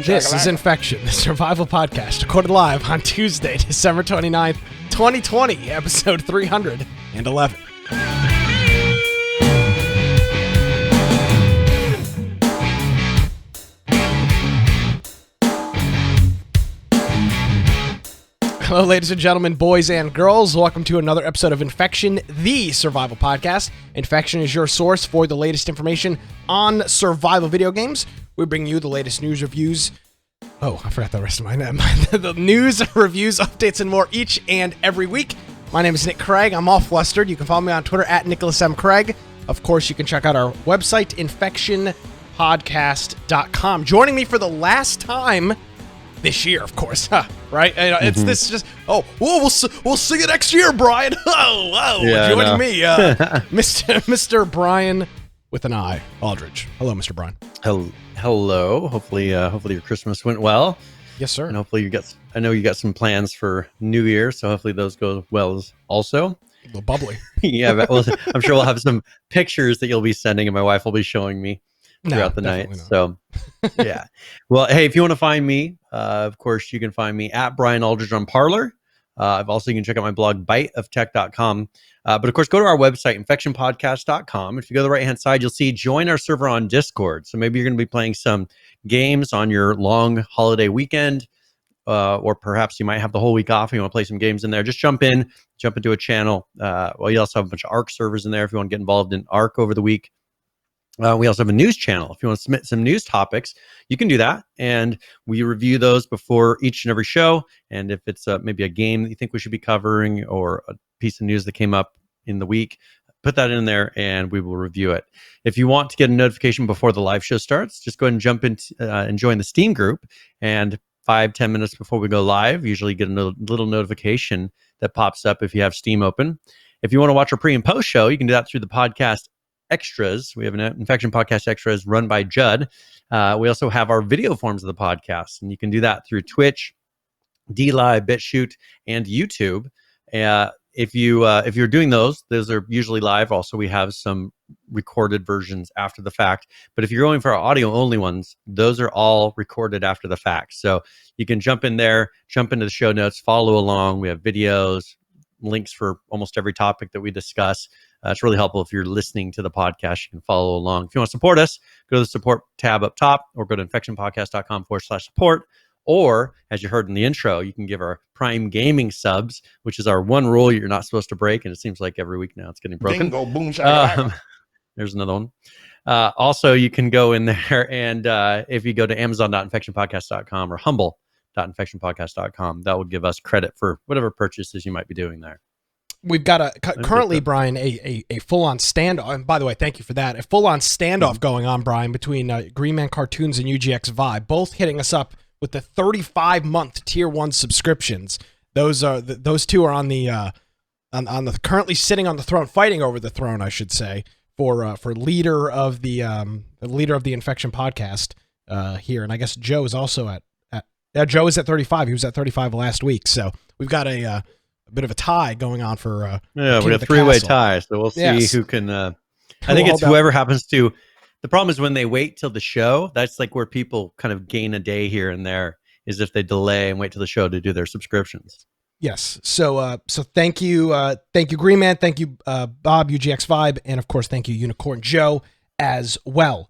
This is Infection, the survival podcast, recorded live on Tuesday, December 29th, 2020, episode 311. Hello, ladies and gentlemen, boys and girls. Welcome to another episode of Infection, the survival podcast. Infection is your source for the latest information on survival video games. We bring you the latest news, reviews. Oh, I forgot the rest of the news, reviews, updates, and more each and every week. My name is Nick Craig. I'm all flustered. You can follow me on Twitter at Nicholas M. Craig. Of course, you can check out our website, infectionpodcast.com. Joining me for the last time this year, of course, right? It's this just, we'll see you next year, Brian. Joining me, Mr. Brian with an I, Aldridge. Hello, Mr. Brian. Hello. Hopefully your Christmas went well. Yes, sir. And hopefully I know you got some plans for New Year, so hopefully those go well also. A little bubbly. Yeah, but I'm sure we'll have some pictures that you'll be sending, and my wife will be showing me throughout the night. Not. So, yeah. Well, hey, if you want to find me, of course, you can find me at Brian Aldridge on Parler. You can check out my blog, biteoftech.com. But of course, go to our website, infectionpodcast.com. If you go to the right-hand side, you'll see join our server on Discord. So maybe you're going to be playing some games on your long holiday weekend, or perhaps you might have the whole week off and you want to play some games in there. Just jump into a channel. You also have a bunch of ARC servers in there if you want to get involved in ARC over the week. We also have a news channel. If you want to submit some news topics, you can do that. And we review those before each and every show. And if it's maybe a game that you think we should be covering or a piece of news that came up in the week, put that in there and we will review it. If you want to get a notification before the live show starts, just go ahead and jump in and join the Steam group. And 5-10 minutes before we go live, usually get a little notification that pops up if you have Steam open. If you want to watch our pre and post show, you can do that through the podcast extras. We have an Infection Podcast Extras run by Judd. We also have our video forms of the podcast, and you can do that through Twitch, DLive, BitChute, and YouTube. If you're doing those are usually live. Also, we have some recorded versions after the fact. But if you're going for our audio only ones, those are all recorded after the fact. So you can jump in there, jump into the show notes, follow along. We have videos, links for almost every topic that we discuss. It's really helpful if you're listening to the podcast. You can follow along. If you want to support us, go to the support tab up top or go to infectionpodcast.com/support. Or, as you heard in the intro, you can give our Prime Gaming subs, which is our one rule you're not supposed to break. And it seems like every week now it's getting broken. Bingo, boom, there's another one. Also, you can go in there and if you go to amazon.infectionpodcast.com or humble.infectionpodcast.com, that would give us credit for whatever purchases you might be doing there. We've got currently, Brian, a full-on standoff. And by the way, thank you for that. A full-on standoff going on, Brian, between Green Man Cartoons and UGX Vibe, both hitting us up with the 35-month Tier 1 subscriptions. Those two are on the currently sitting on the throne, fighting over the throne, I should say, for leader of the Infection podcast here. And I guess Joe is also Joe is at 35. He was at 35 last week. So we've got a bit of a tie going on for we have a three-way tie, so we'll see who can I think it's whoever happens to. The problem is when they wait till the show, that's like where people kind of gain a day here and there, is if they delay and wait till the show to do their subscriptions. Yes. So thank you Green Man, thank you Bob, UGX Vibe, and of course thank you Unicorn Joe as well.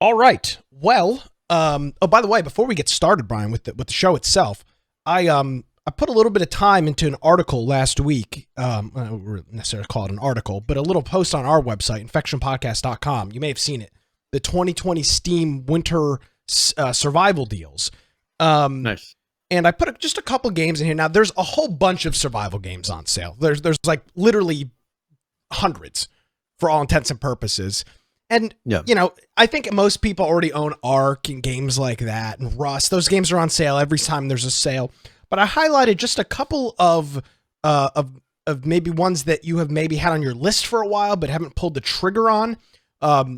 All right. Well, by the way, before we get started, Brian, with the show itself, I put a little bit of time into an article last week. I wouldn't necessarily call it an article, but a little post on our website, infectionpodcast.com. You may have seen it. The 2020 Steam winter survival deals. Nice. And I put just a couple games in here. Now, there's a whole bunch of survival games on sale. There's like literally hundreds for all intents and purposes. And, I think most people already own Ark and games like that and Rust. Those games are on sale every time there's a sale. But I highlighted just a couple of maybe ones that you have maybe had on your list for a while but haven't pulled the trigger on.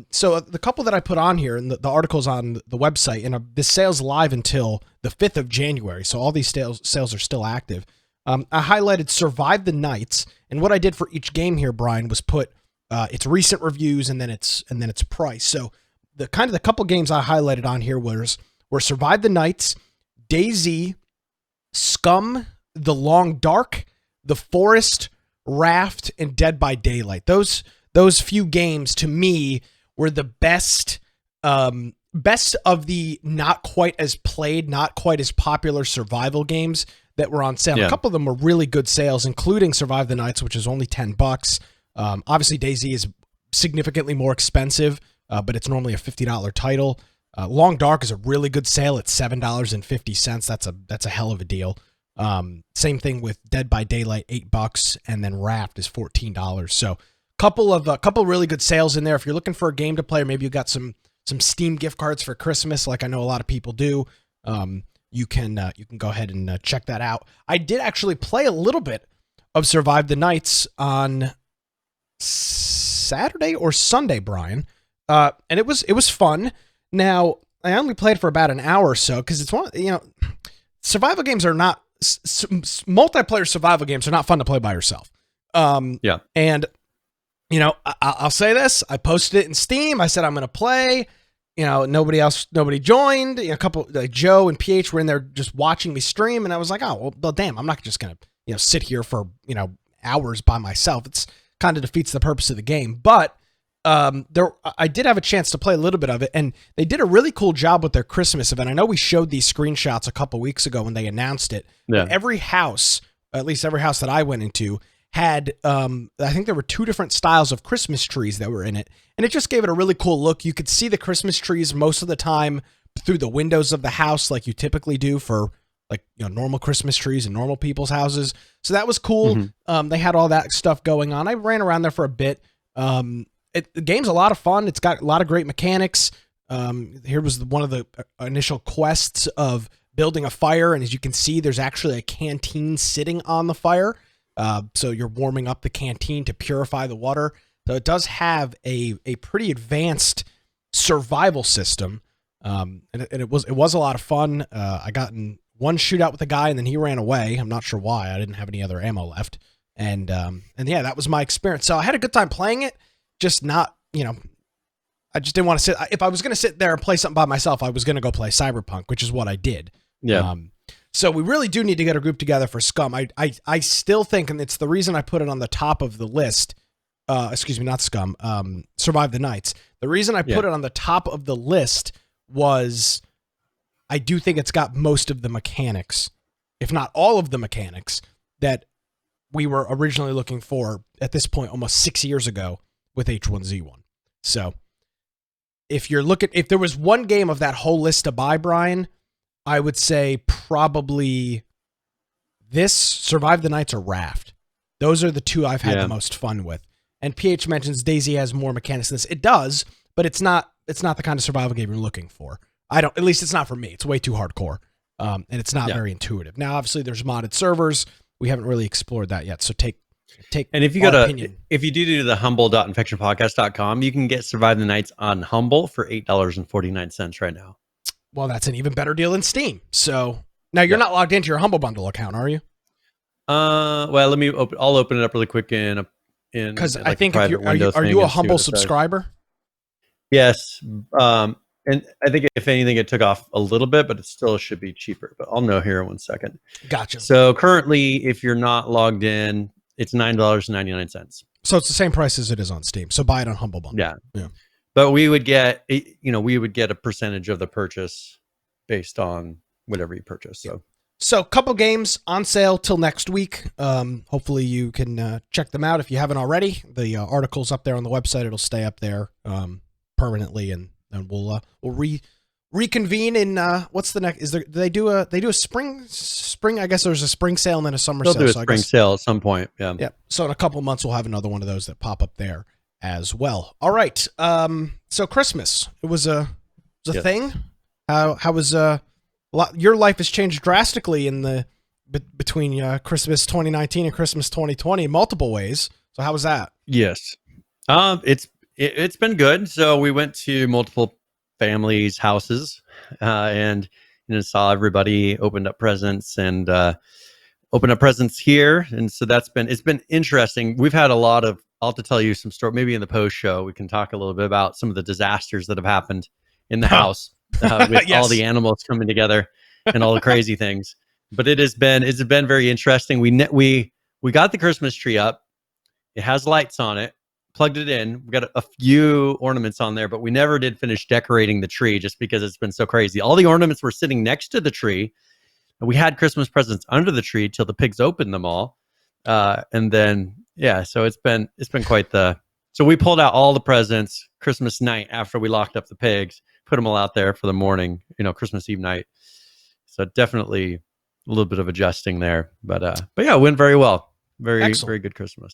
So the couple that I put on here, and the article's on the website, and this sale's live until the 5th of January. So all these sales are still active. I highlighted Survive the Nights, and what I did for each game here, Brian, was put its recent reviews and then its price. So the couple games I highlighted on here were were Survive the Nights, DayZ, SCUM, The Long Dark, The Forest, Raft, and Dead by Daylight. Those few games to me were the best of the not quite as played, not quite as popular survival games that were on sale. Yeah. A couple of them were really good sales, including Survive the Nights, which is only $10. Obviously, DayZ is significantly more expensive, but it's normally a $50 title. Long Dark is a really good sale at $7.50. That's a hell of a deal. Same thing with Dead by Daylight, $8, and then Raft is $14. So couple really good sales in there. If you're looking for a game to play, or maybe you got some Steam gift cards for Christmas, like I know a lot of people do, you can go ahead and check that out. I did actually play a little bit of Survive the Nights on Saturday or Sunday, Brian, and it was fun. Now I only played for about an hour or so because it's survival games are not multiplayer survival games are not fun to play by yourself. Yeah, and I'll say this. I posted it in Steam. I said I'm going to play. Nobody joined. A couple, like Joe and PH, were in there just watching me stream, and I was like, oh well, damn, I'm not just going to sit here for hours by myself. It's kind of defeats the purpose of the game. But I did have a chance to play a little bit of it, and they did a really cool job with their Christmas event. I know we showed these screenshots a couple weeks ago when they announced it. Yeah. Every house, at least every house that I went into, had I think there were 2 different styles of Christmas trees that were in it, and it just gave it a really cool look. You could see the Christmas trees most of the time through the windows of the house, like you typically do for normal Christmas trees in normal people's houses. So that was cool. Mm-hmm. They had all that stuff going on. I ran around there for a bit. The game's a lot of fun. It's got a lot of great mechanics. Here was one of the initial quests of building a fire, and as you can see, there's actually a canteen sitting on the fire. So you're warming up the canteen to purify the water. So it does have a pretty advanced survival system, and it was a lot of fun. I got in one shootout with a guy, and then he ran away. I'm not sure why. I didn't have any other ammo left, and yeah, that was my experience. So I had a good time playing it. Just not, I just didn't want to sit. If I was going to sit there and play something by myself, I was going to go play Cyberpunk, which is what I did. Yeah. So we really do need to get a group together for SCUM. I still think, and it's the reason I put it on the top of the list. Excuse me, not SCUM. Survive the Nights. The reason I put it on the top of the list was I do think it's got most of the mechanics, if not all of the mechanics, that we were originally looking for at this point almost 6 years ago with H1Z1. So if there was one game of that whole list to buy, Brian, I would say probably this, Survive the Nights, or Raft. Those are the 2 I've had the most fun with. And PH mentions DayZ has more mechanics than this. It does, but it's not the kind of survival game you're looking for. At least it's not for me. It's way too hardcore. And it's not very intuitive. Now, obviously there's modded servers. We haven't really explored that yet. So take and if you if you do the humble.infectionpodcast.com, you can get Survive the Nights on Humble for $8.49 right now. Well, that's an even better deal than Steam. So now you're not logged into your Humble Bundle account, are you? Well, I'll open it up really quick because I think are you a Humble subscriber? Yes. And I think if anything, it took off a little bit, but it still should be cheaper. But I'll know here in 1 second. Gotcha. So currently, if you're not logged in, it's $9.99. So it's the same price as it is on Steam. So buy it on Humble Bundle. Yeah. But we would get, a percentage of the purchase based on whatever you purchase. So a couple games on sale till next week. Hopefully you can check them out if you haven't already. The article's up there on the website. It'll stay up there permanently, and we'll reconvene in what's the next? Do they do a spring? I guess there's a spring sale and then a summer sale. They'll do a spring sale at some point. Yeah. Yeah. So in a couple months we'll have another one of those that pop up there as well. All right. So Christmas, it was a thing. How was your life has changed drastically in the between Christmas 2019 and Christmas 2020 in multiple ways. So how was that? Yes. It's been good. So we went to multiple families' houses and saw everybody opened up presents and opened up presents here. And so it's been interesting. We've had I'll have to tell you some story, maybe in the post show, we can talk a little bit about some of the disasters that have happened in the house. with Yes. all the animals coming together and all the crazy things. But it's been very interesting. We got the Christmas tree up. It has lights on it. Plugged it in. We got a few ornaments on there, but we never did finish decorating the tree just because it's been so crazy. All the ornaments were sitting next to the tree, and we had Christmas presents under the tree till the pigs opened them all. And then so it's been quite the. So we pulled out all the presents Christmas night after we locked up the pigs, put them all out there for the morning, Christmas Eve night. So definitely a little bit of adjusting there, but yeah, it went very well. Very Excellent. Very good Christmas.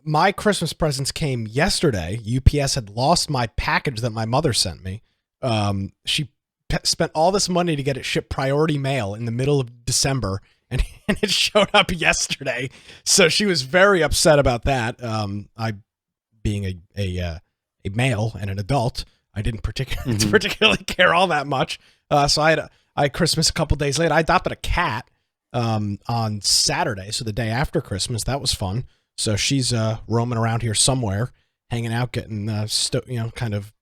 My Christmas presents came yesterday. UPS had lost my package that my mother sent me. She spent all this money to get it shipped priority mail in the middle of December, and it showed up yesterday. So she was very upset about that. I, being a male and an adult, I didn't particularly care all that much. So I had Christmas a couple days later. I adopted a cat on Saturday, so the day after Christmas. That was fun. So she's roaming around here somewhere, hanging out, getting kind of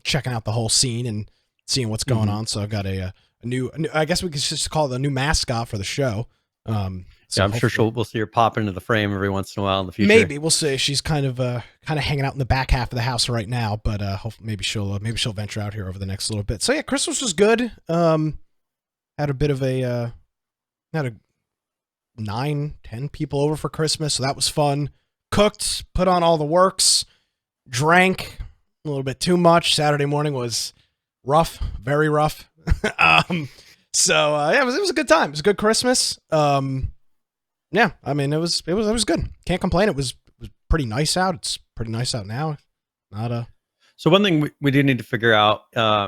checking out the whole scene and seeing what's going on. So I've got a new, I guess we could just call it a new mascot for the show. So I'm sure we'll see her pop into the frame every once in a while in the future. Maybe we'll see. She's kind of hanging out in the back half of the house right now, but hopefully maybe she'll venture out here over the next little bit. So yeah, Christmas was good. Had a bit of had 9-10 people over for Christmas, so that was fun. Cooked, put on all the works, drank a little bit too much. Saturday morning was rough, very rough. So it was a good time. It was a good Christmas. Yeah, I mean it was good. Can't complain. It was pretty nice out. It's pretty nice out now. So one thing we do need to figure out,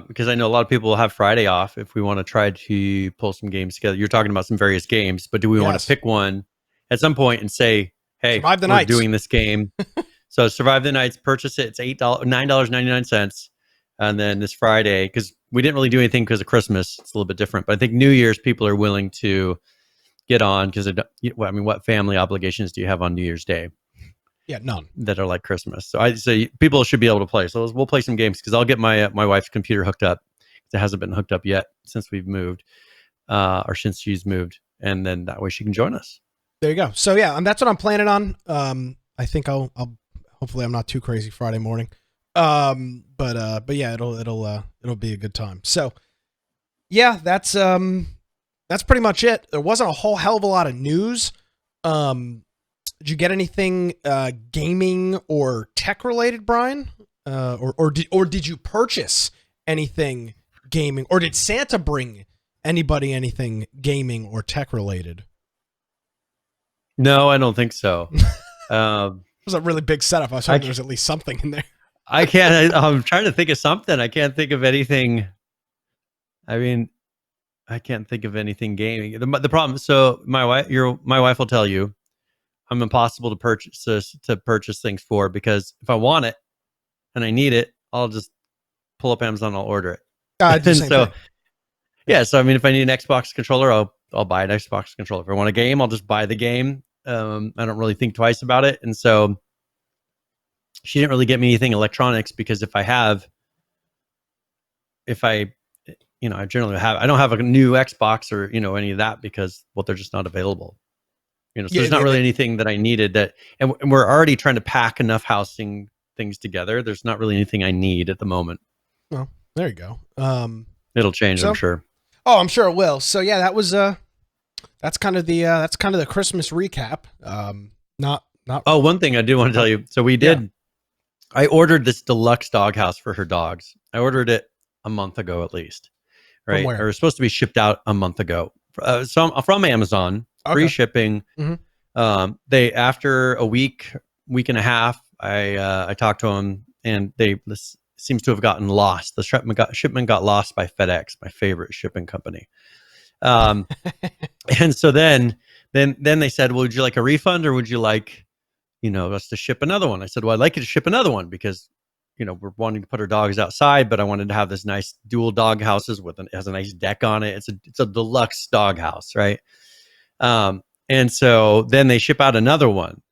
because I know a lot of people will have Friday off if we want to try to pull some games together. You're talking about some various games, but do we want to pick one at some point and say, hey, we're doing this game? So Survive the Nights, purchase it. It's $9.99. And then this Friday, because we didn't really do anything because of Christmas. It's a little bit different. But I think New Year's people are willing to get on because, what family obligations do you have on New Year's Day? Yeah, none that are like Christmas. So I say people should be able to play. So we'll play some games because I'll get my wife's computer hooked up. It hasn't been hooked up yet since we've moved, or since she's moved, and then that way she can join us. There you go. So yeah, and that's what I'm planning on. I think I'll hopefully I'm not too crazy Friday morning. But yeah, it'll be a good time. So yeah, that's pretty much it. There wasn't a whole hell of a lot of news. Did you get anything gaming or tech related, Brian? Or did you purchase anything gaming, or did Santa bring anybody anything gaming or tech related? No, I don't think so. It was a really big setup. I was hoping there was at least something in there. I'm trying to think of something. I can't think of anything. I mean, I can't think of anything gaming. The problem. So my wife will tell you, I'm impossible to purchase things for, because if I want it and I need it, I'll just pull up Amazon. I'll order it. Yeah. So I mean, if I need an Xbox controller, I'll buy an Xbox controller. If I want a game, I'll just buy the game. I don't really think twice about it. And so she didn't really get me anything electronics, because I generally I don't have a new Xbox or, any of that, because they're just not available. So there's not really anything that I needed and we're already trying to pack enough housing things together. There's not really anything I need at the moment. Well, there you go. It'll change, I'm sure. Oh, I'm sure it will. So yeah, that was that's kind of the Christmas recap. Not. Oh, one thing I do want to tell you. So we did. Yeah. I ordered this deluxe doghouse for her dogs. I ordered it a month ago at least. Right? Or it was supposed to be shipped out a month ago. From Amazon. Free shipping. Mm-hmm. They, after a week and a half, I talked to them, and this seems to have gotten lost. The shipment got lost by FedEx, my favorite shipping company. And so then they said, well, would you like a refund, or would you like, us to ship another one? I said, well, I'd like you to ship another one, because we're wanting to put our dogs outside, but I wanted to have this nice dual dog houses it has a nice deck on it. It's a deluxe dog house, right? And so then they ship out another one.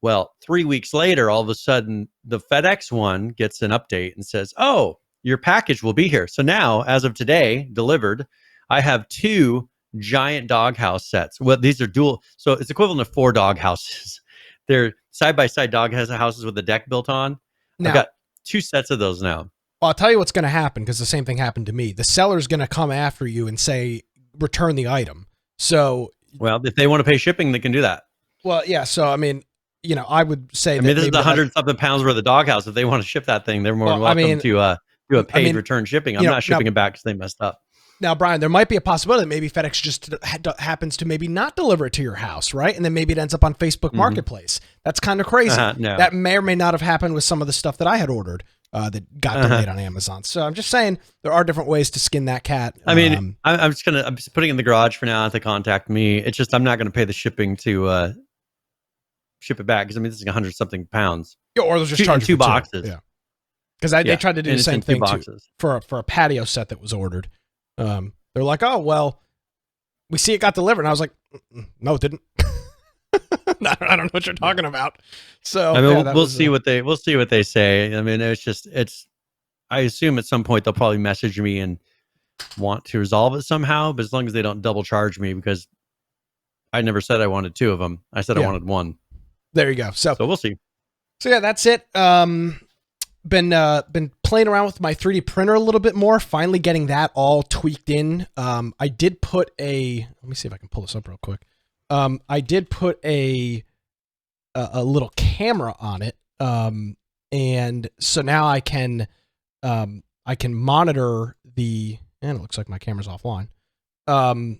Well, 3 weeks later, all of a sudden, the FedEx one gets an update and says, oh, your package will be here. So now, as of today, delivered, I have 2 giant doghouse sets. Well, these are dual, so it's equivalent of 4 dog houses. They're side-by-side dog houses with a deck built on. I've got 2 sets of those now. Well, I'll tell you what's going to happen, because the same thing happened to me. The seller's going to come after you and say, return the item. So, well, if they want to pay shipping, they can do that. Well, yeah. So, I mean, I would say this is the 100-something pounds worth of doghouse. If they want to ship that thing, they're more than welcome to do a paid return shipping. I'm not shipping it back because they messed up. Now, Brian, there might be a possibility that maybe FedEx just happens to maybe not deliver it to your house, right? And then maybe it ends up on Facebook Marketplace. That's kind of crazy. No. That may or may not have happened with some of the stuff that I had ordered that got delayed on Amazon. So I'm just saying there are different ways to skin that cat. I mean, I'm just putting it in the garage for now if they contact me. It's just I'm not going to pay the shipping to ship it back, because this is 100-something pounds. Yeah, or they'll just charge 2 boxes. Yeah, because they tried to do the same thing too, for a patio set that was ordered. They're like, oh, well, we see it got delivered. And I was like, no, it didn't. I don't know what you're talking about. So we'll see what they say. I assume at some point they'll probably message me and want to resolve it somehow, but as long as they don't double charge me, because I never said I wanted 2 of them. I said I wanted 1. There you go. So we'll see. So yeah, that's it. Been playing around with my 3D printer a little bit more, finally getting that all tweaked in. I did put let me see if I can pull this up real quick. I did put a little camera on it. And so now I can monitor and it looks like my camera's offline. Well,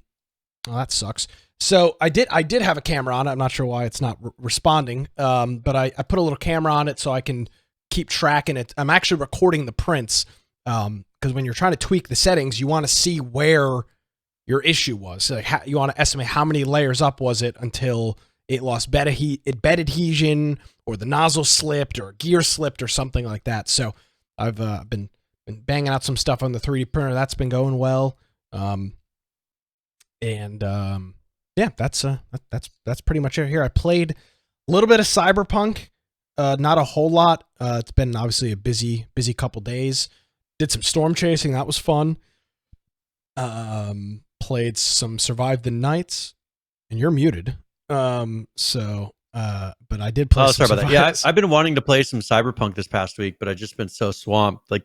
that sucks. So I did have a camera on it. I'm not sure why it's not responding. But I put a little camera on it so I can keep tracking it. I'm actually recording the prints, because when you're trying to tweak the settings, you want to see where your issue was. So you want to estimate how many layers up was it until it lost bed adhesion, or the nozzle slipped, or gear slipped, or something like that. So I've been banging out some stuff on the 3D printer. That's been going well. Yeah, that's pretty much it here. I played a little bit of Cyberpunk. Not a whole lot. It's been obviously a busy couple days. Did some storm chasing. That was fun. Played some Survive the Nights, and you're muted. But I did play. Oh, sorry about that. Yeah, I've been wanting to play some Cyberpunk this past week, but I've just been so swamped. Like,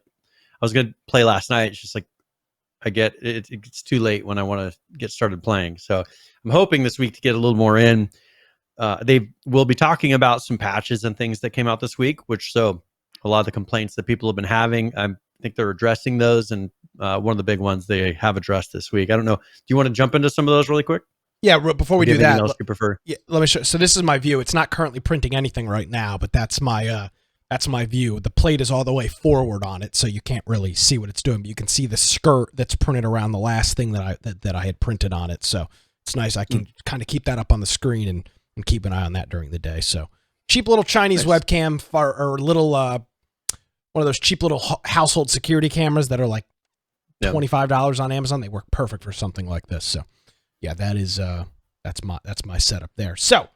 I was going to play last night. It's just like, I get it. It's too late when I want to get started playing. So I'm hoping this week to get a little more in. They will be talking about some patches and things that came out this week, so a lot of the complaints that people have been having, I think they're addressing those. And one of the big ones they have addressed this week. I don't know. Do you want to jump into some of those really quick? Yeah. Before we do that, else you prefer? Yeah, let me show. So this is my view. It's not currently printing anything right now, but that's my view. The plate is all the way forward on it, so you can't really see what it's doing, but you can see the skirt that's printed around the last thing that I had printed on it. So it's nice. I can kind of keep that up on the screen and keep an eye on that during the day. So cheap little Chinese webcam or little one of those cheap little household security cameras that are like $25 on Amazon. They work perfect for something like this. So yeah, that's my setup there. So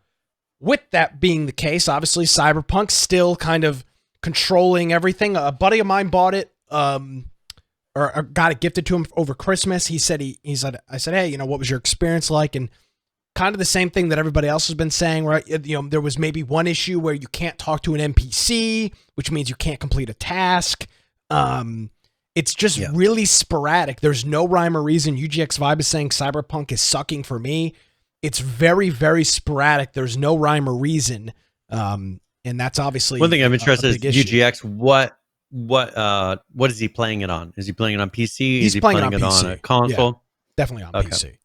with that being the case, obviously Cyberpunk still kind of controlling everything. A buddy of mine bought it, or got it gifted to him over Christmas. He said I said, hey, what was your experience like? And kind of the same thing that everybody else has been saying, right? There was maybe one issue where you can't talk to an NPC, which means you can't complete a task. It's just really sporadic. There's no rhyme or reason. UGX Vibe is saying Cyberpunk is sucking for me. It's very, very sporadic. There's no rhyme or reason. And that's obviously one thing I'm interested in. UGX, what is he playing it on? Is he playing it on PC? Is he playing it on a console? Yeah, definitely on PC.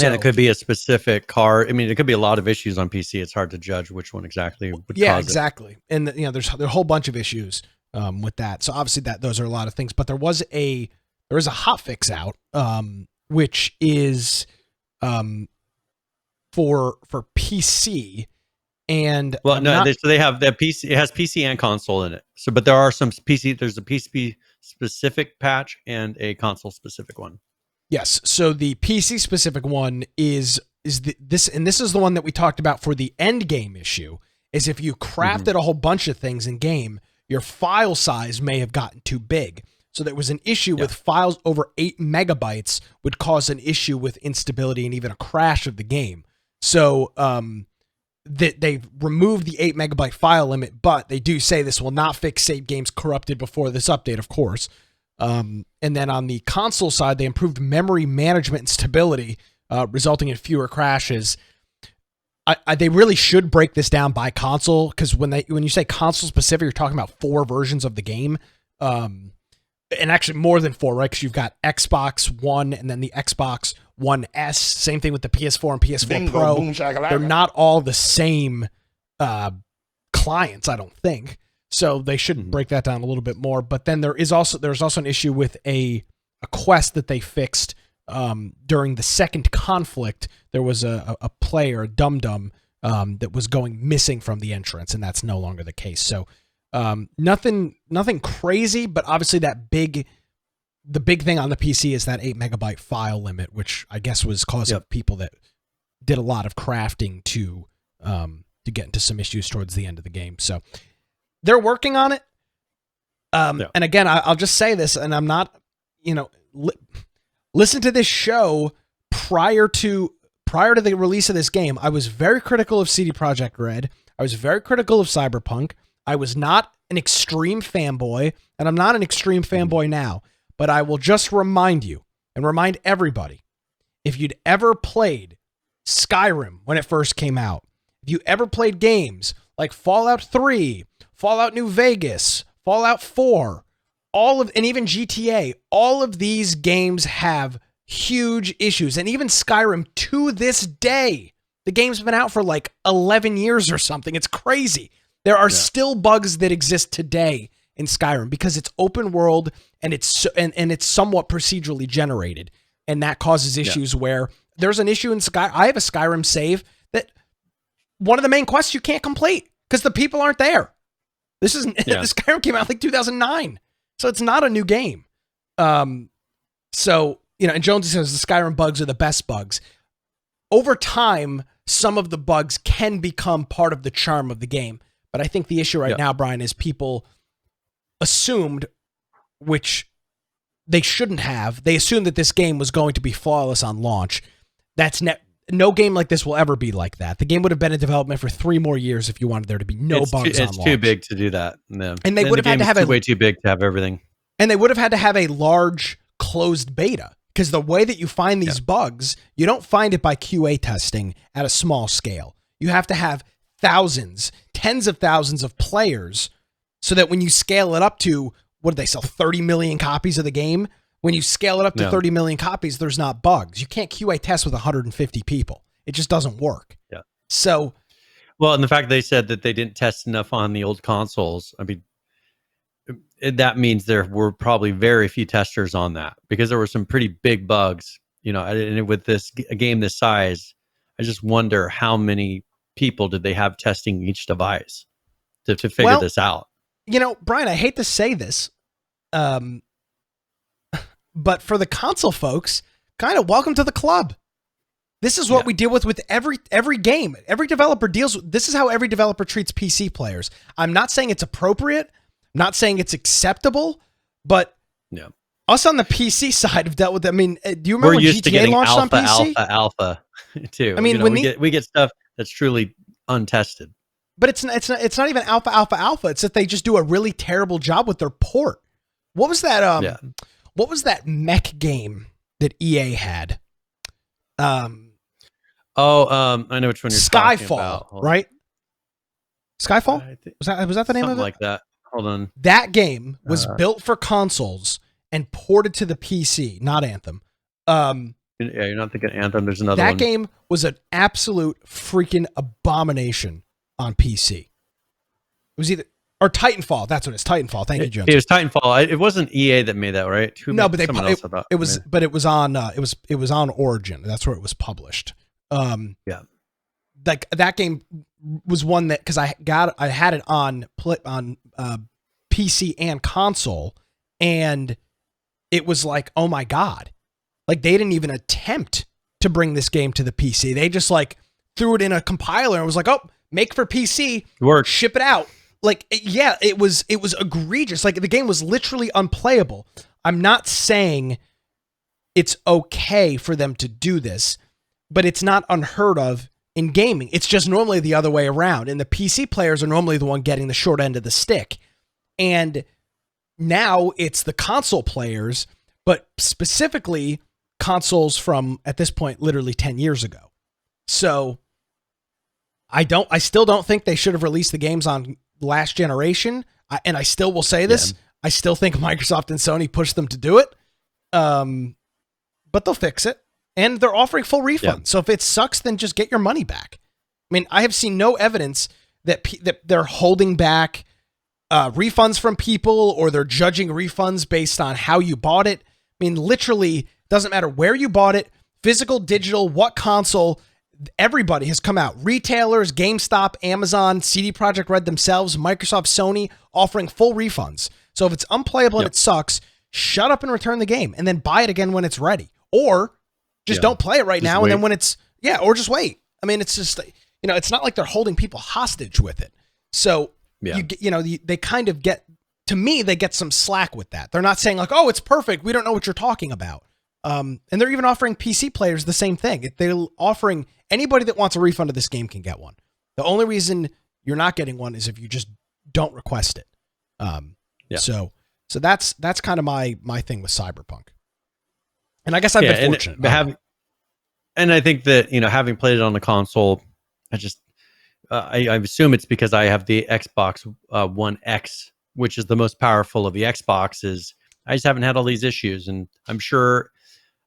And it could be a specific card. I mean, it could be a lot of issues on PC. It's hard to judge which one exactly would cause it. Exactly. And there's a whole bunch of issues with that. So obviously those are a lot of things. But there is a hotfix out, which is for PC. And so they have that PC. It has PC and console in it. So, but there are some PC. There's a PC specific patch and a console specific one. Yes. So the PC specific one is this is the one that we talked about for the end game issue. Is if you crafted a whole bunch of things in game, your file size may have gotten too big. So there was an issue with files over 8 megabytes would cause an issue with instability and even a crash of the game. So they removed the 8 megabyte file limit, but they do say this will not fix save games corrupted before this update, of course. And then on the console side, they improved memory management and stability, resulting in fewer crashes. They really should break this down by console, because when you say console specific, you're talking about 4 versions of the game. And actually more than 4, right? Because you've got Xbox One and then the Xbox One S. Same thing with the PS4 and PS4 Bingo, Pro. boom, shakalaka. They're not all the same clients, I don't think. So they should break that down a little bit more. But then there's also an issue with a quest that they fixed during the second conflict. There was a player, a dum-dum, that was going missing from the entrance, and that's no longer the case. So nothing crazy, but obviously the big thing on the PC is that 8 megabyte file limit, which I guess was causing people that did a lot of crafting to get into some issues towards the end of the game. So they're working on it. And again, I'll just say this, and I'm not, listen to this show prior to the release of this game. I was very critical of CD Projekt Red. I was very critical of Cyberpunk. I was not an extreme fanboy, and I'm not an extreme fanboy now, but I will just remind you and remind everybody, if you'd ever played Skyrim when it first came out, if you ever played games like Fallout 3, Fallout New Vegas, Fallout 4, and even GTA, all of these games have huge issues. And even Skyrim, to this day, the game's been out for like 11 years or something. It's crazy. There are still bugs that exist today in Skyrim because it's open world and it's somewhat procedurally generated, and that causes issues where there's an issue in I have a Skyrim save that one of the main quests you can't complete because the people aren't there. This Skyrim came out like 2009, so it's not a new game. And Jonesy says the Skyrim bugs are the best bugs. Over time, some of the bugs can become part of the charm of the game. But I think the issue right now, Brian, is people assumed, which they shouldn't have. They assumed that this game was going to be flawless on launch. No game like this will ever be like that. The game would have been in development for 3 more years if you wanted there to be no bugs on launch. It's too big to do that. No. And they would have had to have way too big to have everything. And they would have had to have a large closed beta, because the way that you find these bugs, you don't find it by QA testing at a small scale. You have to have thousands, tens of thousands of players, so that when you scale it up to, what did they sell, 30 million copies of the game? When you scale it up to 30 million copies, there's not bugs. You can't QA test with 150 people. It just doesn't work. Yeah. So, well, and the fact they said that they didn't test enough on the old consoles, I mean, that means there were probably very few testers on that, because there were some pretty big bugs, and with a game this size, I just wonder how many people did they have testing each device to figure this out. Brian, I hate to say this, but for the console folks, kind of welcome to the club. This is what we deal with every game. Every developer this is how every developer treats PC players. I'm not saying it's appropriate, I'm not saying it's acceptable, but us on the PC side have dealt with it. I mean, do you remember when GTA launched on PC? Alpha too. I mean, we get stuff that's truly untested. But it's not even alpha. It's that they just do a really terrible job with their port. What was that? What was that mech game that EA had? I know which one you're talking about. Skyfall, right? Skyfall? Was that the name of it? Something like that. Hold on. That game was built for consoles and ported to the PC, not Anthem. You're not thinking Anthem. There's another one. That game was an absolute freaking abomination on PC. It was Titanfall. That's what it is. Titanfall. Thank you, Jones. It was Titanfall. It wasn't EA that made that, right? It was on Origin. That's where it was published. Like that game was one that, because I had it on PC and console, and it was like, oh my god, like they didn't even attempt to bring this game to the PC. They just like threw it in a compiler and was like, oh, make for PC, work, ship it out. like, yeah, it was egregious. Like, the game was literally unplayable. I'm not saying it's okay for them to do this, but it's not unheard of in gaming. It's just normally the other way around. And the PC players are normally the one getting the short end of the stick. And now it's the console players, but specifically consoles from, at this point, literally 10 years ago. So I still don't think they should have released the games on last generation. And I still will say this. Yeah. I still think Microsoft and Sony pushed them to do it. But they'll fix it. And they're offering full refunds. Yeah. So if it sucks, then just get your money back. I mean, I have seen no evidence that they're holding back refunds from people, or they're judging refunds based on how you bought it. I mean, literally, doesn't matter where you bought it, physical, digital, what console, everybody has come out. Retailers, GameStop, Amazon, CD Projekt Red themselves, Microsoft, Sony, offering full refunds. So if it's unplayable and it sucks, shut up and return the game, and then buy it again when it's ready. Or just don't play it right now, wait. And then when it's, or just wait. I mean, it's just, it's not like they're holding people hostage with it. So, they kind of get, to me, they get some slack with that. They're not saying like, oh, it's perfect, we don't know what you're talking about. And they're even offering PC players the same thing. They're offering anybody that wants a refund of this game can get one. The only reason you're not getting one is if you just don't request it. So that's kind of my thing with Cyberpunk. And I guess I've been fortunate. And I think that, having played it on the console, I assume it's because I have the Xbox One X, which is the most powerful of the Xboxes. I just haven't had all these issues, and I'm sure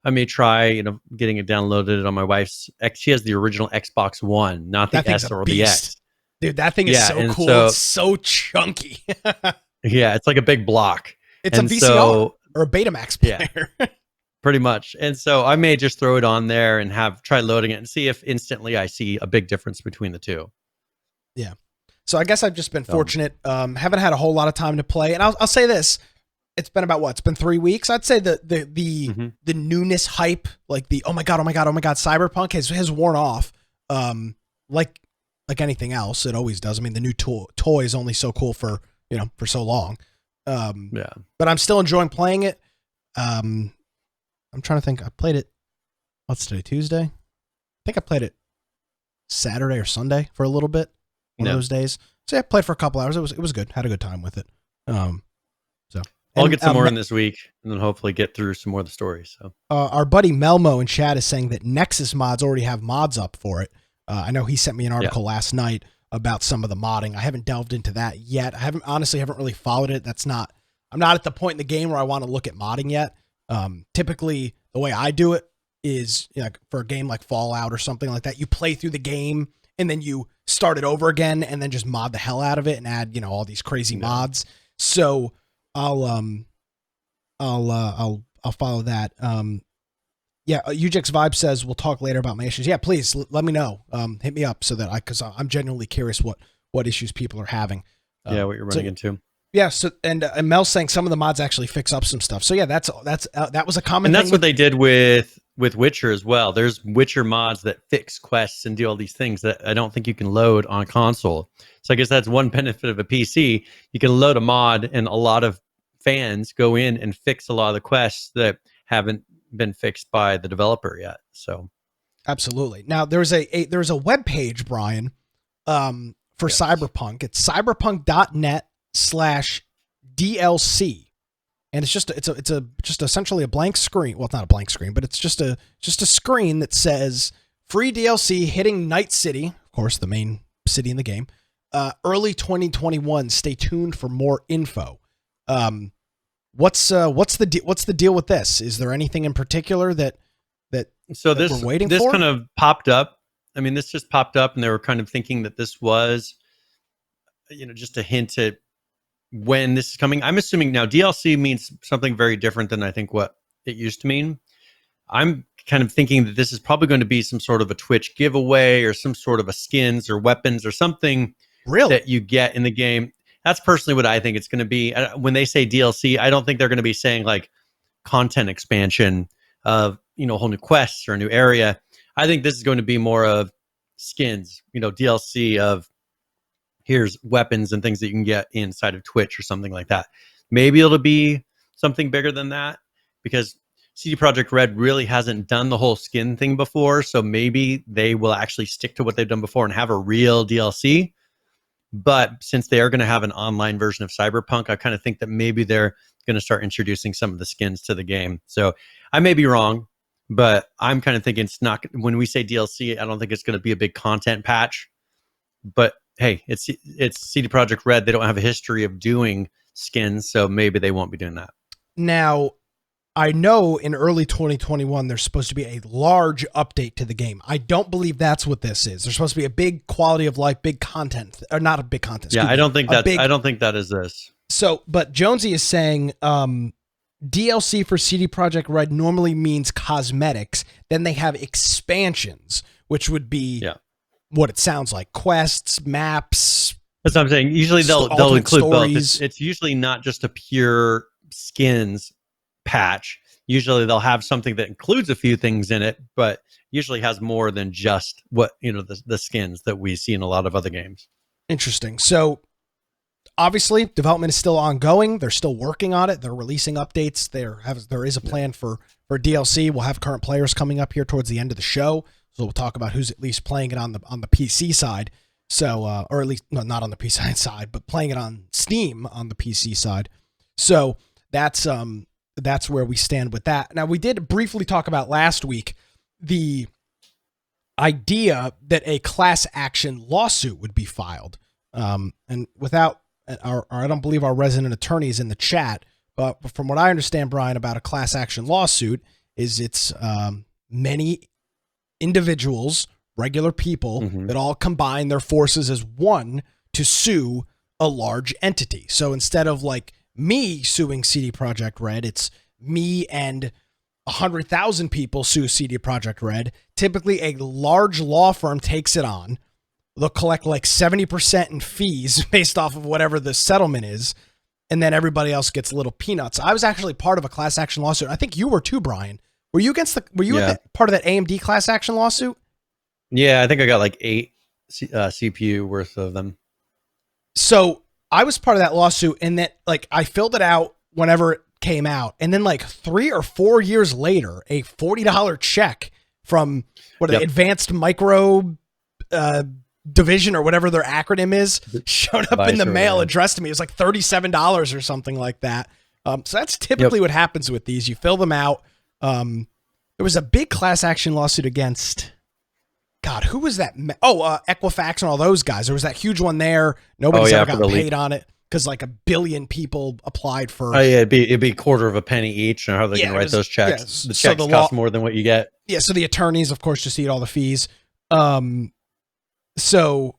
I may try, getting it downloaded on my wife's X. She has the original Xbox One, not the S or the X. Dude, that thing is so cool. So, it's so chunky. Yeah, it's like a big block. It's a VCR or a Betamax player. Yeah, pretty much. And so I may just throw it on there and try loading it and see if instantly I see a big difference between the two. Yeah. So I guess I've just been fortunate. Haven't had a whole lot of time to play. And I'll say this. It's been about It's been 3 weeks. I'd say the newness hype, like the oh my god, Cyberpunk has worn off. Like anything else, it always does. I mean, the new toy is only so cool for so long. But I'm still enjoying playing it. I'm trying to think. I played it. What's today? Tuesday. I think I played it Saturday or Sunday for a little bit. One of those days. So I played for a couple hours. It was good. Had a good time with it. I'll get some more in this week, and then hopefully get through some more of the stories. So our buddy Melmo in chat is saying that Nexus mods already have mods up for it. I know he sent me an article last night about some of the modding. I haven't delved into that yet. I haven't really followed it. I'm not at the point in the game where I want to look at modding yet. Typically the way I do it is for a game like Fallout or something like that, you play through the game and then you start it over again and then just mod the hell out of it and add, all these crazy mods. So I'll follow that. Ujix Vibe says we'll talk later about my issues. Yeah, please let me know. Hit me up so that because I'm genuinely curious what issues people are having. What you're running into. Yeah. So and Mel's saying some of the mods actually fix up some stuff. So yeah, that was a common. And that's what they did with Witcher as well. There's Witcher mods that fix quests and do all these things that I don't think you can load on console. So I guess that's one benefit of a PC. You can load a mod, and a lot of fans go in and fix a lot of the quests that haven't been fixed by the developer yet. So absolutely. Now there's a web page, Brian, for Cyberpunk. It's cyberpunk.net/DLC. And it's just essentially a blank screen. Well, it's not a blank screen, but it's just a screen that says free DLC hitting Night City, of course, the main city in the game. Early 2021. Stay tuned for more info. What's the deal with this? Is there anything in particular that we're waiting for? This kind of popped up. I mean, this just popped up, and they were kind of thinking that this was, just a hint at when this is coming. I'm assuming now DLC means something very different than I think what it used to mean. I'm kind of thinking that this is probably going to be some sort of a Twitch giveaway or some sort of a skins or weapons or something that you get in the game. That's personally what I think it's going to be. When they say DLC, I don't think they're going to be saying like content expansion of, whole new quests or a new area. I think this is going to be more of skins, DLC of, here's weapons and things that you can get inside of Twitch or something like that. Maybe it'll be something bigger than that, because CD Projekt Red really hasn't done the whole skin thing before. So maybe they will actually stick to what they've done before and have a real DLC. But since they are going to have an online version of Cyberpunk, I kind of think that maybe they're going to start introducing some of the skins to the game. So I may be wrong, but I'm kind of thinking it's not, when we say DLC, I don't think it's going to be a big content patch. But hey, it's CD Projekt Red. They don't have a history of doing skins, so maybe they won't be doing that. Now, I know in early 2021, there's supposed to be a large update to the game. I don't believe that's what this is. There's supposed to be a big quality of life, big content, or not a big content. Yeah, I don't think that is this. So, but Jonesy is saying DLC for CD Projekt Red normally means cosmetics. Then they have expansions, which would be what it sounds like: quests, maps. That's what I'm saying. Usually they'll include stories. Both. It's usually not just a pure skins patch. Usually they'll have something that includes a few things in it, but usually has more than just what, the skins that we see in a lot of other games. Interesting. So obviously development is still ongoing. They're still working on it. They're releasing updates. There is a plan for DLC. We'll have current players coming up here towards the end of the show. So we'll talk about who's at least playing it on the PC side. So, or at least not on the PC side, but playing it on Steam on the PC side. So that's where we stand with that. Now, we did briefly talk about last week the idea that a class action lawsuit would be filed. And without I don't believe our resident attorney is in the chat, but from what I understand, Brian, about a class action lawsuit is it's many individuals, regular people that all combine their forces as one to sue a large entity. So instead of like me suing CD Projekt Red, it's me and 100,000 people sue CD Projekt Red. Typically, a large law firm takes it on. They'll collect like 70% in fees based off of whatever the settlement is, and then everybody else gets little peanuts. I was actually part of a class action lawsuit. I think you were too, Brian. Were you part of that AMD class action lawsuit? Yeah, I think I got like 8 CPU worth of them. So I was part of that lawsuit, and that like I filled it out whenever it came out, and then like 3 or 4 years later, a $40 check from Advanced Micro Division or whatever their acronym is showed up in the mail addressed to me. It was like $37 or something like that. So that's typically what happens with these. You fill them out. There was a big class action lawsuit against, God, who was that? Equifax and all those guys. There was that huge one there. Nobody's ever got paid on it because like 1 billion people applied for. Oh yeah, it'd be a quarter of a penny each. And how they can write those checks? The checks cost more than what you get. Yeah, so the attorneys, of course, just eat all the fees. So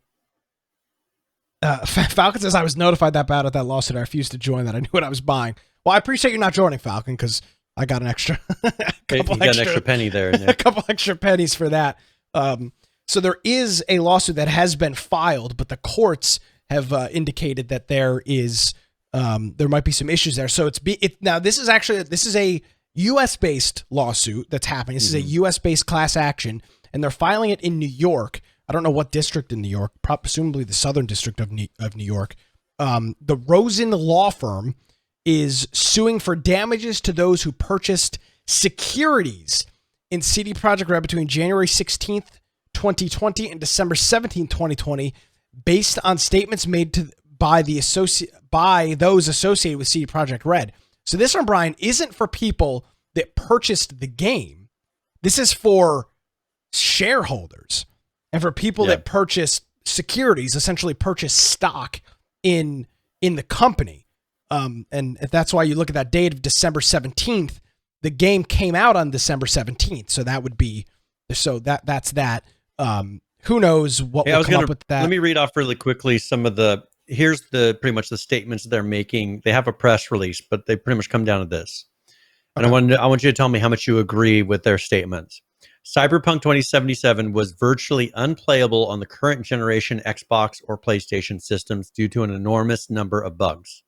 Falcon says I was notified about that lawsuit. I refused to join that. I knew what I was buying. Well, I appreciate you not joining, Falcon, because I got an extra. You got an extra penny there. A couple extra pennies for that. So there is a lawsuit that has been filed, but the courts have indicated that there might be some issues there. So now this is a U.S. based lawsuit that's happening. This is a U.S. based class action, and they're filing it in New York. I don't know what district in New York, presumably the Southern District of New York. The Rosen law firm is suing for damages to those who purchased securities in CD Projekt Red between January 16th, 2020 and December 17th, 2020, based on statements made by those associated with CD Projekt Red. So this one, Brian, isn't for people that purchased the game. This is for shareholders and for people that purchase securities, essentially purchase stock in the company. And if that's why you look at that date of December 17th, the game came out on December 17th. So that would be, that's that. Who knows what will come up with that. Let me read off really quickly here's pretty much the statements they're making. They have a press release, but they pretty much come down to this. And I want you to tell me how much you agree with their statements. Cyberpunk 2077 was virtually unplayable on the current generation Xbox or PlayStation systems due to an enormous number of bugs.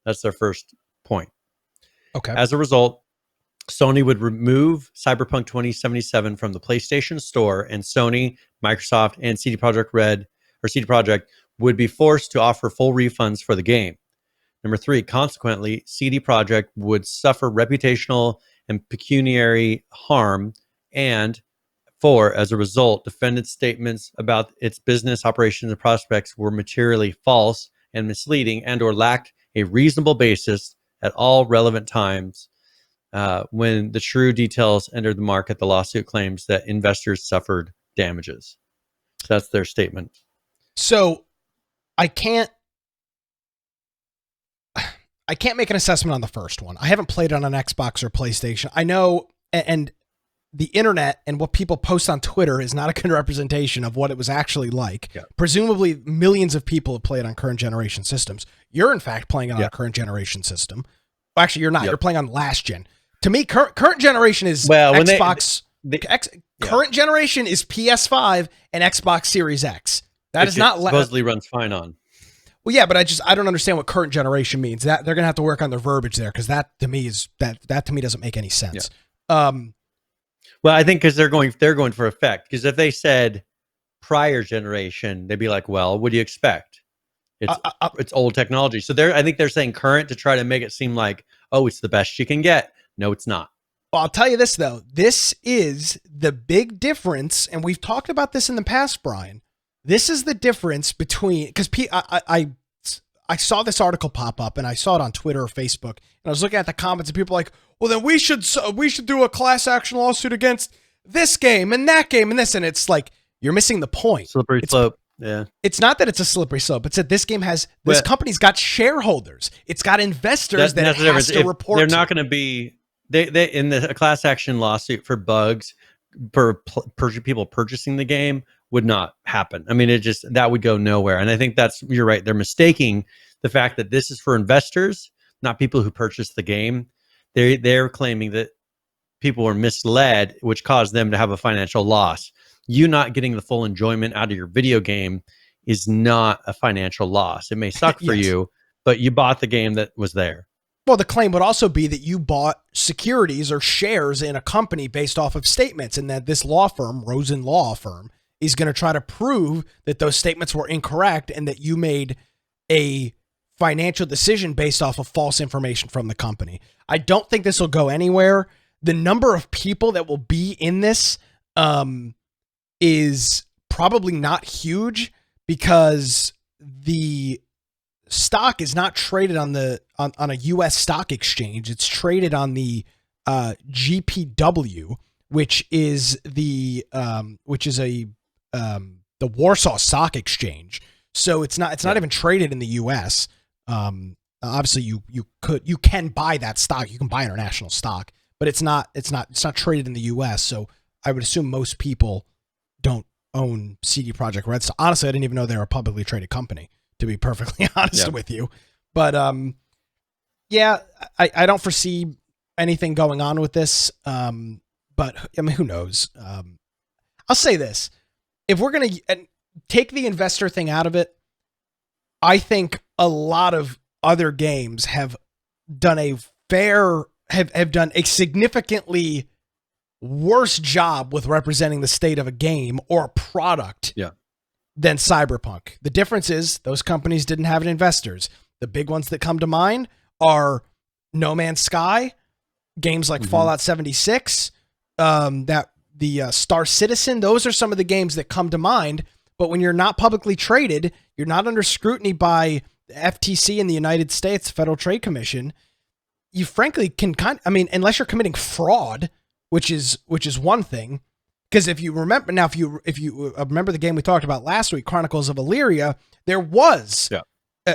That's their first point. Okay. As a result, Sony would remove Cyberpunk 2077 from the PlayStation Store, and Sony, Microsoft, and CD Projekt would be forced to offer full refunds for the game. Number 3, consequently, CD Projekt would suffer reputational and pecuniary harm. And 4, as a result, defendant statements about its business operations and prospects were materially false and misleading and or lacked a reasonable basis at all relevant times. When the true details entered the market, the lawsuit claims that investors suffered damages. So that's their statement. So I can't make an assessment on the first one. I haven't played it on an Xbox or PlayStation. I know, and the internet and what people post on Twitter is not a good representation of what it was actually like. Yeah. Presumably millions of people have played on current generation systems. You're in fact playing on a current generation system. Well, actually, you're not. You're playing on last gen. To me, current generation is Xbox. Current generation is PS5 and Xbox Series X. That is not supposedly runs fine on. Well, yeah, but I don't understand what current generation means. That they're gonna have to work on their verbiage there, because that to me doesn't make any sense. Yeah. Well, I think because they're going for effect. Because if they said prior generation, they'd be like, well, what do you expect? It's old technology. So I think they're saying current to try to make it seem like, oh, it's the best you can get. No, it's not. Well, I'll tell you this, though. This is the big difference, and we've talked about this in the past, Brian. This is the difference between, because I saw this article pop up, and I saw it on Twitter or Facebook, and I was looking at the comments, and people were like, well, then we should do a class action lawsuit against this game and that game and this, and it's like, you're missing the point. Slippery slope. Yeah. It's not that it's a slippery slope. It's that this company's got shareholders. It's got investors that it has to report. They're not going to be they in the class action lawsuit for bugs for people purchasing the game would not happen. I mean, that would go nowhere. And I think you're right. They're mistaking the fact that this is for investors, not people who purchase the game. They're claiming that people were misled, which caused them to have a financial loss. You not getting the full enjoyment out of your video game is not a financial loss. It may suck for you, but you bought the game that was there. Well, the claim would also be that you bought securities or shares in a company based off of statements, and that this law firm, Rosen Law Firm, is going to try to prove that those statements were incorrect and that you made a financial decision based off of false information from the company. I don't think this will go anywhere. The number of people that will be in this is probably not huge, because the stock is not traded on a U.S. stock exchange. It's traded on the GPW, which is the Warsaw Stock Exchange. So it's not even traded in the U.S. Obviously, you can buy that stock. You can buy international stock, but it's not traded in the U.S. So I would assume most people don't own CD Projekt Red. So honestly, I didn't even know they were a publicly traded company, to be perfectly honest with you. But I don't foresee anything going on with this. But I mean, who knows? I'll say this: if we're gonna take the investor thing out of it, I think a lot of other games have done have done a significantly worse job with representing the state of a game or a product than Cyberpunk. The difference is those companies didn't have investors. The big ones that come to mind are No Man's Sky, games like Fallout 76, that the Star Citizen. Those are some of the games that come to mind. But when you're not publicly traded, you're not under scrutiny by the FTC in the United States, Federal Trade Commission. You frankly can unless you're committing fraud, which is one thing. Because if you remember remember the game we talked about last week, Chronicles of Illyria, there was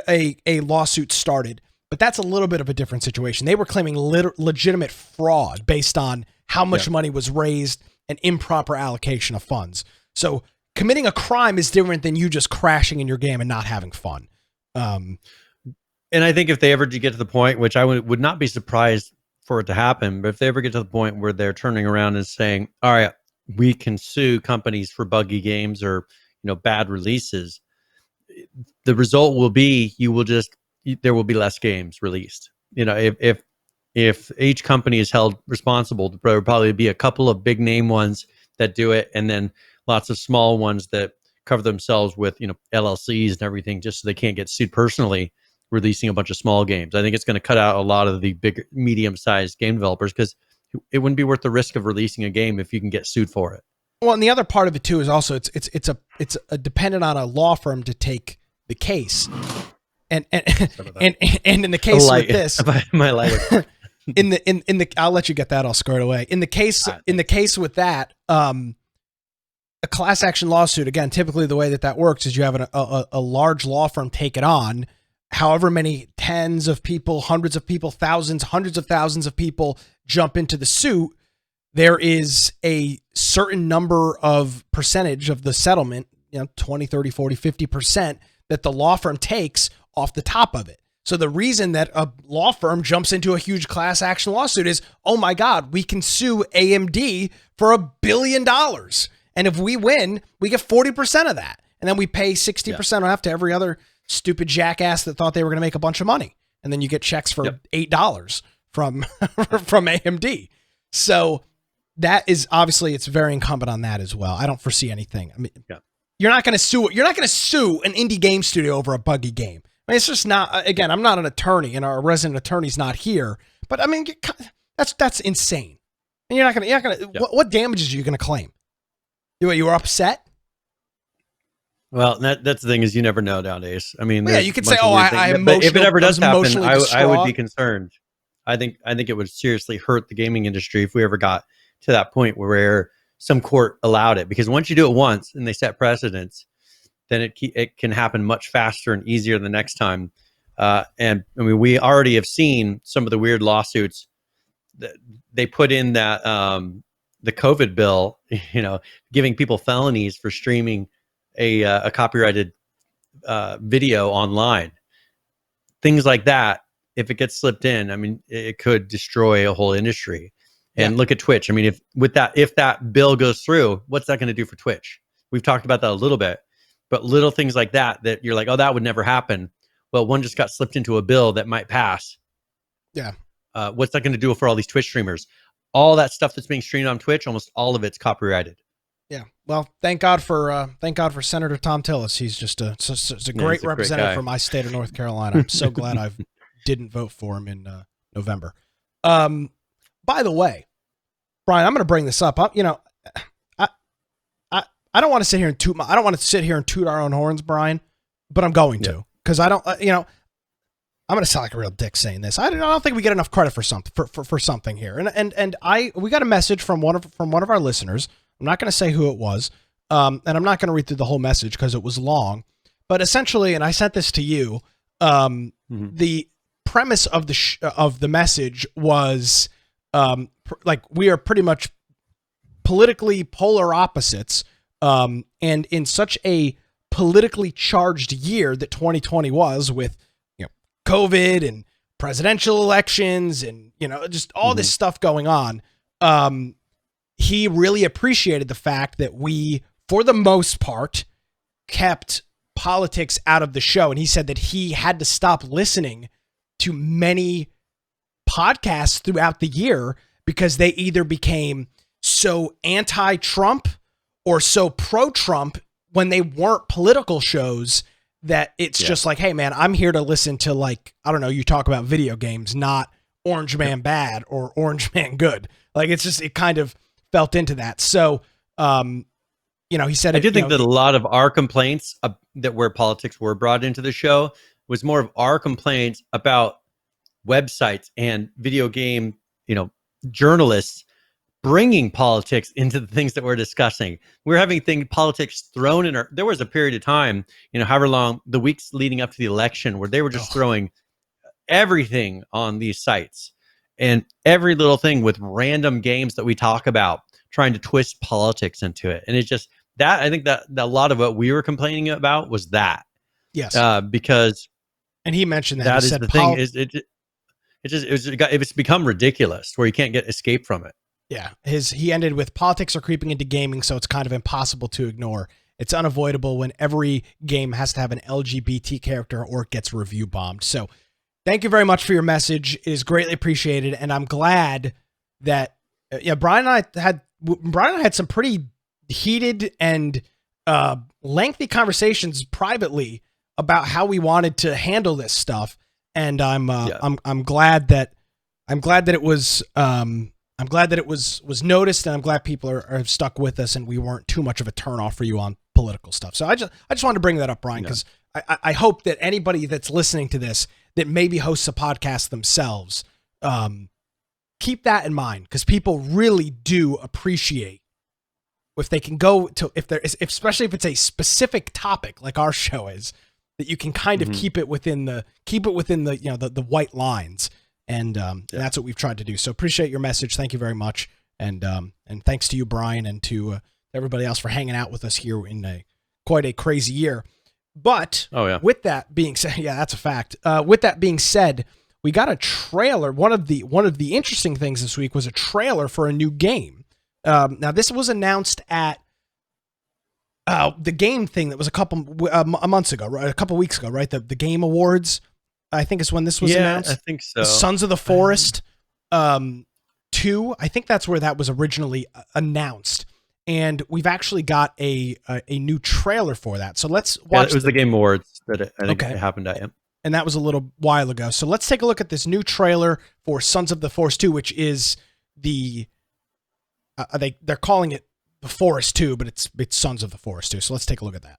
a lawsuit started, but that's a little bit of a different situation. They were claiming legitimate fraud based on how much money was raised and improper allocation of funds. So committing a crime is different than you just crashing in your game and not having fun. And I think if they ever do get to the point, which I would not be surprised for it to happen, but if they ever get to the point where they're turning around and saying, all right, we can sue companies for buggy games or, bad releases, the result will be there will be less games released. If each company is held responsible, there will probably be a couple of big name ones that do it, and then lots of small ones that cover themselves with, LLCs and everything, just so they can't get sued personally, releasing a bunch of small games. I think it's going to cut out a lot of the big, medium-sized game developers, because it wouldn't be worth the risk of releasing a game if you can get sued for it. Well, and the other part of it too is also it's a dependent on a law firm to take the case, and in the case with this, my lighter. in the I'll let you get that all squared away. In the case with that, a class action lawsuit, again, typically the way that works is you have a large law firm take it on. However many tens of people, hundreds of people, thousands, hundreds of thousands of people jump into the suit, there is a certain number of percentage of the settlement, 20, 30, 40, 50%, that the law firm takes off the top of it. So the reason that a law firm jumps into a huge class action lawsuit is, oh my God, we can sue AMD for $1 billion. And if we win, we get 40% of that. And then we pay 60% off to every other stupid jackass that thought they were going to make a bunch of money. And then you get checks for $8 from AMD. So that is obviously, it's very incumbent on that as well. I don't foresee anything. I mean, you're not going to sue an indie game studio over a buggy game. I mean, it's just not, again, I'm not an attorney and our resident attorney's not here, but I mean, that's insane. And you're not going to, what damages are you going to claim? You were upset? Well, that's the thing, is you never know nowadays. I mean, you could say, I emotionally, if it ever does happen, I would be distraught. concerned. I think it would seriously hurt the gaming industry if we ever got to that point where some court allowed it. Because once you do it once and they set precedents, then it can happen much faster and easier the next time. And I mean, we already have seen some of the weird lawsuits that they put in that the COVID bill, giving people felonies for streaming a copyrighted video online. Things like that, if it gets slipped in, I mean, it could destroy a whole industry. And look at Twitch. I mean, if that bill goes through, what's that going to do for Twitch? We've talked about that a little bit, but little things like that you're like, oh, that would never happen. Well, one just got slipped into a bill that might pass. Yeah. What's that going to do for all these Twitch streamers? All that stuff that's being streamed on Twitch, almost all of it's copyrighted. Yeah. Well, thank God for Senator Tom Tillis. He's just a great representative for my state of North Carolina. I'm so glad I didn't vote for him in November. By the way, Brian, I'm going to bring this up. I don't want to sit here and toot I don't want to sit here and toot our own horns, Brian, but I'm going to, because I don't, I'm going to sound like a real dick saying this. I don't think we get enough credit for something here. And we got a message from one of our listeners. I'm not going to say who it was. And I'm not going to read through the whole message because it was long, but essentially, and I sent this to you, the premise of the message was, like, we are pretty much politically polar opposites, and in such a politically charged year that 2020 was, with COVID and presidential elections and just all this stuff going on, he really appreciated the fact that we, for the most part, kept politics out of the show. And he said that he had to stop listening to many podcasts throughout the year because they either became so anti-Trump or so pro-Trump when they weren't political shows, that it's just like, hey man, I'm here to listen to, like, I don't know, you talk about video games, not Orange Man Bad or Orange Man Good. Like, it's just, it kind of felt into that. So, he said, I do think that a lot of our complaints that where politics were brought into the show was more of our complaints about websites and video game, journalists bringing politics into the things that we're discussing. We're having politics thrown in there was a period of time, however long, the weeks leading up to the election, where they were just throwing everything on these sites, and every little thing with random games that we talk about, trying to twist politics into it. And it's just that, I think that a lot of what we were complaining about was that. Yes. Because, and he mentioned that. That is the thing, it's become ridiculous where you can't escape from it. Yeah. He ended with, politics are creeping into gaming, so it's kind of impossible to ignore. It's unavoidable when every game has to have an LGBT character or it gets review bombed. So thank you very much for your message. It is greatly appreciated. And I'm glad that, Brian and I had some pretty heated and lengthy conversations privately about how we wanted to handle this stuff. And I'm glad that it was noticed, and I'm glad people are stuck with us, and we weren't too much of a turnoff for you on political stuff. So I just wanted to bring that up, Brian, because I hope that anybody that's listening to this that maybe hosts a podcast themselves, keep that in mind, because people really do appreciate if they can go to, especially if it's a specific topic like our show is, that you can kind of keep it within the the white lines. And that's what we've tried to do. So appreciate your message. Thank you very much. And thanks to you, Brian, and to everybody else for hanging out with us here in quite a crazy year. But with that being said, that's a fact. With that being said, we got a trailer. One of the interesting things this week was a trailer for a new game. Now this was announced at the game thing that was a couple months ago, right? A couple weeks ago, right? The Game Awards, I think is when this was announced. I think so. Sons of the Forest 2. I think that's where that was originally announced. And we've actually got a new trailer for that. So let's watch. It was the Game Awards that it happened at. And that was a little while ago. So let's take a look at this new trailer for Sons of the Forest 2, which is the they're calling it The Forest 2, but it's Sons of the Forest 2. So let's take a look at that.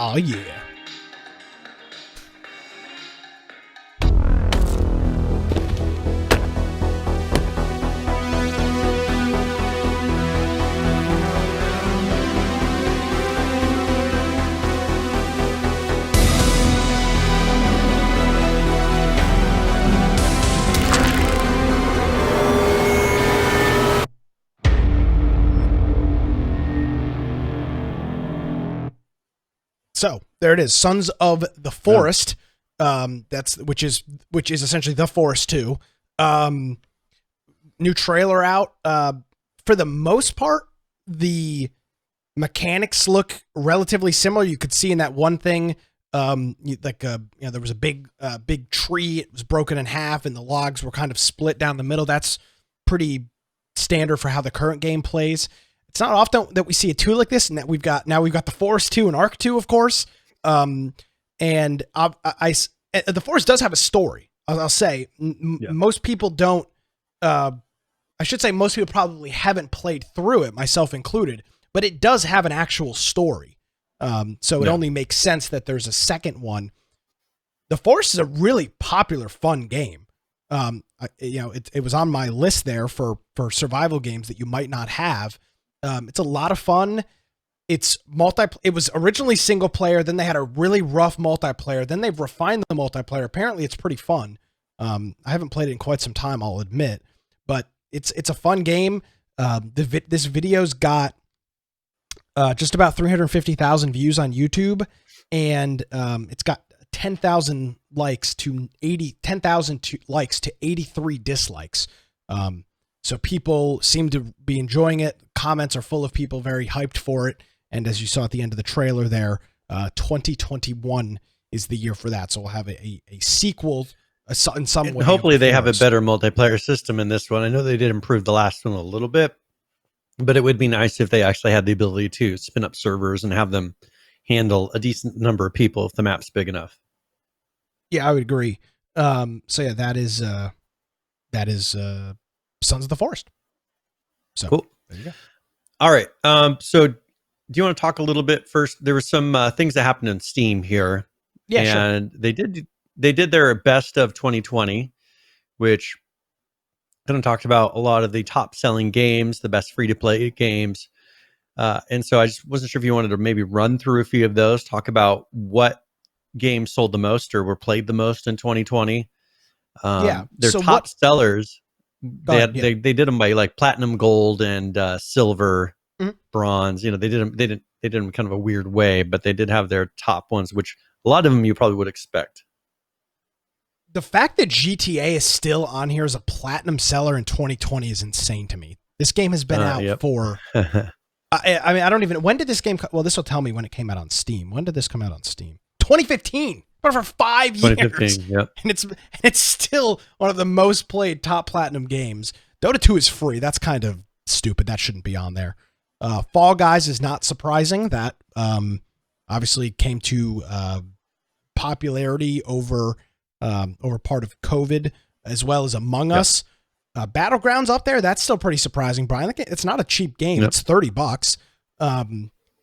Oh, yeah. So there it is, Sons of the Forest. Which is essentially The Forest 2. New trailer out. For the most part, the mechanics look relatively similar. You could see in that one thing, there was a big tree. It was broken in half, and the logs were kind of split down the middle. That's pretty standard for how the current game plays. It's not often that we see a 2 like this, and that we've got the Forest 2 and Arc 2, of course. And the Forest does have a story. I'll say most people don't. I should say most people probably haven't played through it, myself included. But it does have an actual story. So it only makes sense that there's a second one. The Forest is a really popular, fun game. It was on my list there for survival games that you might not have. It's a lot of fun. It's it was originally single player. Then they had a really rough multiplayer. Then they've refined the multiplayer. Apparently it's pretty fun. I haven't played it in quite some time, I'll admit, but it's a fun game. This video's got just about 350,000 views on YouTube, and it's got 10,000 likes to 83 dislikes. So people seem to be enjoying it. Comments are full of people very hyped for it. And as you saw at the end of the trailer there, 2021 is the year for that. So we'll have a sequel in some way. Hopefully they have a better multiplayer system in this one. I know they did improve the last one a little bit, but it would be nice if they actually had the ability to spin up servers and have them handle a decent number of people if the map's big enough. Yeah, I would agree. So yeah, that is Sons of the Forest. So cool. there you go. All right. So do you want to talk a little bit first? There were some things that happened in Steam here. Yeah, and sure. They did their best of 2020, which kind of talked about a lot of the top selling games, the best free to play games. And so I just wasn't sure if you wanted to maybe run through a few of those, talk about what games sold the most or were played the most in 2020. Their top sellers, they did them by like platinum, gold, and silver, bronze. They did them kind of a weird way, but they did have their top ones, which a lot of them you probably would expect. The fact that GTA is still on here as a platinum seller in 2020 is insane to me. This game has been out for. I mean, I don't even. When did this game? Well, this will tell me when it came out on Steam. When did this come out on Steam? 2015. But for 5 years. 2015. Yep. And it's still one of the most played top platinum games. Dota 2 is free. That's kind of stupid. That shouldn't be on there. Fall Guys is not surprising. That obviously came to popularity over part of COVID, as well as Among Us. Battlegrounds up there, that's still pretty surprising, Brian. It's not a cheap game. It's $30.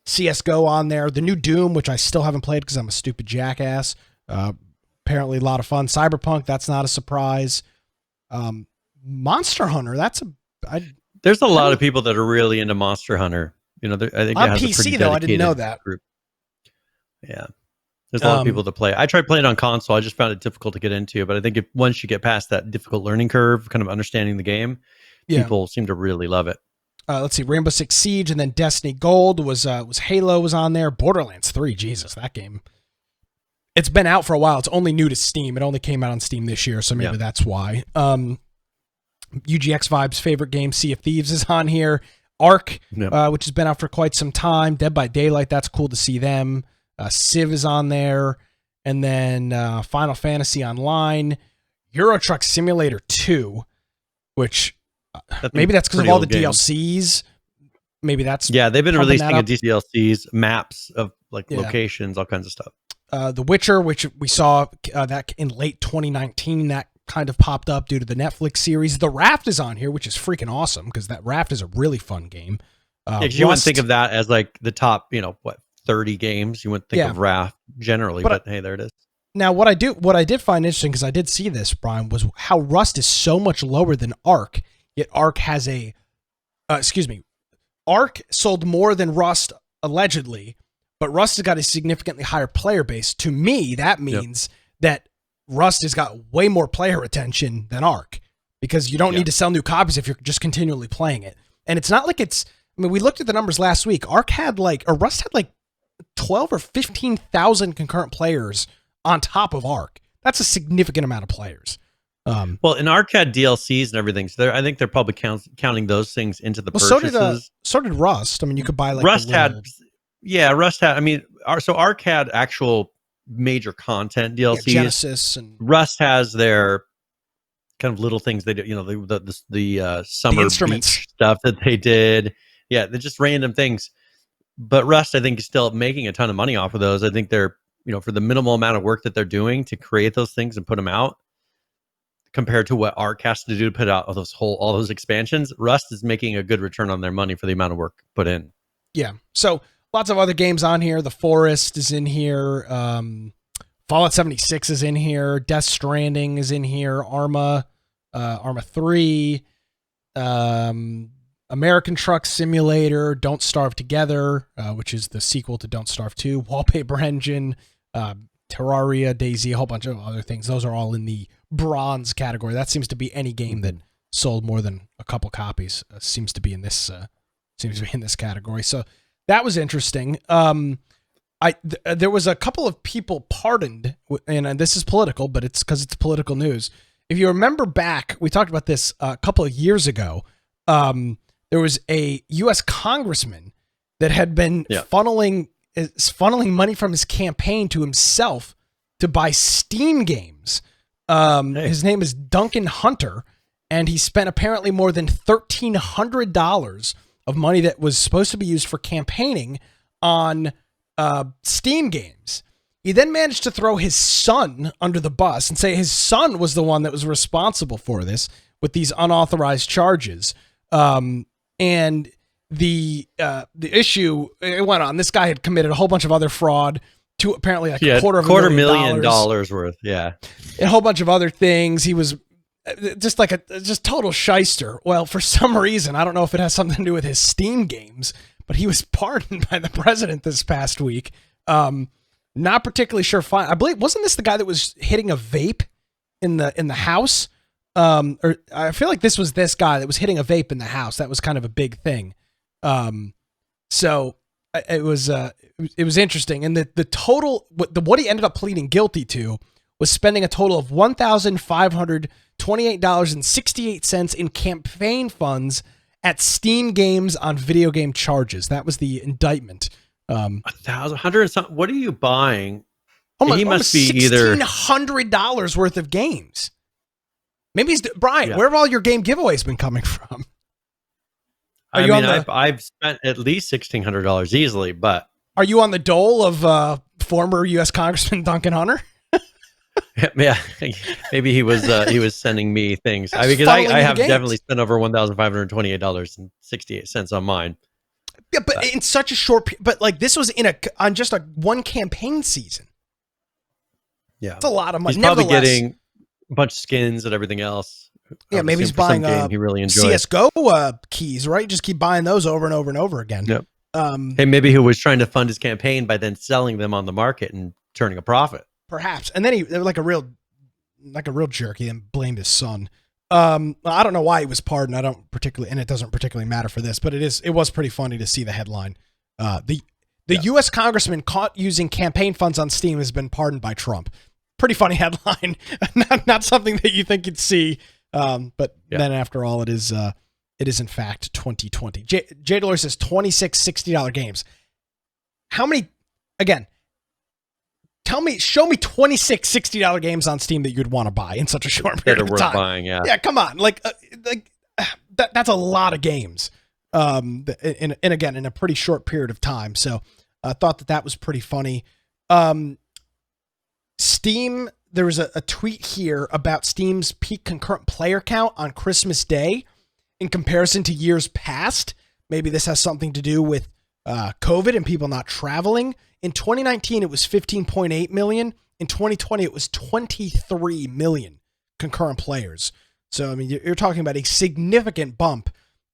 CSGO on there. The new Doom, which I still haven't played because I'm a stupid jackass. Apparently a lot of fun. Cyberpunk, that's not a surprise. Monster Hunter, there's a lot of people that are really into Monster Hunter. I think on PC though, I didn't know that. Group. Yeah. There's a lot of people that play. I tried playing on console. I just found it difficult to get into. But I think once you get past that difficult learning curve, kind of understanding the game, people seem to really love it. Let's see, Rainbow Six Siege, and then Destiny Gold was Halo was on there. Borderlands 3, Jesus, that game. It's been out for a while. It's only new to Steam. It only came out on Steam this year, so maybe that's why. UGX Vibes' favorite game, Sea of Thieves, is on here. Ark, which has been out for quite some time. Dead by Daylight, that's cool to see them. Civ is on there, and then Final Fantasy Online, Euro Truck Simulator 2, which maybe that's because of all the DLCs. Maybe that's they've been releasing DLCs, maps of locations, all kinds of stuff. The Witcher, which we saw that in late 2019, that kind of popped up due to the Netflix series. The Raft is on here, which is freaking awesome because that Raft is a really fun game. You wouldn't think of that as like the top, 30 games. You wouldn't think of Raft generally, but hey, there it is. Now, what I did find interesting, because I did see this, Brian, was how Rust is so much lower than Ark, yet Ark has Ark sold more than Rust, allegedly, but Rust has got a significantly higher player base. To me, that means that Rust has got way more player retention than Ark, because you don't need to sell new copies if you're just continually playing it. And it's not like we looked at the numbers last week. Rust had 12 or 15,000 concurrent players on top of Ark. That's a significant amount of players. Well, and Ark had DLCs and everything, so I think they're probably counting those things into the purchases. So did Rust. I mean, you could buy Rust had. I mean, so Ark had actual major content DLCs. Genesis and Rust has their kind of little things they do. The summer beach stuff that they did. Yeah, they're just random things. But Rust, I think, is still making a ton of money off of those. I think they're, for the minimal amount of work that they're doing to create those things and put them out, compared to what Ark has to do to put out all those expansions, Rust is making a good return on their money for the amount of work put in. Yeah. So lots of other games on here. The Forest is in here. Fallout 76 is in here. Death Stranding is in here. Arma 3. American Truck Simulator, Don't Starve Together, which is the sequel to Don't Starve 2, Wallpaper Engine, Terraria, DayZ, a whole bunch of other things. Those are all in the bronze category. That seems to be any game that sold more than a couple copies seems to be in this category. So that was interesting. There was a couple of people pardoned, and this is political, but it's because it's political news. If you remember back, we talked about this a couple of years ago. There was a U.S. congressman that had been funneling money from his campaign to himself to buy Steam games. His name is Duncan Hunter, and he spent apparently more than $1,300 of money that was supposed to be used for campaigning on Steam games. He then managed to throw his son under the bus and say his son was the one that was responsible for this with these unauthorized charges. And the issue it went on. This guy had committed a whole bunch of other fraud to apparently like a quarter million dollars worth. Yeah. And a whole bunch of other things. He was just like just total shyster. Well, for some reason, I don't know if it has something to do with his Steam games, but he was pardoned by the president this past week. Not particularly sure. I believe, wasn't this the guy that was hitting a vape in the house? Or I feel like this was this guy that was hitting a vape in the house. That was kind of a big thing. So it was interesting. And the total, what he ended up pleading guilty to was spending a total of $1,528.68 in campaign funds at Steam games on video game charges. That was the indictment. $1,100 something. What are you buying? He must be either $1,600 worth of games. Maybe he's Brian. Yeah. Where have all your game giveaways been coming from? I've spent at least $1,600 easily, but are you on the dole of former U.S. Congressman Duncan Hunter? Yeah, maybe he was sending me things. Because I have definitely spent over $1,528.68 on mine. Yeah, but in such a short, but like this was on just one campaign season. Yeah, it's a lot of money. He's probably getting a bunch of skins and everything else. Yeah, maybe he's buying he really enjoyed CS:GO keys, right? Just keep buying those over and over and over again. Yep. Hey, maybe he was trying to fund his campaign by then selling them on the market and turning a profit. Perhaps, and then he like a real jerk. He then blamed his son. I don't know why he was pardoned. I don't particularly, and it doesn't particularly matter for this, but it was pretty funny to see the headline. The U.S. Congressman caught using campaign funds on Steam has been pardoned by Trump. Pretty funny headline. not something that you think you'd see. But then after all, it is in fact 2020. J Dollar says 26 $60 games. How many? Again. Show me 26 $60 games on Steam that you'd want to buy in such a short period of time. Buying, yeah. Yeah, come on. That's a lot of games. And again, in a pretty short period of time. So I thought that was pretty funny. Steam, there was a tweet here about Steam's peak concurrent player count on Christmas Day in comparison to years past. Maybe this has something to do with COVID and people not traveling. In 2019, it was 15.8 million. In 2020, it was 23 million concurrent players. So, I mean, you're talking about a significant bump.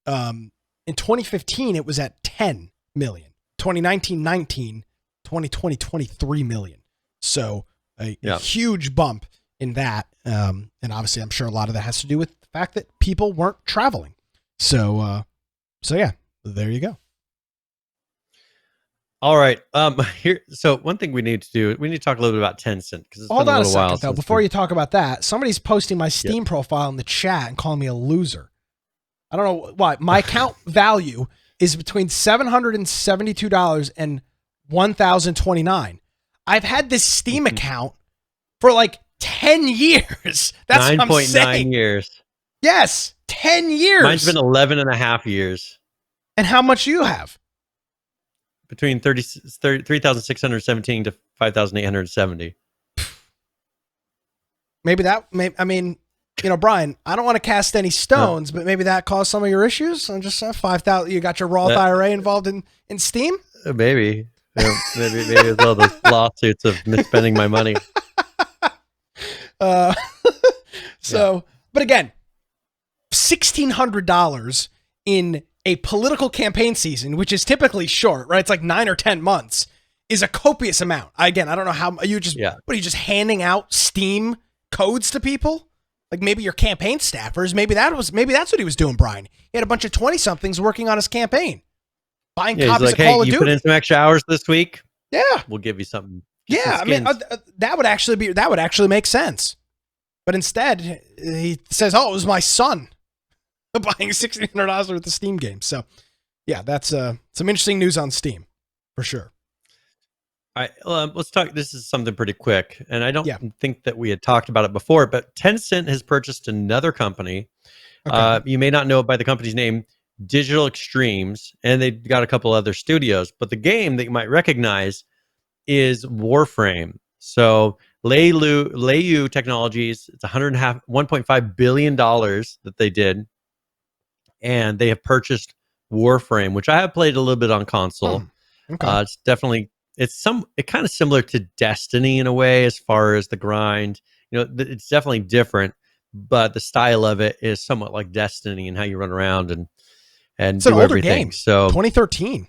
In 2015, it was at 10 million. 2019, 19. 2020, 23 million. So, a huge bump in that. And obviously, I'm sure a lot of that has to do with the fact that people weren't traveling. So yeah, there you go. All right. Here. So one thing we need to talk a little bit about Tencent because it's been a little while. Though, before you talk about that, somebody's posting my Steam profile in the chat and calling me a loser. I don't know why. My account value is between $772 and $1,029. I've had this Steam account for like 10 years. That's 9.9 years. Yes, 10 years. Mine's been 11 and a half years. And how much you have? Between 3,617 to 5,870. I mean, Brian, I don't want to cast any stones, but maybe that caused some of your issues. I'm just 5,000. You got your Roth IRA involved in Steam? Maybe. Maybe it's all those lawsuits of misspending my money. But again, $1,600 in a political campaign season, which is typically short, right? It's like 9 or 10 months, is a copious amount. Again, I don't know how you just, what are you just handing out Steam codes to people? Like maybe your campaign staffers, maybe that's what he was doing, Brian. He had a bunch of 20-somethings working on his campaign. Buying copies of Call of Duty. You put in some extra hours this week? Yeah. We'll give you something. Yeah, I mean, that would actually make sense. But instead, he says, "Oh, it was my son buying $1,600 worth of Steam games." So, yeah, that's some interesting news on Steam, for sure. All right, let's talk. This is something pretty quick, and I don't think that we had talked about it before, but Tencent has purchased another company. Okay. You may not know it by the company's name, Digital Extremes, and they've got a couple other studios, but the game that you might recognize is Warframe. So Leiyu Technologies, it's $1.5 billion that they did, and they have purchased Warframe, which I have played a little bit on console. Okay. It's definitely it's kind of similar to Destiny in a way as far as the grind. It's definitely different, but the style of it is somewhat like Destiny and how you run around and it's do an older everything. Game. So 2013.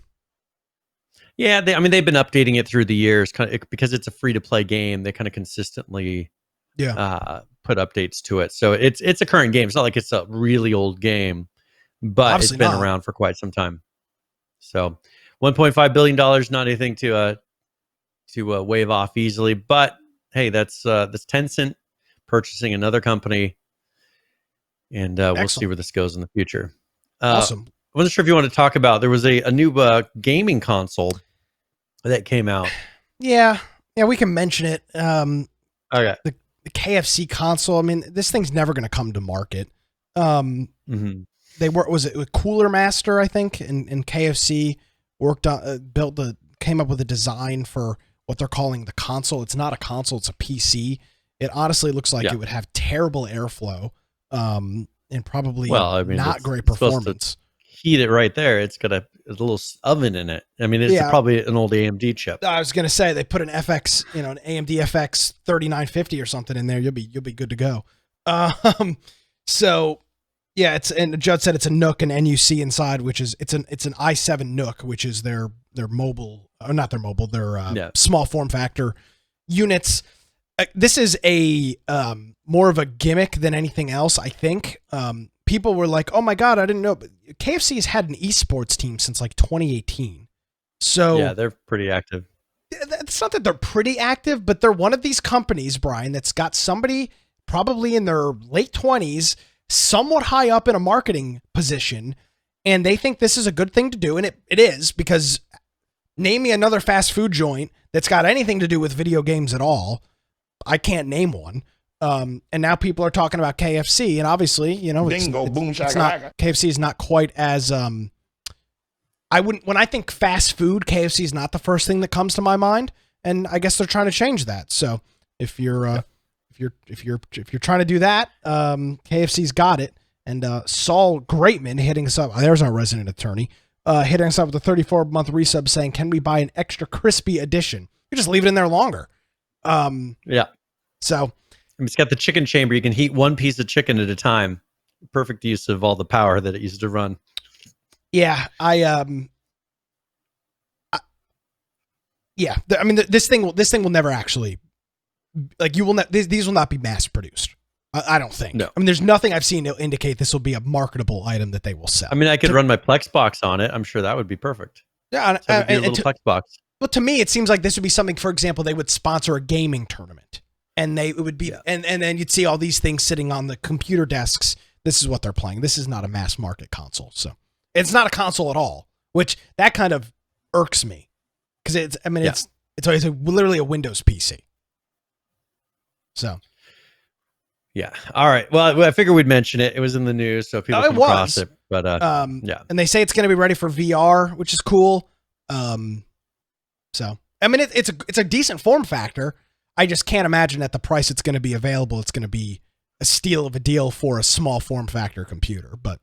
Yeah, they've been updating it through the years, because it's a free to play game. They kind of consistently put updates to it. So it's a current game. It's not like it's a really old game, but Obviously it's been not. around for quite some time. So $1.5 billion, not anything to wave off easily. But hey, that's Tencent purchasing another company, and we'll see where this goes in the future. Awesome. I wasn't sure if you want to talk about, there was a new gaming console that came out. Yeah, we can mention it. Okay. The KFC console. I mean, this thing's never going to come to market. They was it Cooler Master, I think, and KFC worked on came up with a design for what they're calling the console. It's not a console; it's a PC. It honestly looks like it would have terrible airflow, and probably not great performance. Heat it right there. It's got a little oven in it. I mean, it's probably an old AMD chip. I was gonna say they put an FX, an AMD FX 3950 or something in there. You'll be good to go. So yeah, and Judd said it's a NUC and NUC inside, which is it's an i7 NUC, which is their mobile, or not their mobile, their small form factor units. This is a more of a gimmick than anything else, I think. People were like, "Oh my god, I didn't know." But KFC has had an esports team since like 2018. So yeah, they're pretty active. It's not that they're pretty active, but they're one of these companies, Brian, that's got somebody probably in their late 20s, somewhat high up in a marketing position, and they think this is a good thing to do, and it is, because name me another fast food joint that's got anything to do with video games at all. I can't name one. And now people are talking about KFC, and obviously, it's not, KFC is not quite as, when I think fast food, KFC is not the first thing that comes to my mind, and I guess they're trying to change that. So if you're trying to do that, KFC's got it. And Saul Greatman hitting us up. There's our resident attorney, hitting us up with a 34-month resub saying, "Can we buy an extra crispy edition?" You just leave it in there longer. So it's got the chicken chamber. You can heat one piece of chicken at a time. Perfect use of all the power that it used to run. Yeah, I mean, this thing will never actually, like, these will not be mass produced. I don't think. No. I mean, there's nothing I've seen to indicate this will be a marketable item that they will sell. I mean, I could run my Plex box on it. I'm sure that would be perfect. Yeah, and a little Plex box. But to me, it seems like this would be something. For example, they would sponsor a gaming tournament, and it would be, and then you'd see all these things sitting on the computer desks. This is what they're playing. This is not a mass market console, so it's not a console at all. Which that kind of irks me, because it's literally a Windows PC. So. Yeah. All right. Well, I figured we'd mention it. It was in the news, so people come across it. But yeah. And they say it's going to be ready for VR, which is cool. So I mean, it's a decent form factor. I just can't imagine at the price it's going to be available, it's going to be a steal of a deal for a small form factor computer. But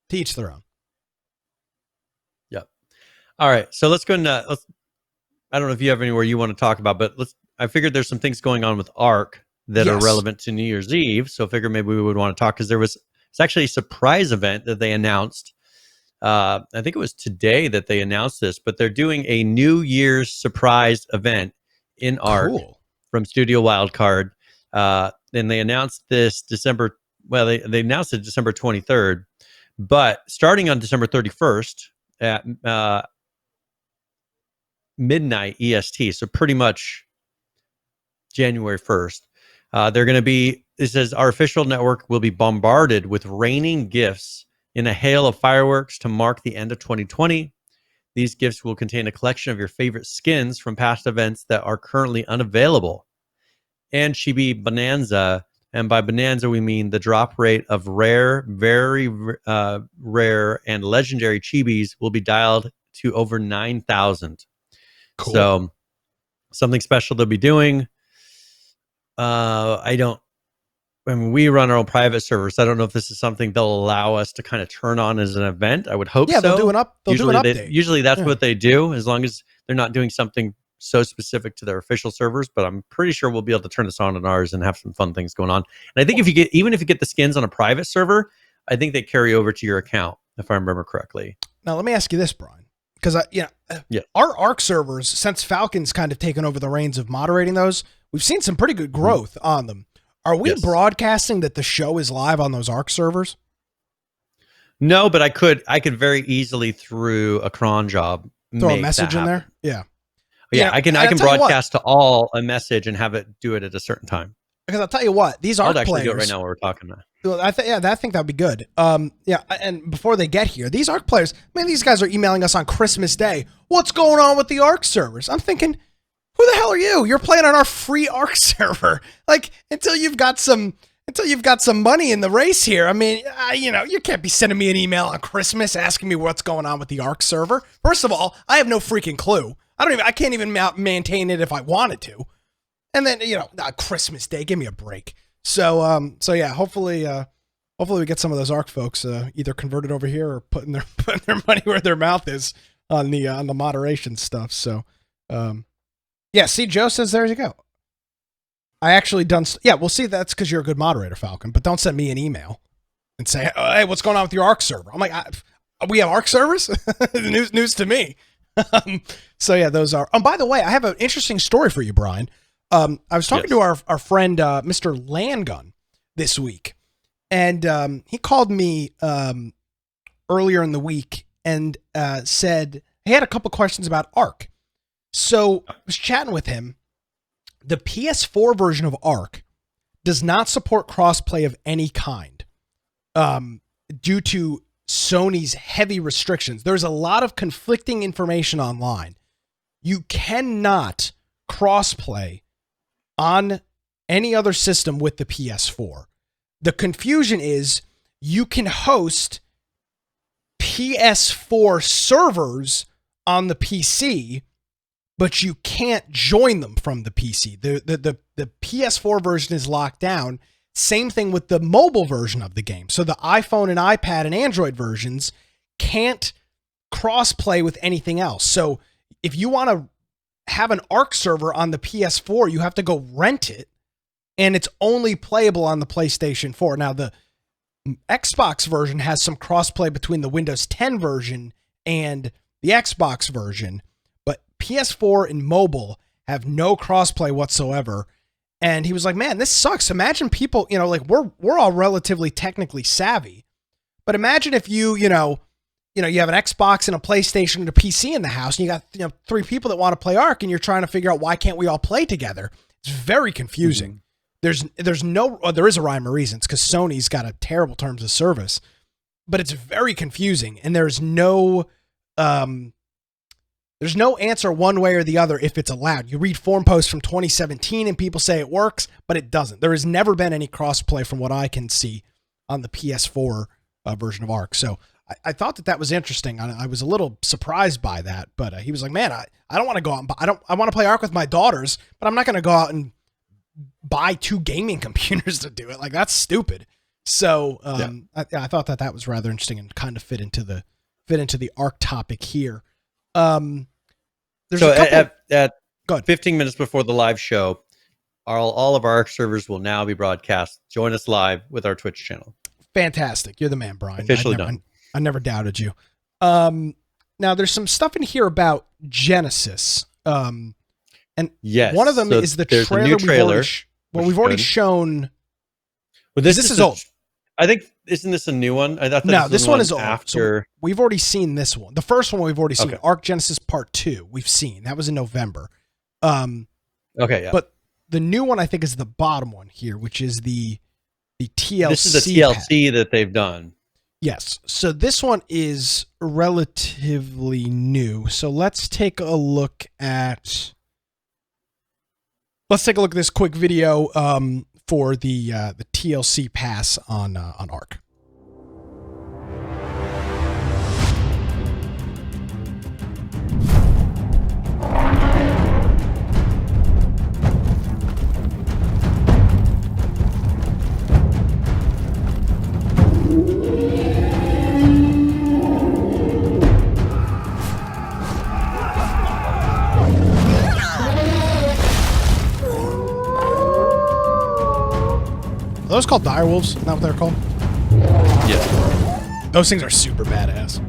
to each their own. Yep. All right. So let's go and I don't know if you have anywhere you want to talk about, but I figured there's some things going on with ARK that are relevant to New Year's Eve. So I figured maybe we would want to talk, because it's actually a surprise event that they announced. I think it was today that they announced this, but they're doing a New Year's surprise event in ARK from Studio Wildcard. And they announced this December. Well, they announced it December 23rd, but starting on December 31st at midnight EST. So pretty much January 1st. They're going to be, it says, our official network will be bombarded with raining gifts in a hail of fireworks to mark the end of 2020. These gifts will contain a collection of your favorite skins from past events that are currently unavailable. And Chibi Bonanza, and by Bonanza we mean the drop rate of rare, very rare, and legendary chibis will be dialed to over 9,000. Cool. So something special they'll be doing. I don't mean, we run our own private servers. I don't know if this is something they'll allow us to kind of turn on as an event. I would hope so. They'll do an update. Usually that's what they do, as long as they're not doing something so specific to their official servers. But I'm pretty sure we'll be able to turn this on ours and have some fun things going on. And I think even if you get the skins on a private server, I think they carry over to your account, if I remember correctly. Now, let me ask you this, Brian, because our ARC servers, since Falcon's kind of taken over the reins of moderating those, we've seen some pretty good growth on them. Are we broadcasting that the show is live on those ARC servers? No, but I could very easily through a cron job throw a message in there. Yeah, I can broadcast to all a message and have it do it at a certain time. Because I'll tell you what, these ARC players. I'll actually do it right now while we're talking now. Well, I think that'd be good. And before they get here, these ARC players, man, these guys are emailing us on Christmas Day. What's going on with the ARC servers? I'm thinking, who the hell are you? You're playing on our free ARC server. Like, until you've got some money in the race here. I mean, you can't be sending me an email on Christmas asking me what's going on with the ARC server. First of all, I have no freaking clue. I can't even maintain it if I wanted to. And then, Christmas Day, give me a break. So hopefully we get some of those ARC folks either converted over here or putting their money where their mouth is on the moderation stuff. So, see, Joe says, there you go. I actually done. We'll see. That's because you're a good moderator, Falcon. But don't send me an email and say, hey, what's going on with your ARC server? I'm like, we have ARC servers? News to me. Those are. By the way, I have an interesting story for you, Brian. I was talking to our friend, Mr. Landgun, this week, and he called me earlier in the week and said he had a couple questions about ARC. So I was chatting with him. The PS4 version of ARC does not support crossplay of any kind due to Sony's heavy restrictions. There's a lot of conflicting information online. You cannot crossplay on any other system with the PS4. The confusion is you can host PS4 servers on the PC, but you can't join them from the PC. The PS4 version is locked down. Same thing with the mobile version of the game. So the iPhone and iPad and Android versions can't cross-play with anything else. So if you want to have an ARC server on the PS4, you have to go rent it, and it's only playable on the PlayStation 4. Now, the Xbox version has some cross-play between the Windows 10 version and the Xbox version, but PS4 and mobile have no crossplay whatsoever. And he was like, man, this sucks. Imagine people, we're all relatively technically savvy, but imagine if you have an Xbox and a PlayStation and a PC in the house, and you got, 3 people that want to play ARC, and you're trying to figure out why can't we all play together. It's very confusing. Mm-hmm. There is a rhyme or reason. It's because Sony's got a terrible terms of service, but it's very confusing, and there's no answer one way or the other if it's allowed. You read forum posts from 2017 and people say it works, but it doesn't. There has never been any crossplay from what I can see on the PS4 version of ARC. So I thought that was interesting. I was a little surprised by that, but he was like, man, I don't want to go out and I want to play ARC with my daughters, but I'm not going to go out and buy 2 gaming computers to do it. Like, that's stupid. So I thought that was rather interesting and kind of fit into the ARC topic here. There's at 15 minutes before the live show, all of our ARC servers will now be broadcast. Join us live with our Twitch channel. Fantastic. You're the man, Brian. Officially done. I never doubted you. Now there's some stuff in here about Genesis. And yes, one of them is the trailer. We've already shown. Well, this is old. I think, isn't this a new one? I thought this one is old. After. So we've already seen this one. The first one we've already seen. Okay. ARC Genesis Part 2. We've seen. That was in November. Okay, yeah. But the new one, I think, is the bottom one here, which is the TLC. This is the TLC that they've done. Yes. So this one is relatively new. So let's take a look at this quick video for the TLC pass on ARC. Are those called direwolves? Isn't that what they're called? Yeah. Those things are super badass.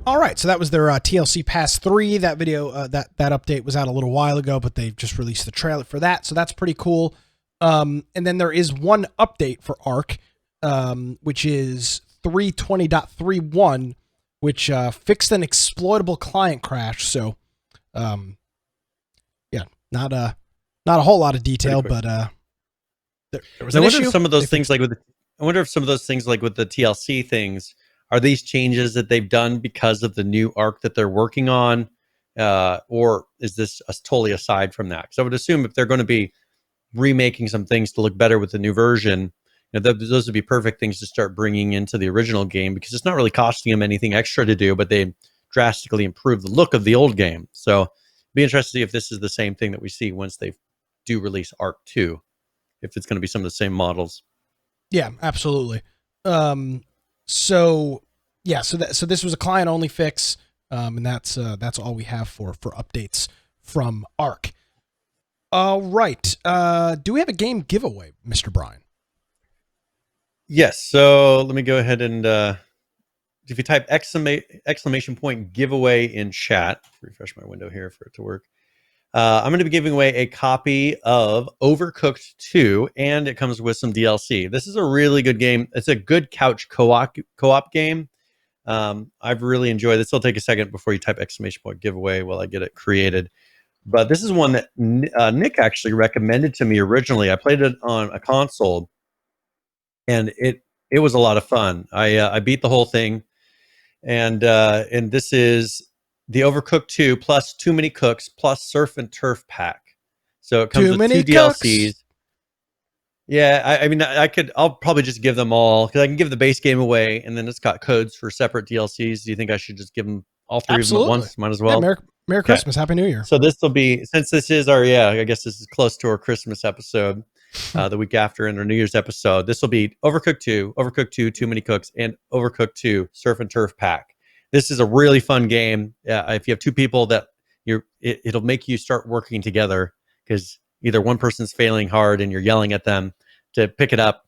All right, so that was their TLC Pass 3. That video, that update was out a little while ago, but they just released the trailer for that, so that's pretty cool. And then there is one update for Ark, which is 320.31, which fixed an exploitable client crash. So, yeah, not a whole lot of detail, but there was an issue. I wonder if some of those things like with the TLC things, are these changes that they've done because of the new Arc that they're working on, or is this totally aside from that? Because I would assume if they're going to be remaking some things to look better with the new version, those would be perfect things to start bringing into the original game, because it's not really costing them anything extra to do, but they drastically improve the look of the old game. So it'd be interesting to see if this is the same thing that we see once they do release Arc 2, if it's going to be some of the same models. Yeah, absolutely. So this was a client only fix, and that's all we have for updates from Ark. All right. Do we have a game giveaway, Mr. Brian? Yes. So let me go ahead and if you type exclamation point giveaway in chat, refresh my window here for it to work. I'm going to be giving away a copy of Overcooked 2, and it comes with some DLC. This is a really good game. It's a good couch co-op game. I've really enjoyed this. It'll take a second before you type exclamation point giveaway while I get it created. But this is one that Nick actually recommended to me originally. I played it on a console, and it was a lot of fun. I beat the whole thing, and this is the Overcooked 2 plus Too Many Cooks plus Surf and Turf pack. So it comes with 2 DLCs. Yeah, I mean, I'll probably just give them all, because I can give the base game away, and then it's got codes for separate DLCs. Do you think I should just give them all 3 of them at once? Might as well. Yeah, Merry Christmas, Happy New Year. So this will be, since this is I guess this is close to our Christmas episode, the week after, and our New Year's episode. This will be Overcooked 2, Too Many Cooks, and Overcooked 2 Surf and Turf pack. This is a really fun game. If you have 2 people, that it'll make you start working together, because either one person's failing hard and you're yelling at them to pick it up,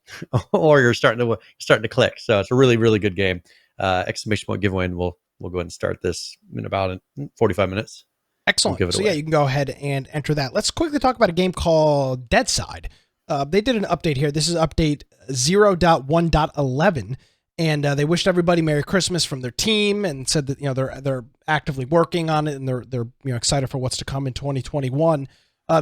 or you're starting to click. So it's a really, really good game. Exclamation point giveaway, and we'll go ahead and start this in about 45 minutes. Excellent. So yeah, you can go ahead and enter that. Let's quickly talk about a game called Deadside. They did an update here. This is update 0.1.11. And they wished everybody Merry Christmas from their team, and said that they're actively working on it, and they're excited for what's to come in 2021.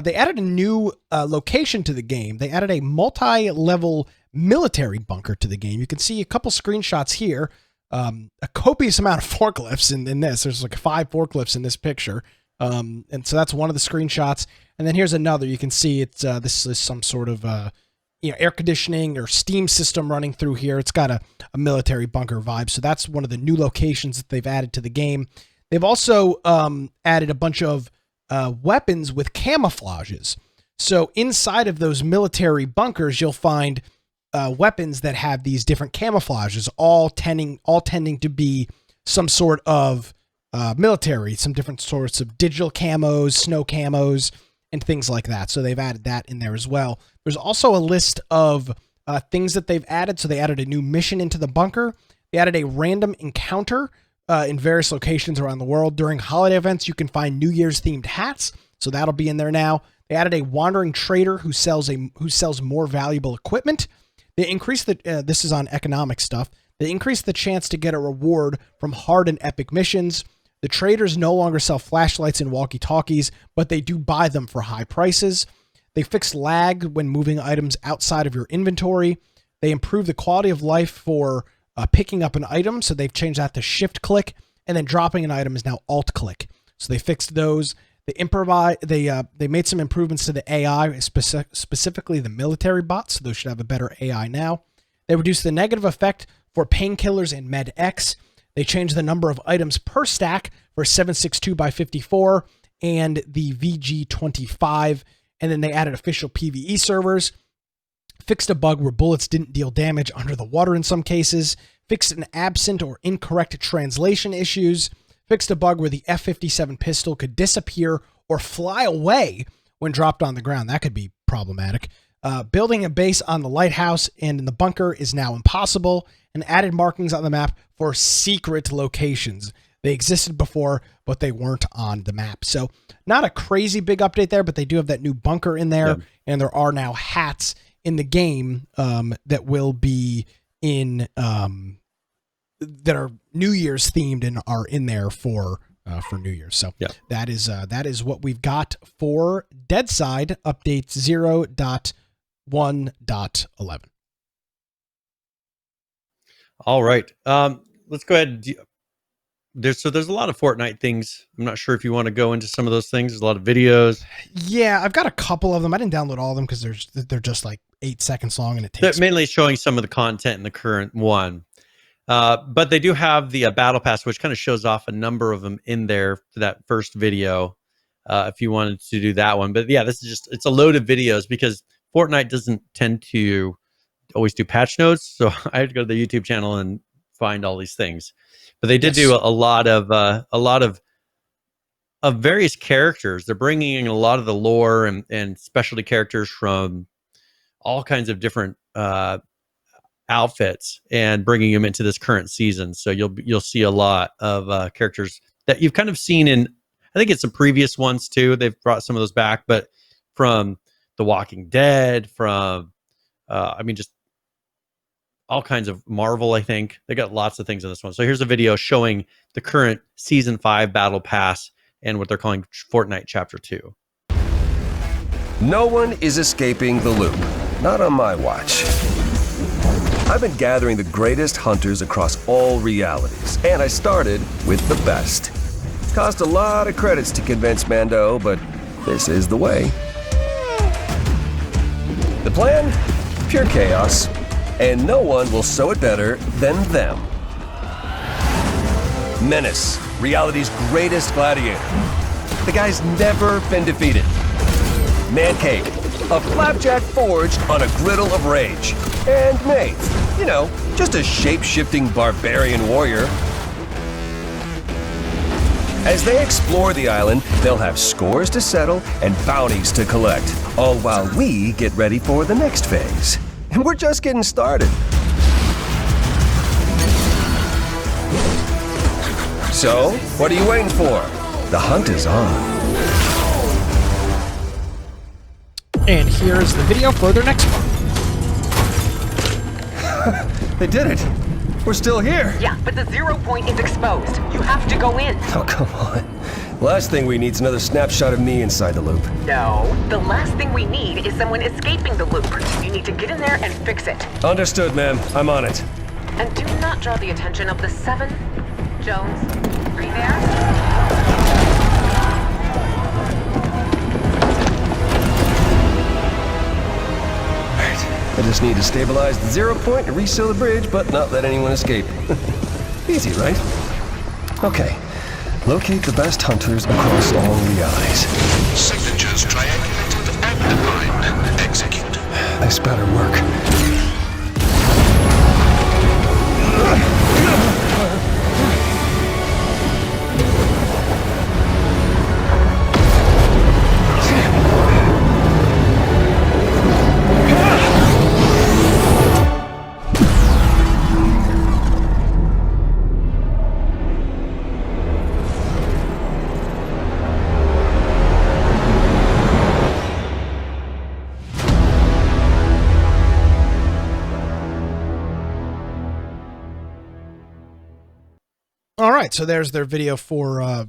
They added a new location to the game. They added a multi-level military bunker to the game. You can see a couple screenshots here. A copious amount of forklifts in this. There's like 5 forklifts in this picture, and so that's one of the screenshots. And then here's another. You can see it's this is some sort of air conditioning or steam system running through here. It's got a military bunker vibe. So that's one of the new locations that they've added to the game. They've also added a bunch of weapons with camouflages. So inside of those military bunkers, you'll find weapons that have these different camouflages, all tending to be some sort of military, some different sorts of digital camos, snow camos, and things like that. So they've added that in there as well. There's also a list of things that they've added. So they added a new mission into the bunker. They added a random encounter in various locations around the world. During holiday events, you can find New Year's themed hats. So that'll be in there now. They added a wandering trader who sells more valuable equipment. They increased this is on economic stuff. They increased the chance to get a reward from hard and epic missions. The traders no longer sell flashlights and walkie-talkies, but they do buy them for high prices. They fixed lag when moving items outside of your inventory. They improved the quality of life for picking up an item, so they've changed that to shift click, and then dropping an item is now alt click. So they fixed those. They made some improvements to the AI, specifically the military bots. So those should have a better AI now. They reduced the negative effect for painkillers and med X. They changed the number of items per stack for 762 by 54 and the VG25. And then they added official PvE servers. Fixed a bug where bullets didn't deal damage under the water in some cases. Fixed an absent or incorrect translation issues. Fixed a bug where the F-57 pistol could disappear or fly away when dropped on the ground. That could be problematic. Building a base on the lighthouse and in the bunker is now impossible, and added markings on the map for secret locations. They existed before, but they weren't on the map. So not a crazy big update there, but they do have that new bunker in there, and there are now hats in the game that will be in that are New Year's themed and are in there for New Year's. So that is what we've got for Deadside update 0.1.11. All right. Let's go ahead. There's a lot of Fortnite things. I'm not sure if you want to go into some of those things. There's a lot of videos. Yeah, I've got a couple of them. I didn't download all of them because they're just like 8 seconds long, and it takes. They're mainly showing some of the content in the current one. But they do have the battle pass, which kind of shows off a number of them in there for that first video. If you wanted to do that one, but yeah, it's a load of videos because Fortnite doesn't tend to always do patch notes. So I had to go to the YouTube channel and find all these things. But they did do a lot of various characters. They're bringing in a lot of the lore and specialty characters from all kinds of different outfits and bringing them into this current season. So you'll see a lot of characters that you've kind of seen in. I think it's some previous ones too. They've brought some of those back, but from The Walking Dead, from just all kinds of Marvel, I think. They got lots of things in this one. So here's a video showing the current Season 5 Battle Pass and what they're calling Fortnite Chapter 2. No one is escaping the loop. Not on my watch. I've been gathering the greatest hunters across all realities, and I started with the best. Cost a lot of credits to convince Mando, but this is the way. The plan? Pure chaos. And no one will sew it better than them. Menace, reality's greatest gladiator. The guy's never been defeated. Man Cave, a flapjack forged on a griddle of rage. And Maeve, just a shape-shifting barbarian warrior. As they explore the island, they'll have scores to settle and bounties to collect, all while we get ready for the next phase. And we're just getting started. So, what are you waiting for? The hunt is on. And here's the video for their next one. They did it. We're still here. Yeah, but the 0 point is exposed. You have to go in. Oh, come on. Last thing we need is another snapshot of me inside the loop. No, the last thing we need is someone escaping the loop. You need to get in there and fix it. Understood, ma'am. I'm on it. And do not draw the attention of the 7. Jones, are you there? I just need to stabilize the 0 point and reseal the bridge, but not let anyone escape. Easy, right? Okay. Locate the best hunters across all realities. Signatures triangulated and defined. Execute. This better work. All right, so there's their video for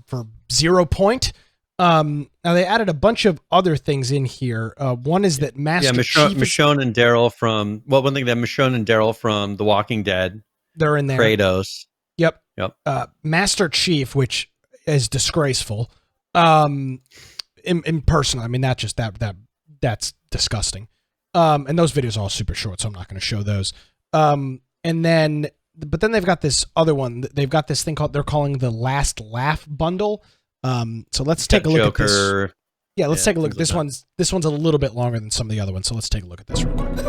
0 point. Now they added a bunch of other things in here. One is that Master Chief, Michonne and Daryl from one thing that Michonne and Daryl from The Walking Dead. They're in there. Kratos. Yep. Yep. Master Chief, which is disgraceful. In person. I mean, that's disgusting. And those videos are all super short, so I'm not going to show those. But then they've got this other one. They've got this thing they're calling the Last Laugh bundle. So let's take a look at this. Yeah, let's take a look. This one's a little bit longer than some of the other ones. So let's take a look at this real quick.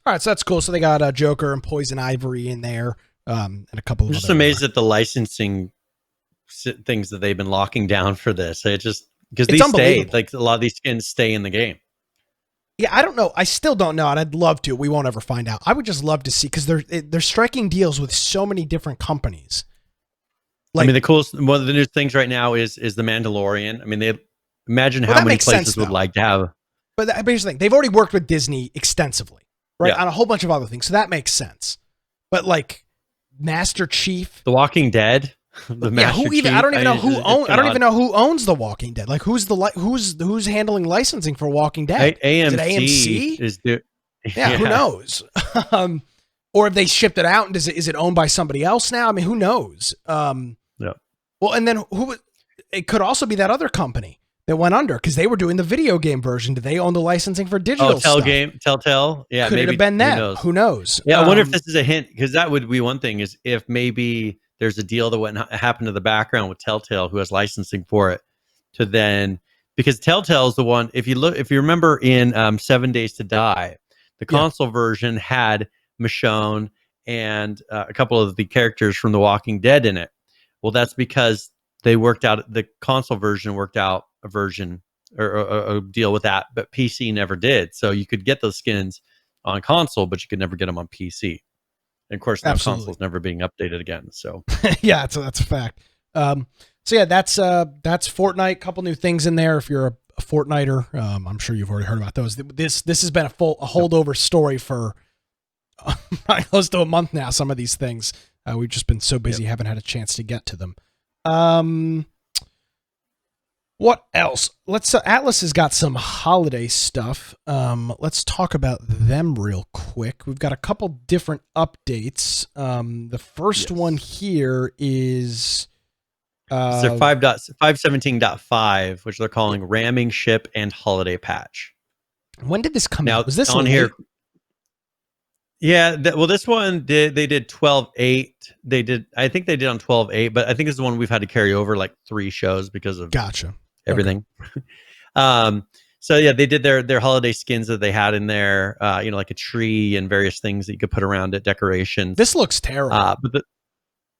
All right, so that's cool. So they got Joker and Poison Ivory in there, and a couple of. I'm just amazed at the licensing things that they've been locking down for this. It just because these stay, like a lot of these skins stay in the game. Yeah, I don't know. I still don't know, and I'd love to. We won't ever find out. I would just love to see because they're striking deals with so many different companies. Like, I mean, the coolest one of the new things right now is the Mandalorian. I mean, imagine how many places would like to have. But here's the thing: they've already worked with Disney extensively. Right, yeah. On a whole bunch of other things, so that makes sense. But like Master Chief, The Walking Dead, I don't even know who owns The Walking Dead. Like who's handling licensing for Walking Dead? AMC is it AMC? Yeah, who knows? Or if they shipped it out and is it owned by somebody else now? I mean, who knows? Yeah. Well, and then it could also be that other company that went under because they were doing the video game version. Did they own the licensing for digital stuff? Telltale. Yeah, could it have been that? Who knows? Yeah, I wonder if this is a hint because that would be one thing is if maybe there's a deal that happened to the background with Telltale who has licensing for it to then because Telltale is the one. If you remember in 7 Days to Die, the console version had Michonne and a couple of the characters from The Walking Dead in it. Well, that's because they worked out the console version worked out a version or a deal with that, but PC never did. So you could get those skins on console, but you could never get them on PC. And of course, that console's never being updated again. So yeah, that's a fact. So yeah, that's Fortnite. Couple new things in there. If you're a Fortniter, I'm sure you've already heard about those. This has been a holdover story for close to a month now. Some of these things we've just been so busy, haven't had a chance to get to them. What else? Atlas has got some holiday stuff. Let's talk about them real quick. We've got a couple different updates. The first one here is it's their 5.17.5, which they're calling Ramming Ship and Holiday Patch. When did this come out? Was this on here? Yeah, this one they did 12.8. I think they did on 12.8, but I think this is the one we've had to carry over like 3 shows because of everything. Okay. So yeah, they did their holiday skins that they had in there, like a tree and various things that you could put around it, decorations. This looks terrible.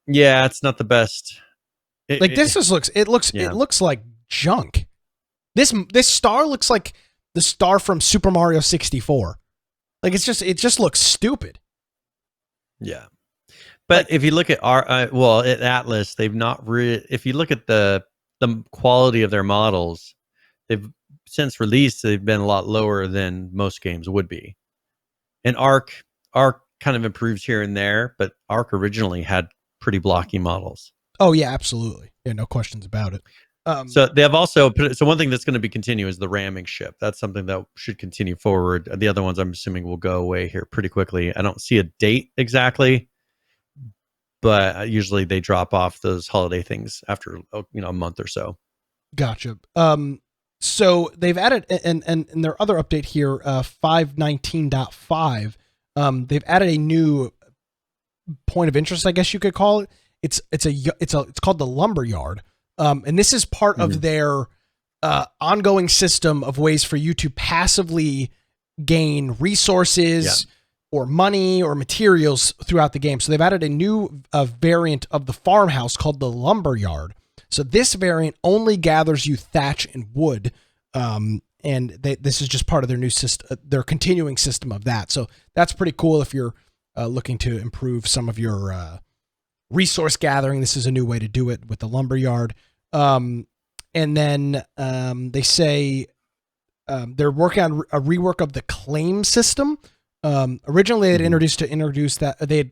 It's not the best. It looks like junk. This star looks like the star from Super Mario 64. Like it just looks stupid. Yeah. But if you look at at Atlas, they've not really, if you look at the quality of their models, they've since released, they've been a lot lower than most games would be. And Arc kind of improves here and there, but Arc originally had pretty blocky models. Oh yeah, absolutely. Yeah, no questions about it. So they have also so one thing that's going to be continuous is the ramming ship. That's something that should continue forward. The other ones I'm assuming will go away here pretty quickly. I don't see a date exactly, but usually they drop off those holiday things after a month or so. Gotcha. So they've added and their other update here, 5.19.5. They've added a new point of interest, I guess you could call it. It's called the Lumberyard. And this is part of their ongoing system of ways for you to passively gain resources or money or materials throughout the game. So they've added a new variant of the farmhouse called the Lumberyard. So this variant only gathers you thatch and wood. And this is just part of their new system, their continuing system of that. So that's pretty cool if you're looking to improve some of your resource gathering. This is a new way to do it with the Lumberyard. And then they say they're working on a rework of the claim system. Originally, they had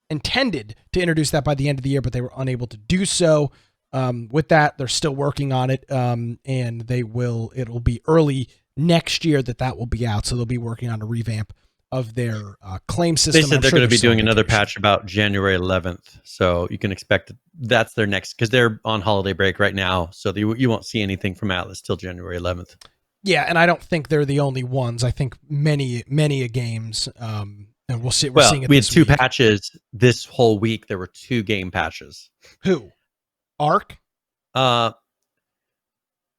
intended to introduce that by the end of the year, but they were unable to do so. With that, they're still working on it, and it'll be early next year that will be out. So they'll be working on a revamp of their claim system. They said they're going to be doing another patch about January 11th. So you can expect that's their next, because they're on holiday break right now. So you won't see anything from Atlas till January 11th. Yeah, and I don't think they're the only ones. I think many games, and we'll see. We had two patches this whole week. There were 2 game patches. Who? Ark? Ark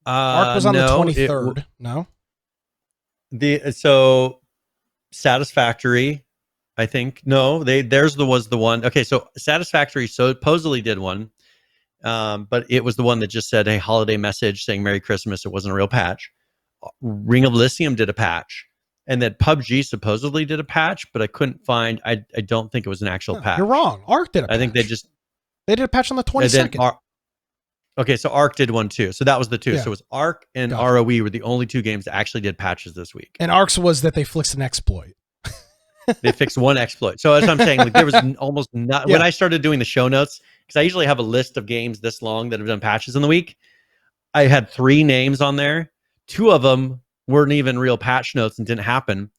was on the 23rd. No? So Satisfactory, I think. No, theirs was the one. Okay, so Satisfactory supposedly did one, but it was the one that just said, hey, holiday message saying Merry Christmas. It wasn't a real patch. Ring of Elysium did a patch. And then PUBG supposedly did a patch, but I couldn't find, I don't think it was an actual patch. You're wrong. Ark did a patch. I think they did a patch on the 22nd. Okay, so Ark did one too. So that was the 2. Yeah. So it was Ark and ROE were the only 2 games that actually did patches this week. And Ark's was that they fixed an exploit. They fixed one exploit. So as I'm saying, like there was almost not, when I started doing the show notes, because I usually have a list of games this long that have done patches in the week, I had 3 names on there. 2 of them weren't even real patch notes and didn't happen.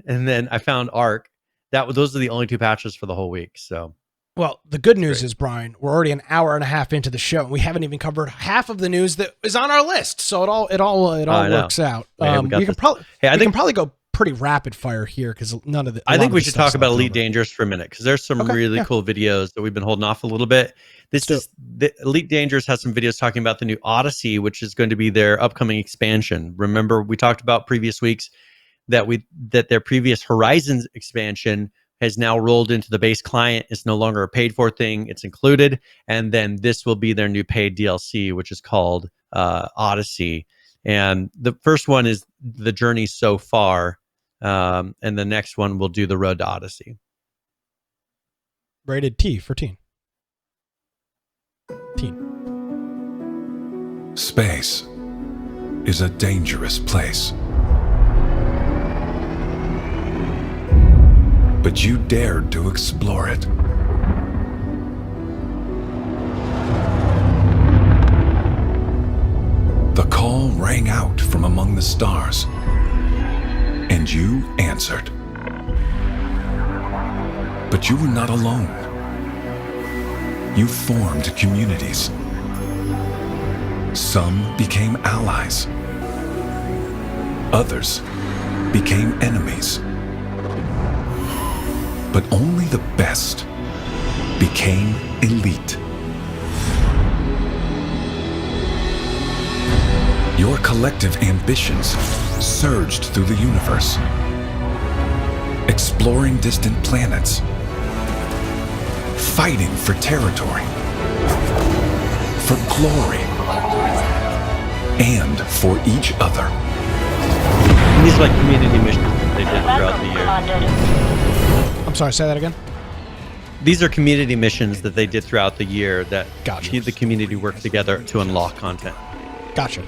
And then I found Ark. Those are the only 2 patches for the whole week. So, well, the good news is, Brian, we're already an hour and a half into the show, and we haven't even covered half of the news that is on our list. So it all works out. We can probably go pretty rapid fire here because none of the. I think we should talk about Elite Dangerous for a minute because there's some really cool videos that we've been holding off a little bit. The Elite Dangerous has some videos talking about the new Odyssey, which is going to be their upcoming expansion. Remember, we talked about previous weeks that their previous Horizons expansion has now rolled into the base client. It's no longer a paid for thing. It's included. And then this will be their new paid DLC, which is called Odyssey. And the first one is the journey so far. And the next one will do the road to Odyssey. Rated T for teen. Space is a dangerous place. But you dared to explore it. The call rang out from among the stars, and you answered. But you were not alone. You formed communities. Some became allies. Others became enemies. But only the best became elite. Your collective ambitions surged through the universe, exploring distant planets, fighting for territory, for glory, and for each other. And these are like community missions that they did throughout the year. I'm sorry, say that again? These are community missions that they did throughout the year that gotcha. The community worked together to unlock content. Gotcha.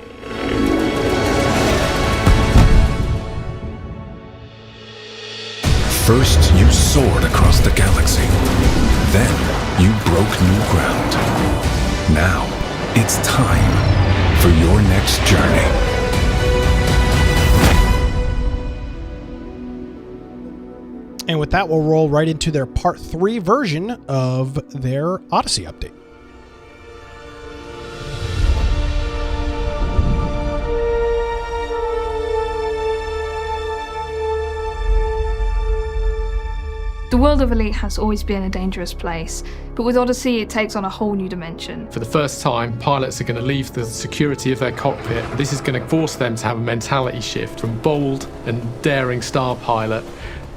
First, you soared across the galaxy. Then, you broke new ground. Now, it's time for your next journey. And with that, we'll roll right into their Part 3 version of their Odyssey update. The world of Elite has always been a dangerous place, but with Odyssey it takes on a whole new dimension. For the first time, pilots are going to leave the security of their cockpit. This is going to force them to have a mentality shift from bold and daring star pilot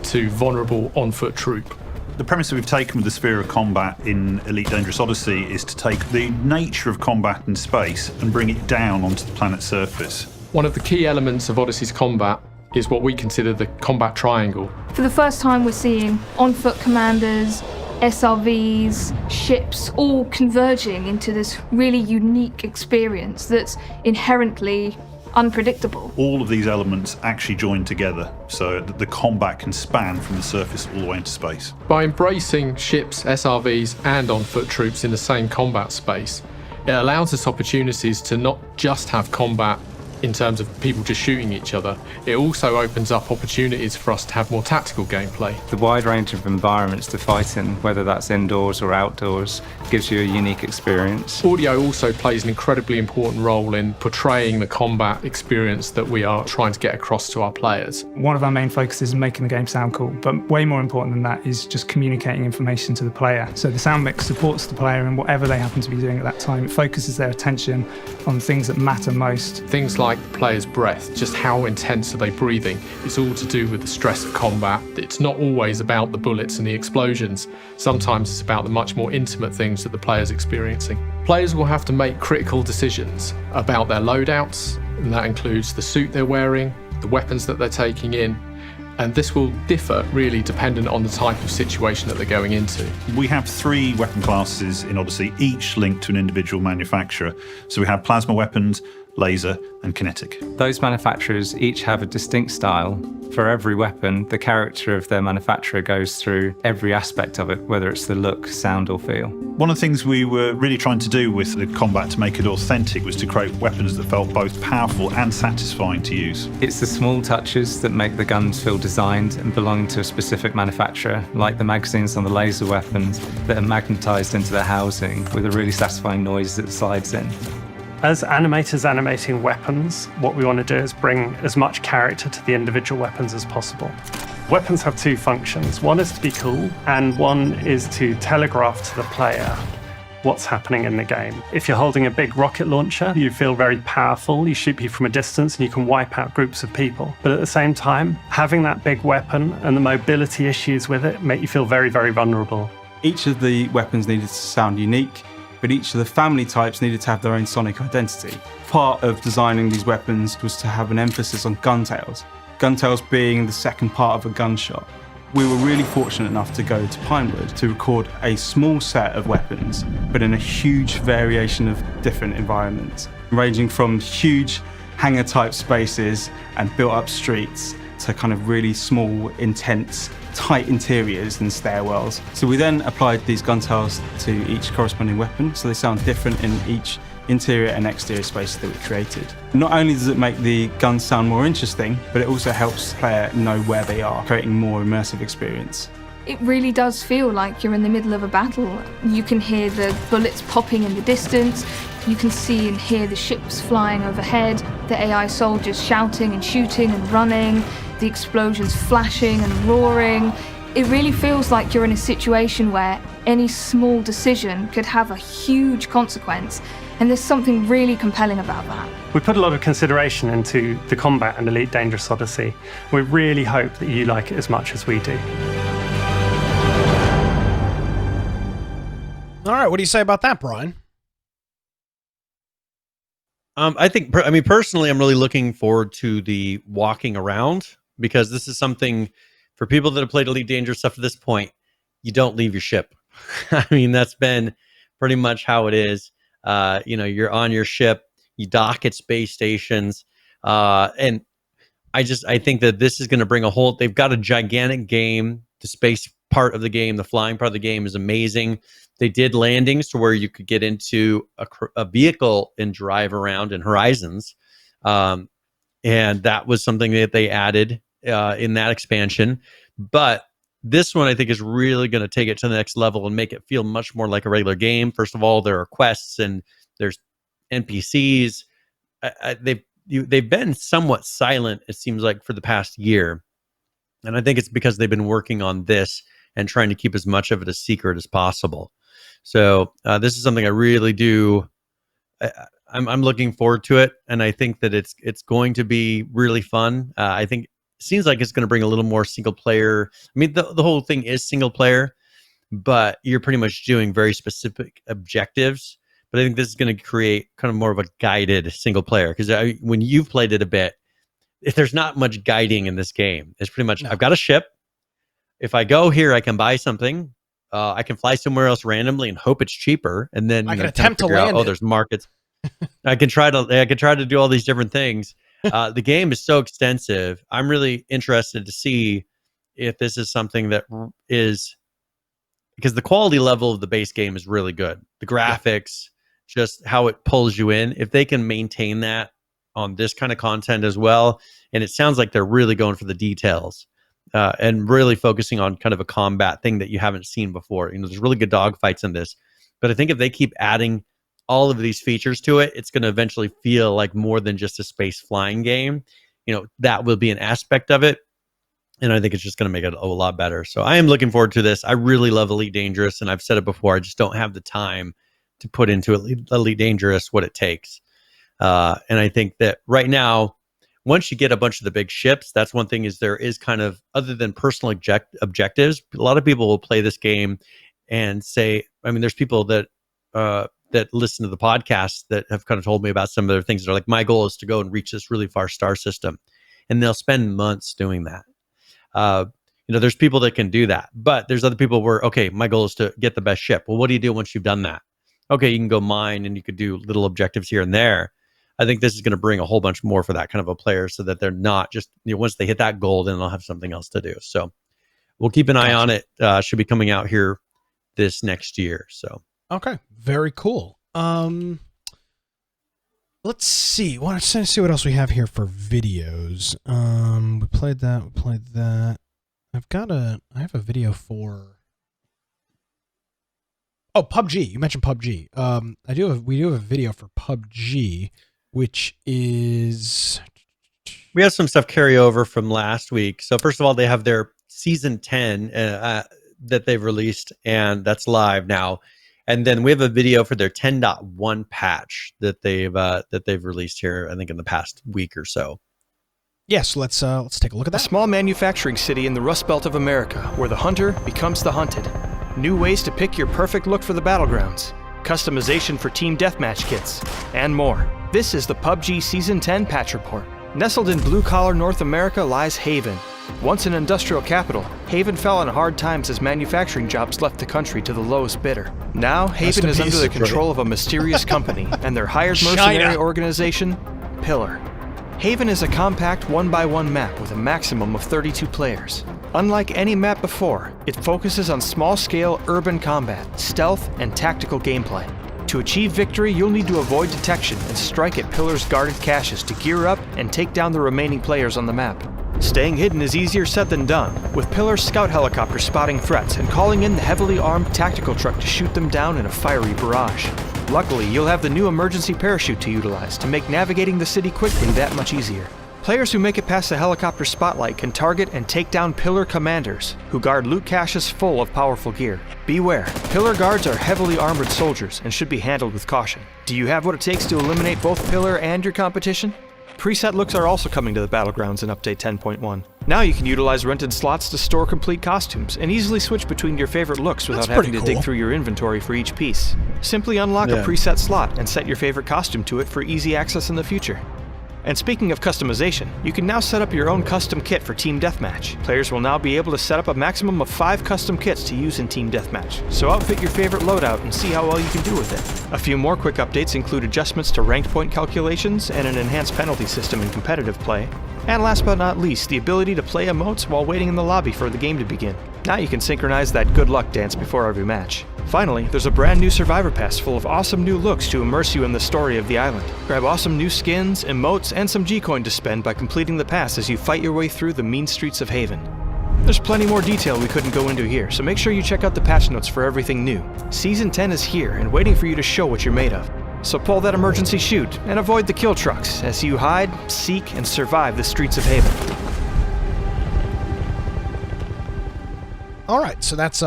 to vulnerable on-foot troop. The premise that we've taken with the sphere of combat in Elite Dangerous Odyssey is to take the nature of combat in space and bring it down onto the planet's surface. One of the key elements of Odyssey's combat is what we consider the combat triangle. For the first time we're seeing on-foot commanders, SRVs, ships all converging into this really unique experience that's inherently unpredictable. All of these elements actually join together, so that the combat can span from the surface all the way into space. By embracing ships, SRVs, and on-foot troops in the same combat space, it allows us opportunities to not just have combat in terms of people just shooting each other. It also opens up opportunities for us to have more tactical gameplay. The wide range of environments to fight in, whether that's indoors or outdoors, gives you a unique experience. Audio also plays an incredibly important role in portraying the combat experience that we are trying to get across to our players. One of our main focuses is making the game sound cool, but way more important than that is just communicating information to the player. So the sound mix supports the player in whatever they happen to be doing at that time. It focuses their attention on things that matter most. Things like the player's breath, just how intense are they breathing? It's all to do with the stress of combat. It's not always about the bullets and the explosions. Sometimes it's about the much more intimate things that the player's experiencing. Players will have to make critical decisions about their loadouts, and that includes the suit they're wearing, the weapons that they're taking in, and this will differ really dependent on the type of situation that they're going into. We have 3 weapon classes in Odyssey, each linked to an individual manufacturer. So we have plasma weapons, laser, and kinetic. Those manufacturers each have a distinct style. For every weapon, the character of their manufacturer goes through every aspect of it, whether it's the look, sound, or feel. One of the things we were really trying to do with the combat to make it authentic was to create weapons that felt both powerful and satisfying to use. It's the small touches that make the guns feel designed and belong to a specific manufacturer, like the magazines on the laser weapons that are magnetized into their housing with a really satisfying noise that slides in. As animators animating weapons, what we want to do is bring as much character to the individual weapons as possible. Weapons have 2 functions. One is to be cool, and one is to telegraph to the player what's happening in the game. If you're holding a big rocket launcher, you feel very powerful. You shoot people from a distance and you can wipe out groups of people. But at the same time, having that big weapon and the mobility issues with it make you feel very, very vulnerable. Each of the weapons needed to sound unique, but each of the family types needed to have their own sonic identity. Part of designing these weapons was to have an emphasis on gun tails. Gun tails being the second part of a gunshot. We were really fortunate enough to go to Pinewood to record a small set of weapons, but in a huge variation of different environments, ranging from huge hangar-type spaces and built-up streets to kind of really small, intense, tight interiors and stairwells. So we then applied these gun tails to each corresponding weapon, so they sound different in each interior and exterior space that we created. Not only does it make the guns sound more interesting, but it also helps the player know where they are, creating more immersive experience. It really does feel like you're in the middle of a battle. You can hear the bullets popping in the distance, you can see and hear the ships flying overhead, the AI soldiers shouting and shooting and running, the explosions flashing and roaring. It really feels like you're in a situation where any small decision could have a huge consequence, and there's something really compelling about that. We put a lot of consideration into the combat in Elite Dangerous Odyssey. We really hope that you like it as much as we do. All right, what do you say about that, Brian? Personally, I'm really looking forward to the walking around, because this is something for people that have played Elite Dangerous up to this point. You don't leave your ship. That's been pretty much how it is. You're on your ship, you dock at space stations, and I think that this is going to bring they've got a gigantic game. The space part of the game, the flying part of the game is amazing. They did landings to where you could get into a vehicle and drive around in Horizons. And that was something that they added in that expansion. But this one, I think, is really going to take it to the next level and make it feel much more like a regular game. First of all, there are quests and there's NPCs. They've been somewhat silent, it seems like, for the past year. And I think it's because they've been working on this and trying to keep as much of it a secret as possible. So this is something I really do. I'm looking forward to it, and I think that it's going to be really fun. I think it seems like it's going to bring a little more single player. The whole thing is single player, but you're pretty much doing very specific objectives. But I think this is going to create kind of more of a guided single player, because when you've played it a bit, if there's not much guiding in this game, it's pretty much, I've got a ship. If I go here, I can buy something. I can fly somewhere else randomly and hope it's cheaper, and then I can attempt to land. There's markets. I can try to do all these different things, The game is so extensive. I'm really interested to see if this is something that is, because the quality level of the base game is really good. The graphics, just how it pulls you in. If they can maintain that on this kind of content as well, and it sounds like they're really going for the details and really focusing on kind of a combat thing that you haven't seen before. There's really good dogfights in this, but I think if they keep adding all of these features to it, it's going to eventually feel like more than just a space flying game. That will be an aspect of it. And I think it's just going to make it a lot better. So I am looking forward to this. I really love Elite Dangerous, and I've said it before, I just don't have the time to put into Elite Dangerous what it takes. And I think that right now, once you get a bunch of the big ships, that's one thing, is there is kind of, other than personal objectives, a lot of people will play this game and say, there's people that listen to the podcast that have kind of told me about some of their things. They're like, my goal is to go and reach this really far star system. And they'll spend months doing that. There's people that can do that, but there's other people where, okay, my goal is to get the best ship. Well, what do you do once you've done that? Okay, you can go mine and you could do little objectives here and there. I think this is going to bring a whole bunch more for that kind of a player, so that they're not just, once they hit that goal, then they'll have something else to do. So we'll keep an eye on it. Should be coming out here this next year. So, okay. Very cool. Let's see. Let's see what else we have here for videos. We played that. I have a video for, PUBG. You mentioned PUBG. We do have a video for PUBG, which is, we have some stuff carry over from last week. So first of all, they have their season 10 that they've released, and that's live now. And then we have a video for their 10.1 patch that they've released here, I think, in the past week or so. Yes, let's take a look at that. A small manufacturing city in the Rust Belt of America, where the hunter becomes the hunted. New ways to pick your perfect look for the battlegrounds, customization for team deathmatch kits, and more. This is the PUBG Season 10 patch report. Nestled in blue-collar North America lies Haven. Once an industrial capital, Haven fell on hard times as manufacturing jobs left the country to the lowest bidder. Now, Haven is under the control of a mysterious company and their hired mercenary organization, Pillar. Haven is a compact 1x1 map with a maximum of 32 players. Unlike any map before, it focuses on small-scale urban combat, stealth, and tactical gameplay. To achieve victory, you'll need to avoid detection and strike at Pillar's guarded caches to gear up and take down the remaining players on the map. Staying hidden is easier said than done, with Pillar's scout helicopter spotting threats and calling in the heavily armed tactical truck to shoot them down in a fiery barrage. Luckily, you'll have the new emergency parachute to utilize to make navigating the city quickly that much easier. Players who make it past the helicopter spotlight can target and take down Pillar commanders, who guard loot caches full of powerful gear. Beware, Pillar guards are heavily armored soldiers and should be handled with caution. Do you have what it takes to eliminate both Pillar and your competition? Preset looks are also coming to the Battlegrounds in Update 10.1. Now you can utilize rented slots to store complete costumes and easily switch between your favorite looks without having to dig through your inventory for each piece. Simply unlock a preset slot and set your favorite costume to it for easy access in the future. And speaking of customization, you can now set up your own custom kit for Team Deathmatch. Players will now be able to set up a maximum of 5 custom kits to use in Team Deathmatch, so outfit your favorite loadout and see how well you can do with it. A few more quick updates include adjustments to ranked point calculations and an enhanced penalty system in competitive play. And last but not least, the ability to play emotes while waiting in the lobby for the game to begin. Now you can synchronize that good luck dance before every match. Finally, there's a brand new Survivor Pass full of awesome new looks to immerse you in the story of the island. Grab awesome new skins, emotes, and some G-Coin to spend by completing the pass as you fight your way through the mean streets of Haven. There's plenty more detail we couldn't go into here, so make sure you check out the patch notes for everything new. Season 10 is here and waiting for you to show what you're made of. So pull that emergency chute and avoid the kill trucks as you hide, seek, and survive the streets of Haven. All right, so that's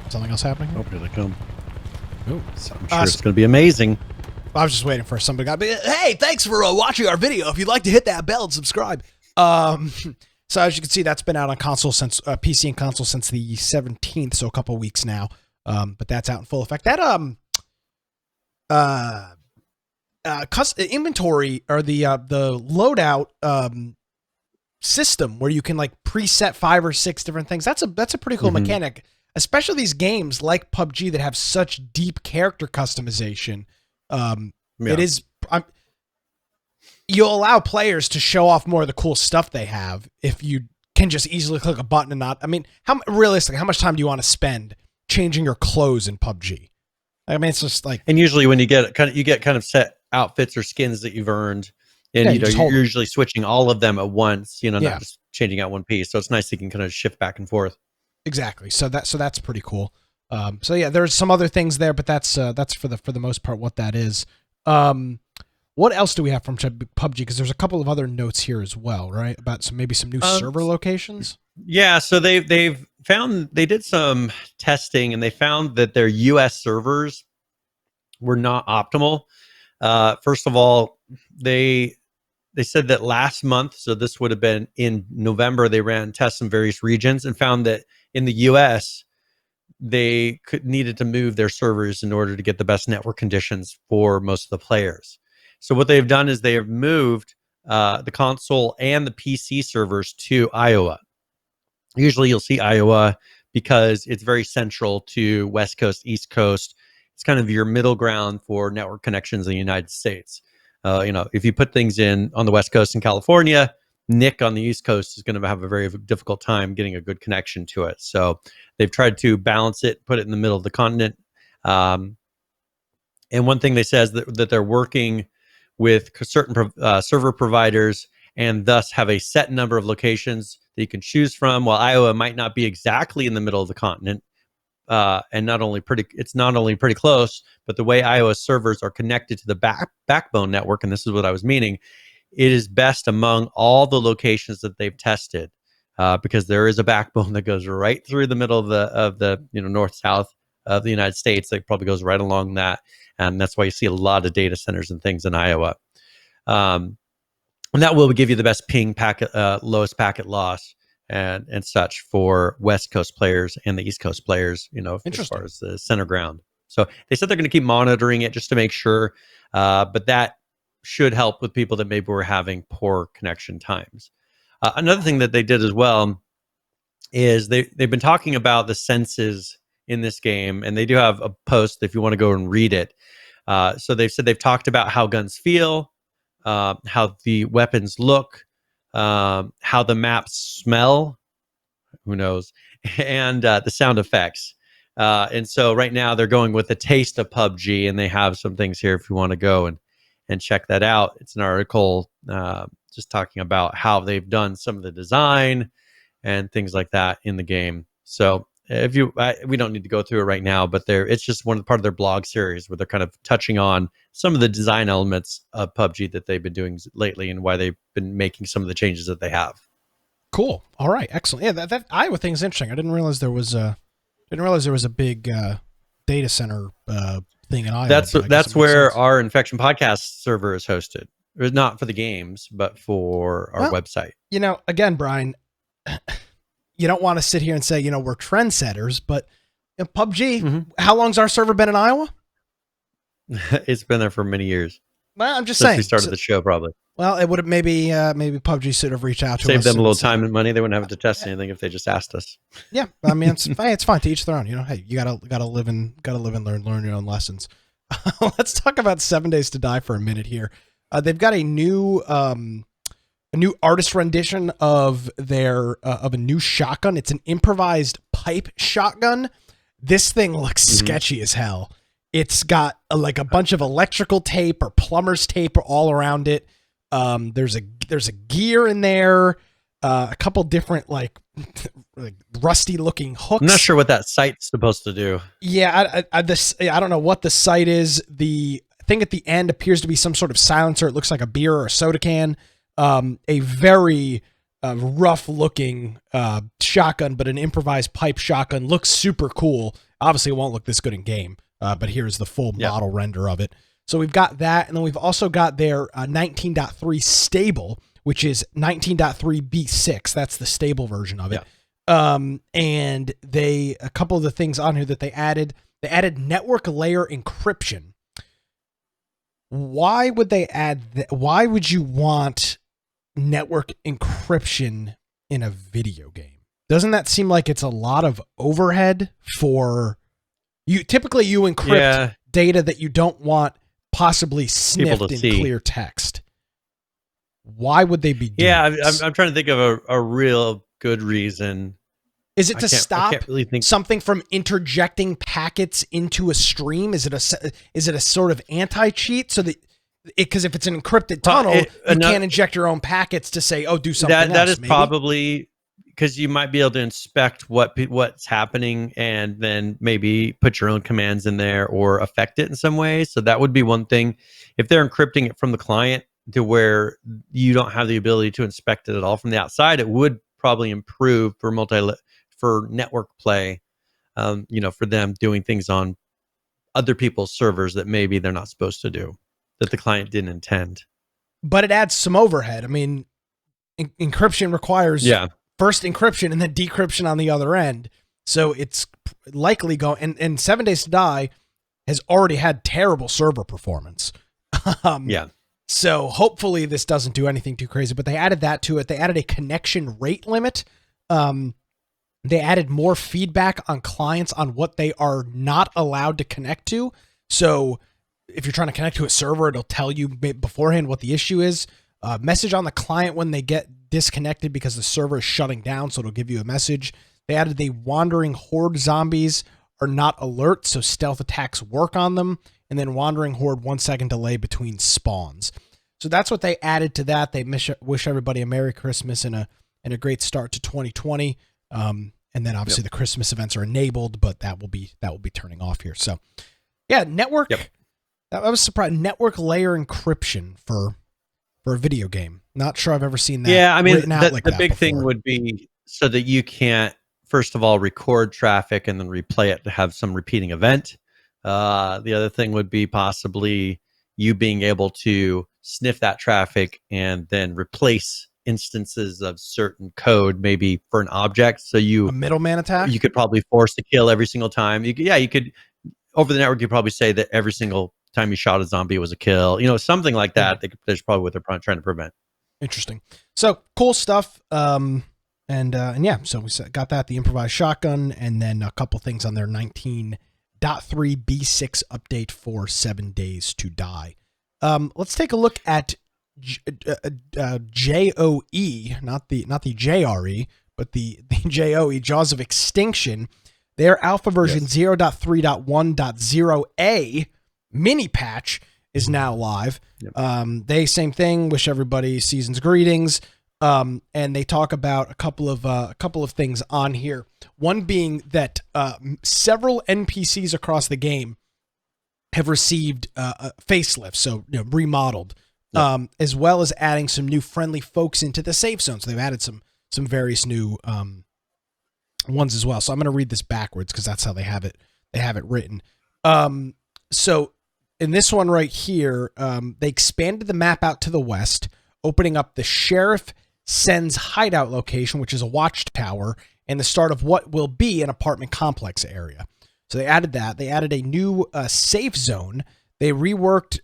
something else happening? Oh, here they come. Ooh. So I'm sure it's going to be amazing. I was just waiting for somebody to be, hey, thanks for watching our video. If you'd like to hit that bell and subscribe. So as you can see, that's been out on console since PC and console since the 17th, so a couple of weeks now. But that's out in full effect. That inventory or the loadout system where you can like preset 5 or 6 different things. That's a pretty cool mechanic, especially these games like PUBG that have such deep character customization. It is you'll allow players to show off more of the cool stuff they have if you can just easily click a button and not. I mean, realistically, how much time do you want to spend changing your clothes in PUBG? I mean, it's just like. And usually when you get kind of set outfits or skins that you've earned, and you're usually switching all of them at once. Not just changing out one piece. So it's nice you can kind of shift back and forth. Exactly. So that's pretty cool. So yeah, there's some other things there, but that's for the most part what that is. What else do we have from PUBG? Because there's a couple of other notes here as well, right? About maybe some new server locations. Yeah, so they did some testing and they found that their US servers were not optimal. First of all, they said that last month, so this would have been in November, they ran tests in various regions and found that in the US they needed to move their servers in order to get the best network conditions for most of the players. So what they've done is they have moved the console and the PC servers to Iowa. Usually you'll see Iowa because it's very central to West Coast, East Coast. It's kind of your middle ground for network connections in the United States. If you put things on the West Coast in California, Nick on the East Coast is going to have a very difficult time getting a good connection to it. So they've tried to balance it, put it in the middle of the continent. And one thing they say is that they're working with certain server providers and thus have a set number of locations that you can choose from. While Iowa might not be exactly in the middle of the continent, and it's not only pretty close, but the way Iowa servers are connected to the backbone network, and this is what I was meaning, it is best among all the locations that they've tested, because there is a backbone that goes right through the middle of the north-south of the United States. That probably goes right along that. And that's why you see a lot of data centers and things in Iowa. And that will give you the best ping packet, lowest packet loss and such for West Coast players and the East Coast players, as far as the center ground. So they said they're going to keep monitoring it just to make sure. But that should help with people that maybe were having poor connection times. Another thing that they did as well is they've been talking about the senses in this game, and they do have a post if you want to go and read it. So they've said they've talked about how guns feel, how the weapons look, how the maps smell, who knows, and the sound effects. And so right now they're going with a taste of PUBG, and they have some things here if you want to go and check that out. It's an article just talking about how they've done some of the design and things like that in the game. So we don't need to go through it right now, but it's just part of their blog series where they're kind of touching on some of the design elements of PUBG that they've been doing lately and why they've been making some of the changes that they have. Cool. All right. Excellent. Yeah, that Iowa thing is interesting. I didn't realize there was a big data center thing in Iowa. That's where our Infection Podcast server is hosted. It was not for the games, but for our website. Again, Brian, you don't want to sit here and say, we're trendsetters, but PUBG, how long's our server been in Iowa? It's been there for many years. Well, I'm just saying. We started the show, probably. Well, it would have maybe PUBG should have reached out to us. Save them a little time and money. They wouldn't have to test anything if they just asked us. Yeah, I mean, it's fine to each their own. Hey, you gotta live and learn your own lessons. Let's talk about 7 Days to Die for a minute here. They've got a new artist rendition of a new shotgun. It's an improvised pipe shotgun. This thing looks sketchy as hell. It's got a bunch of electrical tape or plumber's tape all around it. There's a gear in there, a couple different like rusty looking hooks. I'm not sure what that sight's supposed to do. Yeah, I don't know what the sight is. The thing at the end appears to be some sort of silencer. It looks like a beer or a soda can. A very rough looking shotgun, but an improvised pipe shotgun. Looks super cool. Obviously, it won't look this good in game, but here's the full model render of it. So we've got that, and then we've also got their 19.3 stable, which is 19.3b6. That's the stable version of it. And a couple of the things on here that they added network layer encryption. Why would they add that? Why would you want network encryption in a video game? Doesn't that seem like it's a lot of overhead for you? Typically you encrypt data that you don't want possibly sniffed in clear text. Why would they be doing this? I'm trying to think of a real good reason. Is it to stop something from interjecting packets into a stream? Is it a sort of anti-cheat so that because if it's an encrypted tunnel, you can't inject your own packets to say, "Oh, do something else." That is probably because you might be able to inspect what's happening and then maybe put your own commands in there or affect it in some way. So that would be one thing. If they're encrypting it from the client to where you don't have the ability to inspect it at all from the outside, it would probably improve for network play, for them doing things on other people's servers that maybe they're not supposed to do, that the client didn't intend. But it adds some overhead. I mean, encryption requires first encryption and then decryption on the other end. So it's likely going, and 7 Days to Die has already had terrible server performance. So hopefully this doesn't do anything too crazy, but they added that to it. They added a connection rate limit. They added more feedback on clients on what they are not allowed to connect to. So if you're trying to connect to a server, it'll tell you beforehand what the issue is. Message on the client when they get disconnected because the server is shutting down, so it'll give you a message. They added the wandering horde zombies are not alert, so stealth attacks work on them. And then wandering horde 1 second delay between spawns. So that's what they added to that. They wish everybody a Merry Christmas and a great start to 2020. And then obviously the Christmas events are enabled, but that will be turning off here. So yeah, network. I was surprised. Network layer encryption for a video game. Not sure I've ever seen that. Yeah, I mean, the big thing would be so that you can't, first of all, record traffic and then replay it to have some repeating event. The other thing would be possibly you being able to sniff that traffic and then replace instances of certain code, maybe for an object. So a middleman attack. You could probably force to kill every single time. You could over the network. You probably say that every single time you shot a zombie was a kill. Something like that. That's probably what they're trying to prevent. Interesting. So cool stuff. And yeah, so we got that, the improvised shotgun, and then a couple things on their 19.3 B6 update for 7 Days to Die. Let's take a look at JOE, not the JRE, but the JOE, Jaws of Extinction. Their alpha version 0.3.1.0a mini patch is now live. They same thing. Wish everybody season's greetings. And they talk about a couple of things on here. One being that several NPCs across the game have received facelifts, so remodeled, as well as adding some new friendly folks into the safe zone. So they've added some various new ones as well. So I'm going to read this backwards because that's how they have it. They have it written. So in this one right here, they expanded the map out to the west, opening up the Sheriff Sen's hideout location, which is a watchtower, and the start of what will be an apartment complex area. So they added that. They added a new safe zone. They reworked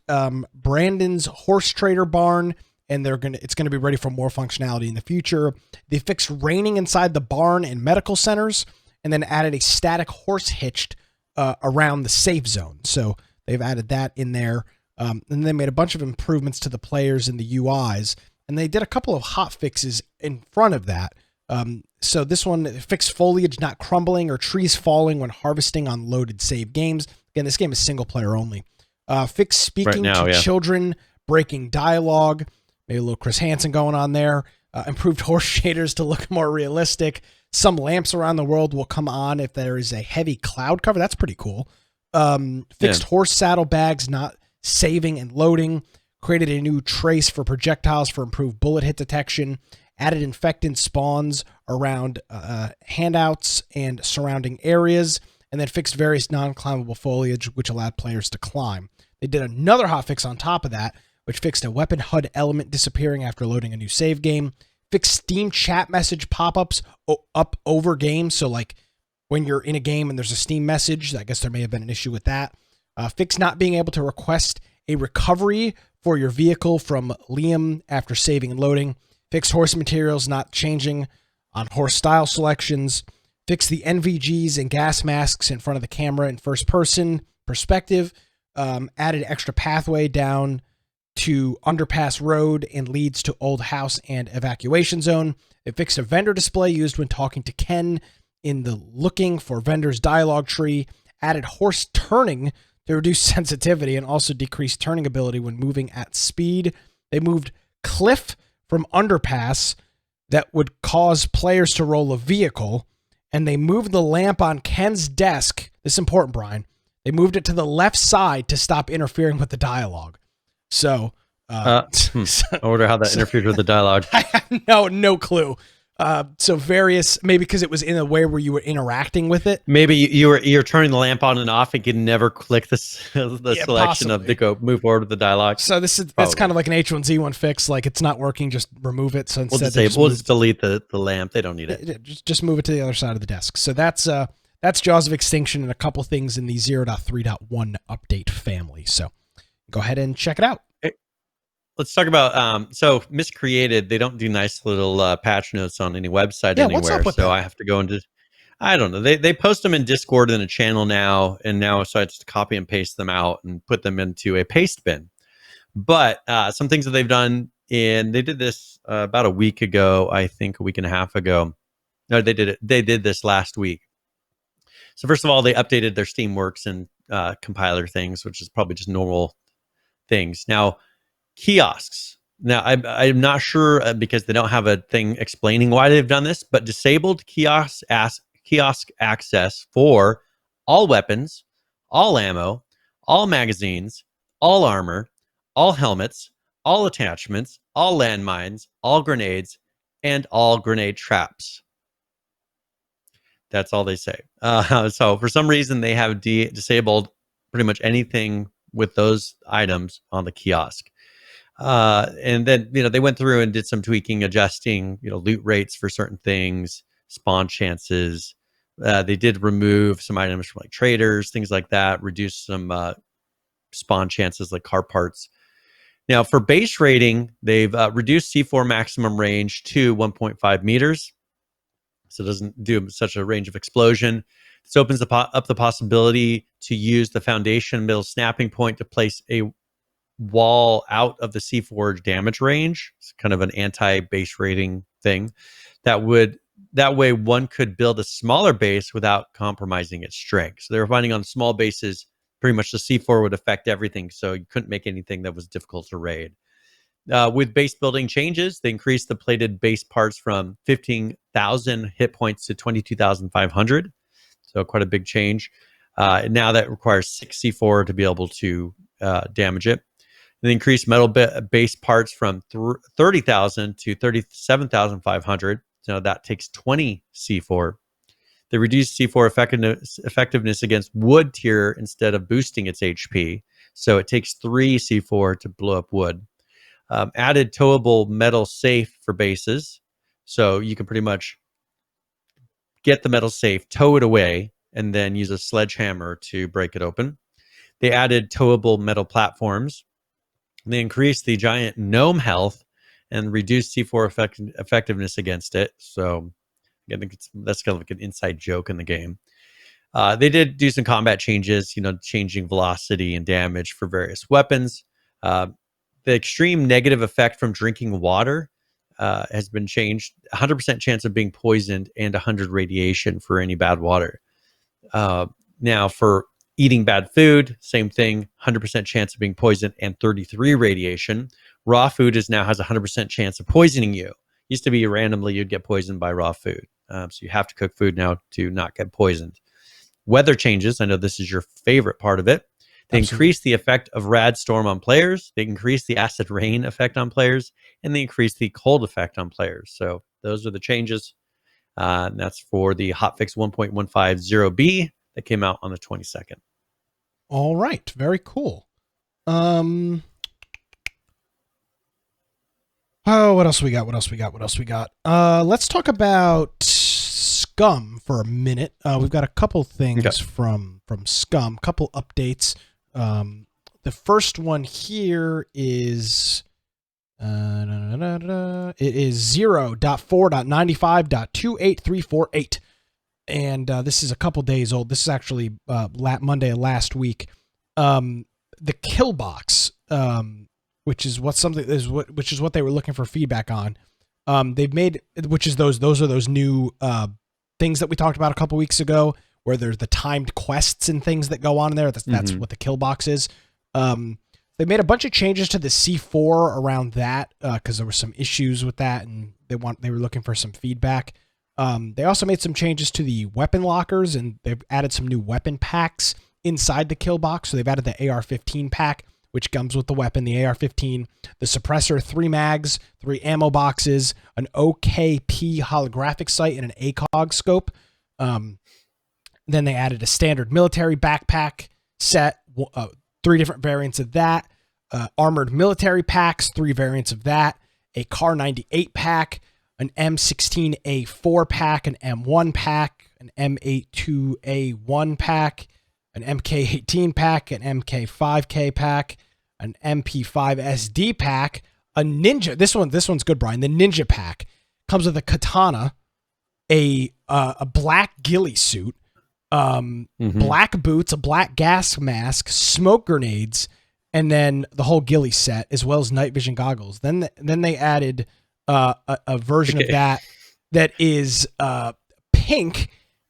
Brandon's horse trader barn, and it's gonna be ready for more functionality in the future. They fixed raining inside the barn and medical centers, and then added a static horse hitched around the safe zone. So they've added that in there. And they made a bunch of improvements to the players and the UIs, and they did a couple of hot fixes in front of that. So this one fixed foliage not crumbling or trees falling when harvesting on loaded save games. Again, this game is single player only. Fixed speaking to children, breaking dialogue, maybe a little Chris Hansen going on there. Improved horse shaders to look more realistic. Some lamps around the world will come on if there is a heavy cloud cover. That's pretty cool. Fixed horse saddle bags not saving and loading. Created a new trace for projectiles for improved bullet hit detection. Added infectant spawns around handouts and surrounding areas, and then fixed various non-climbable foliage, which allowed players to climb. They did another hotfix on top of that, which fixed a weapon HUD element disappearing after loading a new save game. Fixed Steam chat message pop-ups up over games, so like when you're in a game and there's a Steam message, I guess there may have been an issue with that. Fixed not being able to request a recovery for your vehicle from Liam after saving and loading. Fixed horse materials not changing on horse style selections. Fixed the NVGs and gas masks in front of the camera in first person perspective. added extra pathway down to underpass road and leads to old house and evacuation zone. It fixed a vendor display used when talking to Ken in the looking for vendors dialogue tree, added horse turning to reduce sensitivity and also decrease turning ability when moving at speed. They moved cliff from underpass that would cause players to roll a vehicle, and they moved the lamp on Ken's desk. This is important, Brian. They moved it to the left side to stop interfering with the dialogue. So, I wonder how that interfered with the dialogue. I have no clue. So various, maybe because it was in a way where you were interacting with it. Maybe you're turning the lamp on and off and can never click the selection possibly. of the go move forward with the dialogue. So that's kind of like an H1Z1 fix. Like it's not working, just remove it. So instead we'll just delete the lamp. They don't need it. Just move it to the other side of the desk. So that's Jaws of Extinction and a couple things in the 0.3.1 update family. So go ahead and check it out. Let's talk about so Miscreated. They don't do nice little patch notes on any website anywhere. What's up with so that? I have to go into, I don't know. They post them in Discord in a channel now, and now so I just copy and paste them out and put them into a paste bin. But some things that they've done, and they did this about a week ago, I think a week and a half ago. No, they did it. They did this last week. So first of all, they updated their Steamworks and compiler things, which is probably just normal things. Now, kiosks. Now, I'm not sure because they don't have a thing explaining why they've done this, but disabled kiosk access for all weapons, all ammo, all magazines, all armor, all helmets, all attachments, all landmines, all grenades, and all grenade traps. That's all they say. So for some reason, they have disabled pretty much anything with those items on the kiosk. And then, they went through and did some tweaking, adjusting, loot rates for certain things, spawn chances. They did remove some items from like traders, things like that, reduce some spawn chances like car parts. Now for base rating, they've reduced C4 maximum range to 1.5 meters. So it doesn't do such a range of explosion. This opens up the possibility to use the foundation middle snapping point to place a wall out of the C4 damage range. It's kind of an anti-base rating thing. That way one could build a smaller base without compromising its strength. So they were finding on small bases, pretty much the C4 would affect everything. So you couldn't make anything that was difficult to raid. With base building changes, they increased the plated base parts from 15,000 hit points to 22,500. So quite a big change. Now that requires 6 C4 to be able to damage it. They increased metal base parts from 30,000 to 37,500. So that takes 20 C4. They reduced C4 effectiveness against wood tier instead of boosting its HP. So it takes 3 C4 to blow up wood. Added towable metal safe for bases. So you can pretty much get the metal safe, tow it away, and then use a sledgehammer to break it open. They added towable metal platforms. They increased the giant gnome health and reduced C4 effectiveness against it. So I think that's kind of like an inside joke in the game. They did do some combat changes, changing velocity and damage for various weapons. The extreme negative effect from drinking water has been changed. 100% chance of being poisoned and 100 radiation for any bad water. Now for eating bad food, same thing, 100% chance of being poisoned and 33 radiation. Raw food now has a 100% chance of poisoning you. Used to be randomly you'd get poisoned by raw food. So you have to cook food now to not get poisoned. Weather changes. I know this is your favorite part of it. They increase the effect of Rad Storm on players. They increase the Acid Rain effect on players. And they increase the cold effect on players. So those are the changes. And that's for the hotfix 1.150B that came out on the 22nd. All right. Very cool. Oh, what else we got? Let's talk about SCUM for a minute. We've got a couple things from SCUM, couple updates. The first one here is it is 0.4.95.28348. And this is a couple days old. This is actually Monday of last week. the kill box, which is what they were looking for feedback on. They've made, which is those are those new things that we talked about a couple weeks ago, where there's the timed quests and things that go on in there. That's what the kill box is. They made a bunch of changes to the C4 around that because there were some issues with that, and they were looking for some feedback. They also made some changes to the weapon lockers, and they've added some new weapon packs inside the kill box. So they've added the AR-15 pack, which comes with the weapon, the AR-15, the suppressor, 3 mags, 3 ammo boxes, an OKP holographic sight, and an ACOG scope. Then they added a standard military backpack set, 3 different variants of that, armored military packs, 3 variants of that, a Car 98 pack, an M16A4 pack, an M1 pack, an M82A1 pack, an MK18 pack, an MK5K pack, an MP5 SD pack, a Ninja. This one's good, Brian. The Ninja pack comes with a katana, a black ghillie suit, black boots, a black gas mask, smoke grenades, and then the whole ghillie set, as well as night vision goggles. Then they added a version of that is pink.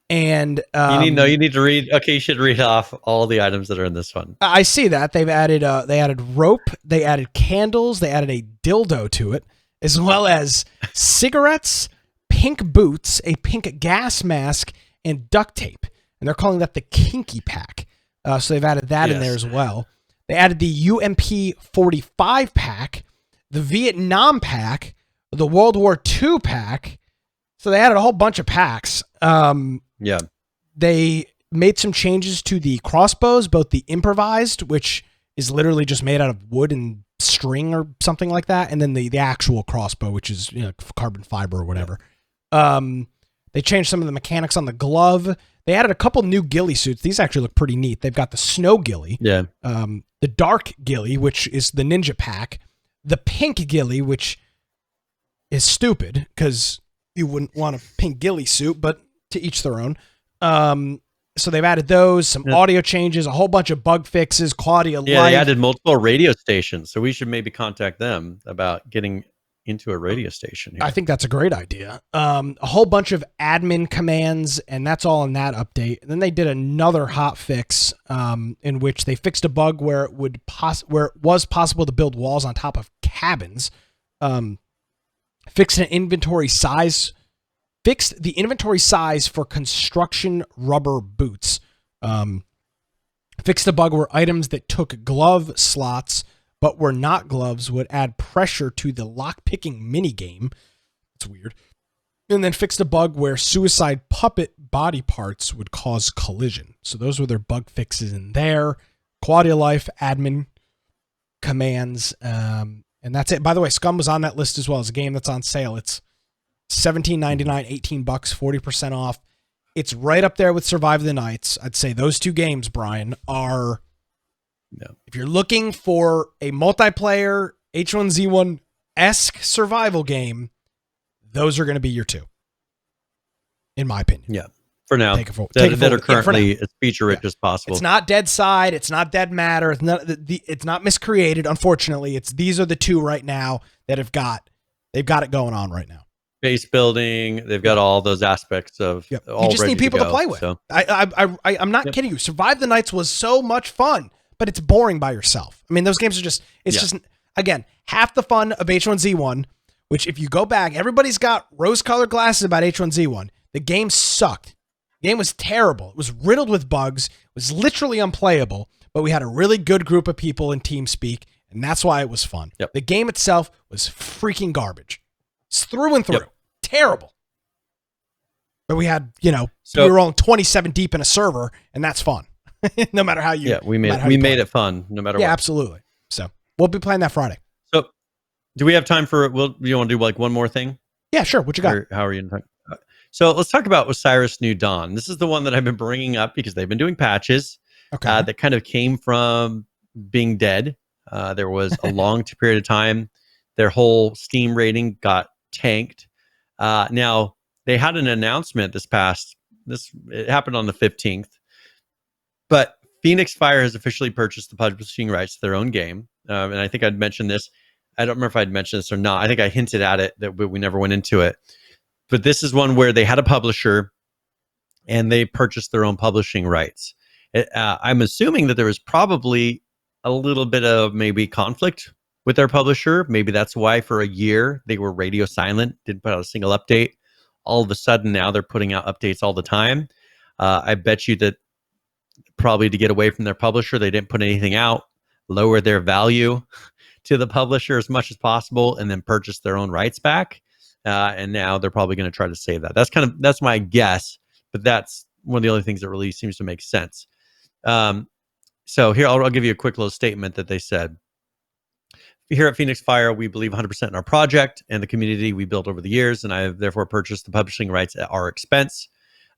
And you need to read. Okay, you should read off all the items that are in this one. I see that they added rope, they added candles, they added a dildo to it, as well as cigarettes, pink boots, a pink gas mask, and duct tape. And they're calling that the Kinky Pack. So they've added that in there as well. They added the UMP 45 pack, the Vietnam pack, the World War II pack. So they added a whole bunch of packs. They made some changes to the crossbows, both the improvised, which is literally just made out of wood and string or something like that, and then the actual crossbow, which is carbon fiber or whatever. They changed some of the mechanics on the glove. They added a couple new ghillie suits. These actually look pretty neat. They've got the snow ghillie, the dark ghillie, which is the ninja pack, the pink ghillie, which is stupid because you wouldn't want a pink ghillie suit, but to each their own. So they've added those, some audio changes, a whole bunch of bug fixes, quality of life. They added multiple radio stations, so we should maybe contact them about getting into a radio station here. I think that's a great idea. A whole bunch of admin commands, and that's all in that update. And then they did another hot fix in which they fixed a bug where it was possible to build walls on top of cabins. Fixed the inventory size for construction rubber boots. Fixed a bug where items that took glove slots but were not gloves would add pressure to the lockpicking minigame. It's weird. And then fixed a bug where suicide puppet body parts would cause collision. So those were their bug fixes in there. Quality of life, admin commands, and that's it. By the way, SCUM was on that list as well as a game that's on sale. It's $17.99, $18, 40% off. It's right up there with Survive the Nights. I'd say those 2 games, Brian, are, if you're looking for a multiplayer H1Z1-esque survival game, those are going to be your 2, in my opinion. Yeah, for now. That are currently as feature-rich as possible. It's not Deadside. It's not Dead Matter. It's not Miscreated, unfortunately. These are the 2 right now that they've got it going on right now. Base building, they've got all those aspects of. You just need people to play with. So. I'm not kidding you. Survive the Nights was so much fun, but it's boring by yourself. I mean, those games are just. Just again, half the fun of H1Z1. Which, if you go back, everybody's got rose-colored glasses about H1Z1. The game sucked. The game was terrible. It was riddled with bugs. It was literally unplayable. But we had a really good group of people in TeamSpeak, and that's why it was fun. The game itself was freaking garbage. It's through and through. Terrible. But we had, we were all 27 deep in a server, and that's fun. No matter how you. Yeah, we made it fun, no matter what. Yeah, absolutely. So we'll be playing that Friday. So, do we have time for? You want to do like one more thing? Yeah, sure. What you got? Or how are you? So let's talk about Osiris New Dawn. This is the one that I've been bringing up because they've been doing patches that kind of came from being dead. There was a long period of time. Their whole Steam rating got tanked. Now they had an announcement it happened on the 15th, but Phoenix Fire has officially purchased the publishing rights to their own game. And I think I'd mentioned this. I don't remember if I'd mentioned this or not. I think I hinted at it, but we never went into it. But this is one where they had a publisher and they purchased their own publishing rights. I'm assuming that there was probably a little bit of maybe conflict with their publisher. Maybe that's why for a year they were radio silent, didn't put out a single update. All of a sudden now they're putting out updates all the time. I bet you that probably to get away from their publisher, they didn't put anything out, lower their value to the publisher as much as possible, and then purchase their own rights back. And now they're probably going to try to save that. That's my guess, but that's one of the only things that really seems to make sense. So here, I'll give you a quick little statement that they said. Here at Phoenix Fire, we believe 100% in our project and the community we built over the years, and I have therefore purchased the publishing rights at our expense.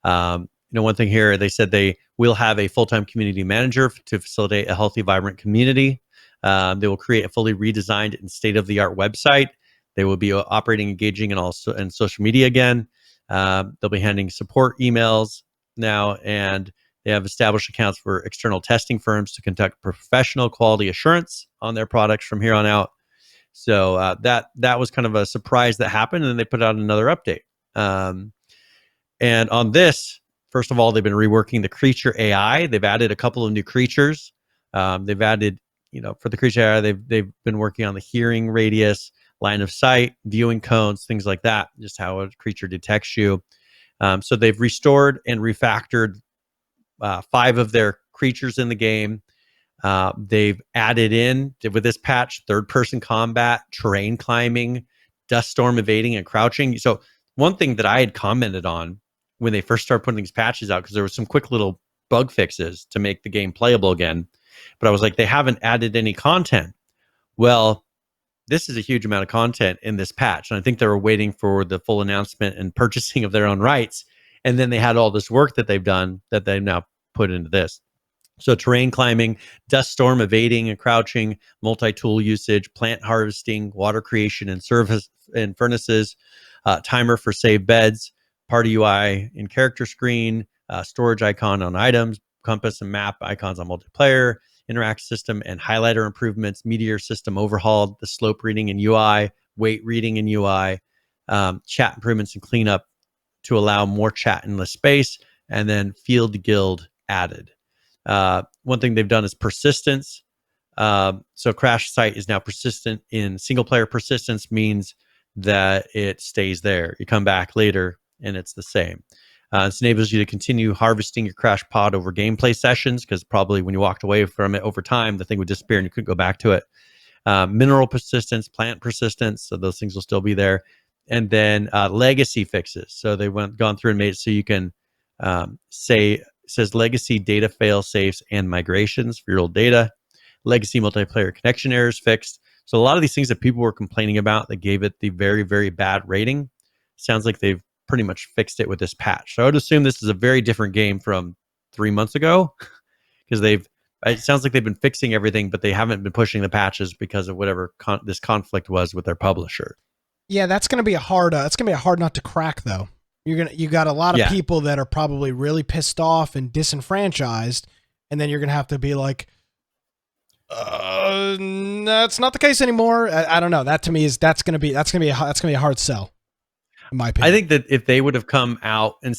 One thing here, they said they will have a full-time community manager to facilitate a healthy, vibrant community. They will create a fully redesigned and state-of-the-art website. They will be operating, engaging, and also in social media again. They'll be handling support emails now, and they have established accounts for external testing firms to conduct professional quality assurance on their products from here on out. So that was kind of a surprise that happened, and then they put out another update. And on this, first of all, they've been reworking the creature AI. They've added a couple of new creatures. They've added, for the creature AI, they've been working on the hearing radius, line of sight, viewing cones, things like that, just how a creature detects you. So they've restored and refactored 5 of their creatures in the game. They've added in, with this patch, third-person combat, terrain climbing, dust storm evading, and crouching. So one thing that I had commented on when they first started putting these patches out, because there was some quick little bug fixes to make the game playable again, but I was like, they haven't added any content. Well, this is a huge amount of content in this patch, and I think they were waiting for the full announcement and purchasing of their own rights, and then they had all this work that they've done that they've now put into this. So terrain climbing, dust storm evading and crouching, multi-tool usage, plant harvesting, water creation and surface and furnaces, timer for save beds, party UI in character screen, storage icon on items, compass and map icons on multiplayer, interact system and highlighter improvements, meteor system overhauled, the slope reading in UI, weight reading in UI, chat improvements and cleanup to allow more chat in less space, and then field guild added. One thing they've done is persistence. So crash site is now persistent. In single player persistence means that it stays there. You come back later and it's the same. This enables you to continue harvesting your crash pod over gameplay sessions, because probably when you walked away from it over time, the thing would disappear and you couldn't go back to it. Mineral persistence, plant persistence, so those things will still be there. And then legacy fixes. So they gone through and made it so you can says legacy data fail safes and migrations for your old data. Legacy multiplayer connection errors fixed. So a lot of these things that people were complaining about that gave it the very, very bad rating, sounds like they've pretty much fixed it with this patch. So I would assume this is a very different game from 3 months ago, because it sounds like they've been fixing everything, but they haven't been pushing the patches because of whatever this conflict was with their publisher. Yeah, that's going to be a hard nut to crack, though. You got a lot of people that are probably really pissed off and disenfranchised, and then you're going to have to be like, that's not the case anymore. I don't know. That to me that's going to be a hard sell, in my opinion. I think that if they would have come out and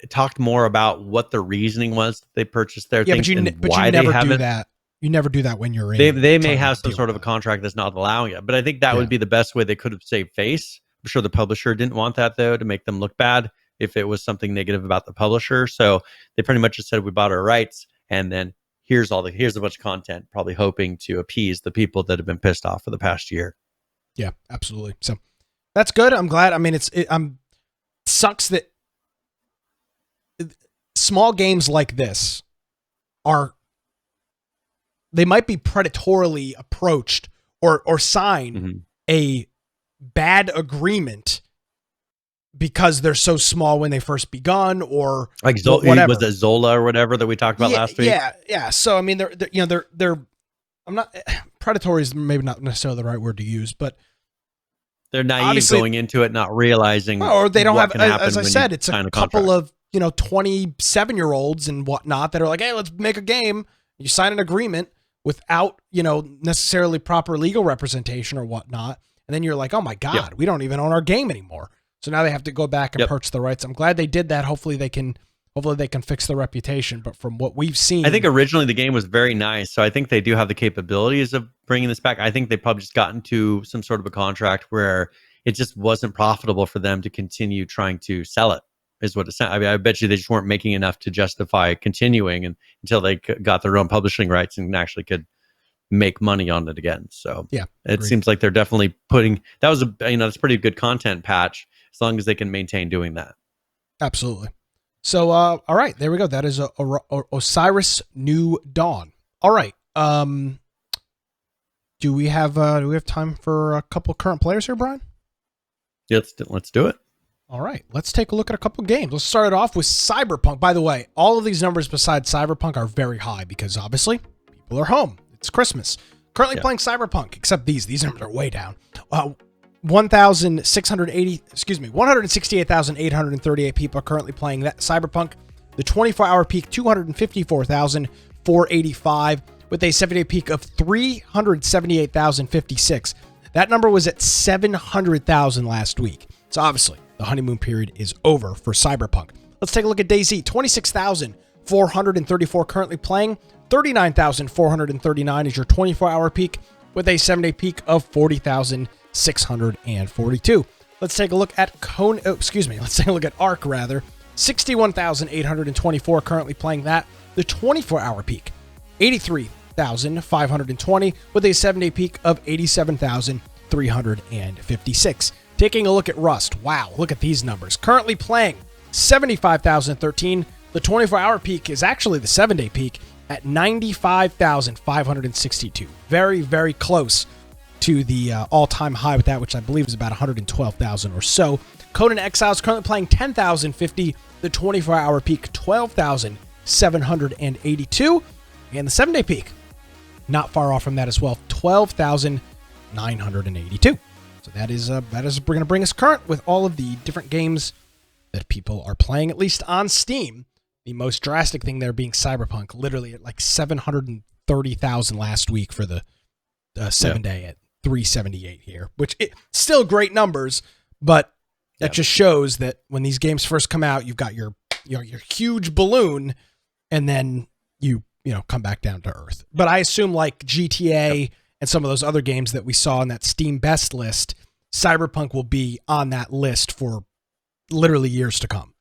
talked more about what the reasoning was that they purchased their things and why they haven't. You never do that when you're in. They may have some sort of a contract that's not allowing it, but I think that would be the best way they could have saved face. I'm sure the publisher didn't want that, though, to make them look bad if it was something negative about the publisher. So they pretty much just said, we bought our rights, and then here's a bunch of content, probably hoping to appease the people that have been pissed off for the past year. Yeah, absolutely. So that's good. I'm glad. I mean, it sucks that small games like this they might be predatorily approached or sign a bad agreement because they're so small when they first begun, or like whatever. Was it Zola or whatever that we talked about last week? Yeah. So I mean, they're I'm not predatory is maybe not necessarily the right word to use, but they're naive going into it, not realizing. Or they don't have, as I said, it's a couple of 27-year-olds and whatnot that are like, hey, let's make a game. You sign an agreement without, necessarily proper legal representation or whatnot. And then you're like, oh my God, we don't even own our game anymore. So now they have to go back and purchase the rights. I'm glad they did that. Hopefully they can fix the reputation. But from what we've seen, I think originally the game was very nice. So I think they do have the capabilities of bringing this back. I think they probably just got into some sort of a contract where it just wasn't profitable for them to continue trying to sell it, is what it sounds. I mean, I bet you they just weren't making enough to justify continuing until they got their own publishing rights and actually could make money on it again. So it seems like they're definitely that's a pretty good content patch as long as they can maintain doing that. Absolutely. So, all right, there we go. That is Osiris New Dawn. All right. Do we have time for a couple of current players here, Brian? Yeah, let's do it. All right, let's take a look at a couple of games. Let's start it off with Cyberpunk. By the way, all of these numbers besides Cyberpunk are very high because obviously people are home. It's Christmas. Currently playing Cyberpunk, except these numbers are way down. 168,838 people are currently playing that Cyberpunk. The 24-hour peak, 254,485, with a 7-day peak of 378,056. That number was at 700,000 last week. So obviously, the honeymoon period is over for Cyberpunk. Let's take a look at DayZ. 26,434 currently playing. 39,439 is your 24-hour peak, with a 7-day peak of 40,642. Let's take a look at Let's take a look at Ark rather. 61,824 currently playing that. The 24-hour peak, 83,520 with a 7-day peak of 87,356. Taking a look at Rust. Wow, look at these numbers. Currently playing 75,013. The 24-hour peak is actually the 7-day peak at 95,562. Very, very close to the all-time high with that, which I believe is about 112,000 or so. Conan Exiles currently playing 10,050. The 24-hour peak, 12,782. And the 7-day peak, not far off from that as well, 12,982. So that is going to bring us current with all of the different games that people are playing, at least on Steam. The most drastic thing there being Cyberpunk, literally at like 730,000 last week for the 7-day at 378 here, which still great numbers, but that just shows that when these games first come out, you've got your huge balloon, and then you come back down to earth. But I assume like GTA and some of those other games that we saw in that Steam Best list, Cyberpunk will be on that list for literally years to come.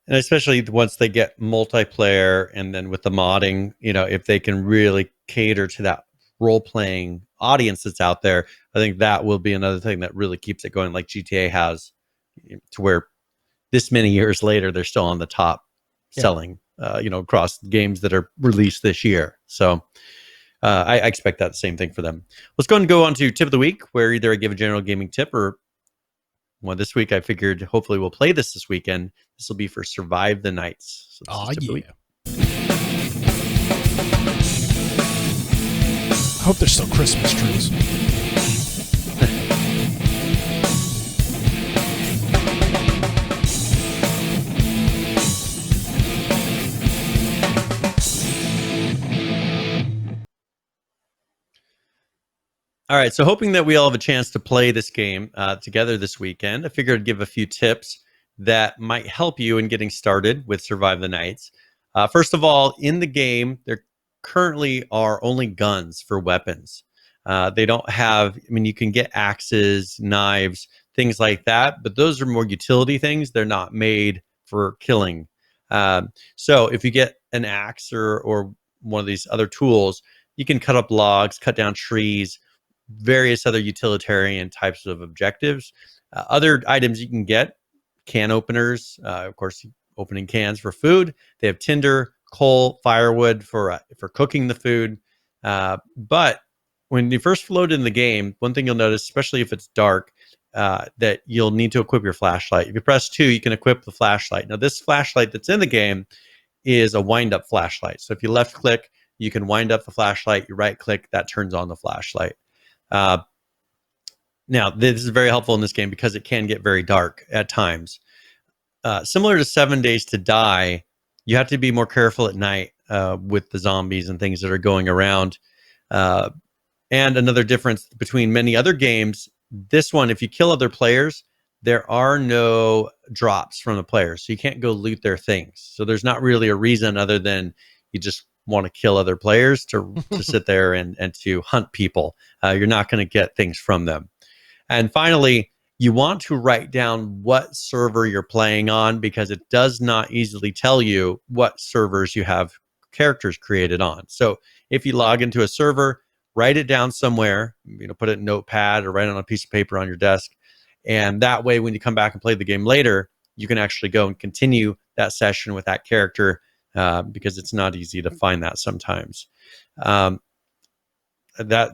And especially once they get multiplayer and then with the modding, if they can really cater to that role-playing audience that's out there, I think that will be another thing that really keeps it going, like GTA has, to where this many years later, they're still on the top selling, across games that are released this year. So I expect that same thing for them. Let's go on to Tip of the Week, where either I give a general gaming tip or this week I figured hopefully we'll play this weekend. This will be for Survive the Nights. So I hope there's still Christmas trees. All right, so hoping that we all have a chance to play this game together this weekend, I figured I'd give a few tips that might help you in getting started with Survive the Nights. First of all, in the game, there currently are only guns for weapons. They don't have, you can get axes, knives, things like that, but those are more utility things. They're not made for killing. So if you get an axe or one of these other tools, you can cut up logs, cut down trees, various other utilitarian types of objectives. Other items you can get, can openers, of course, opening cans for food. They have tinder, coal, firewood for cooking the food. But when you first load in the game, one thing you'll notice, especially if it's dark, that you'll need to equip your flashlight. If you press 2, you can equip the flashlight. Now, this flashlight that's in the game is a wind-up flashlight. So if you left-click, you can wind up the flashlight. You right-click, that turns on the flashlight. Now, this is very helpful in this game because it can get very dark at times. similar to 7 Days to Die, you have to be more careful at night with the zombies and things that are going around. And another difference between many other games, this one, if you kill other players, there are no drops from the players. So you can't go loot their things. So there's not really a reason other than you just want to kill other players to sit there and to hunt people. You're not going to get things from them. And finally, you want to write down what server you're playing on, because it does not easily tell you what servers you have characters created on. So if you log into a server, write it down somewhere, put it in a notepad or write it on a piece of paper on your desk. And that way, when you come back and play the game later, you can actually go and continue that session with that character, because it's not easy to find that sometimes. That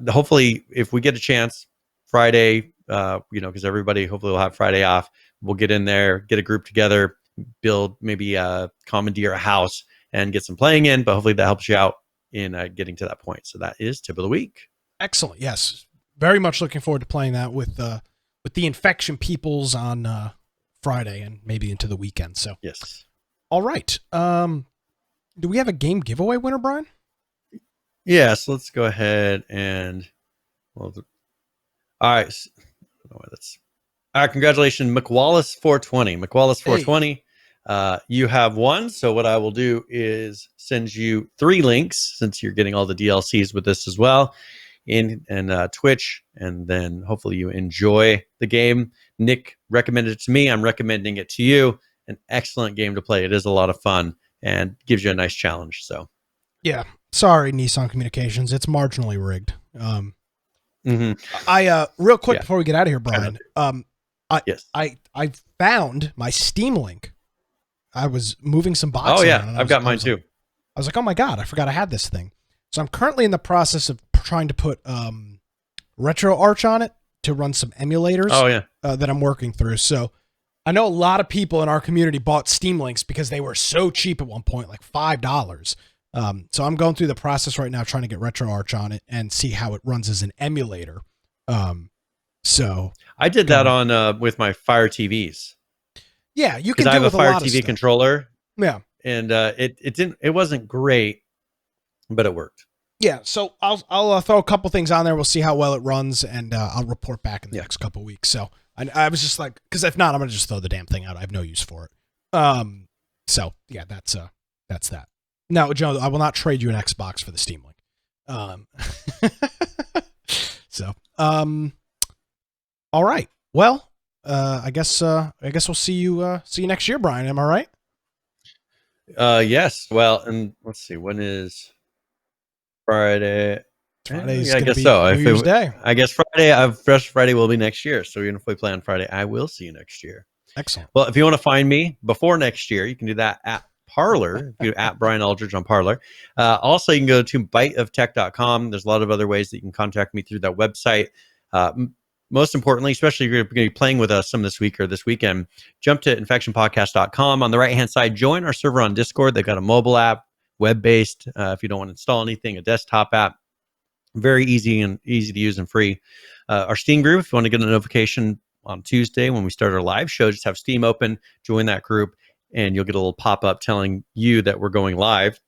hopefully, if we get a chance, Friday, because everybody hopefully will have Friday off, we'll get in there, get a group together, build maybe commandeer a house and get some playing in. But hopefully that helps you out in getting to that point. So that is tip of the week. Excellent. Yes, very much looking forward to playing that with the infection peoples on Friday and maybe into the weekend. So yes. All right. Do we have a game giveaway winner, Brian? Yeah, so let's go ahead and all right. All right, congratulations, McWallace 420. McWallace 420. Hey. You have won. So what I will do is send you 3 links, since you're getting all the DLCs with this as well, in Twitch, and then hopefully you enjoy the game. Nick recommended it to me. I'm recommending it to you. An excellent game to play. It is a lot of fun and gives you a nice challenge. So yeah, sorry, Nissan Communications, it's marginally rigged. I real quick before we get out of here, Brian. I found my Steam link. I was moving some boxes. Oh yeah, I've got mine too. I was like, oh my god, I forgot I had this thing. So I'm currently in the process of trying to put RetroArch on it to run some emulators. Oh yeah, that I'm working through. So I know a lot of people in our community bought Steam links because they were so cheap at one point, like $5. So I'm going through the process right now, trying to get RetroArch on it and see how it runs as an emulator. So I did that on with my Fire TVs. Yeah, you can do I have with a Fire lot of TV stuff. controller. Yeah, and it wasn't great, but it worked. Yeah, so I'll throw a couple things on there. We'll see how well it runs, and I'll report back in the next couple weeks. So I was just like, because if not, I'm gonna just throw the damn thing out. I have no use for it. So yeah, that's that. No, Joe, I will not trade you an Xbox for the Steam Link. So all right. Well, I guess we'll see you next year, Brian. Am I right? Yes. Well, and let's see, when is Friday? Friday's I gonna guess be so. New Year's Day. I guess Friday will be next year. So even if we play on Friday, I will see you next year. Excellent. Well, if you want to find me before next year, you can do that at Parler. You at Brian Aldridge on Parler. Also, you can go to biteoftech.com. There's a lot of other ways that you can contact me through that website. Most importantly, especially if you're going to be playing with us some this week or this weekend, jump to infectionpodcast.com. On the right-hand side, join our server on Discord. They've got a mobile app, web-based. If you don't want to install anything, a desktop app. Very easy to use and free. Our Steam group, if you want to get a notification on Tuesday when we start our live show, just have Steam open, join that group, and you'll get a little pop-up telling you that we're going live.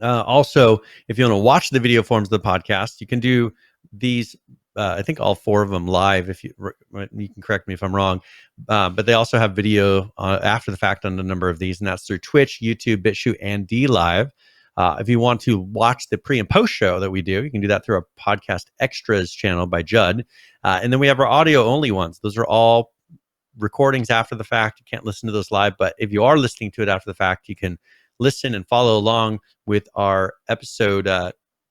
Also, if you want to watch the video forms of the podcast, you can do these, I think all 4 of them live. If you can correct me if I'm wrong, but they also have video after the fact on a number of these, and that's through Twitch, YouTube, BitChute, and DLive. If you want to watch the pre and post show that we do, you can do that through our podcast extras channel by Judd. And then we have our audio only ones. Those are all recordings after the fact. You can't listen to those live, but if you are listening to it after the fact, you can listen and follow along with our episode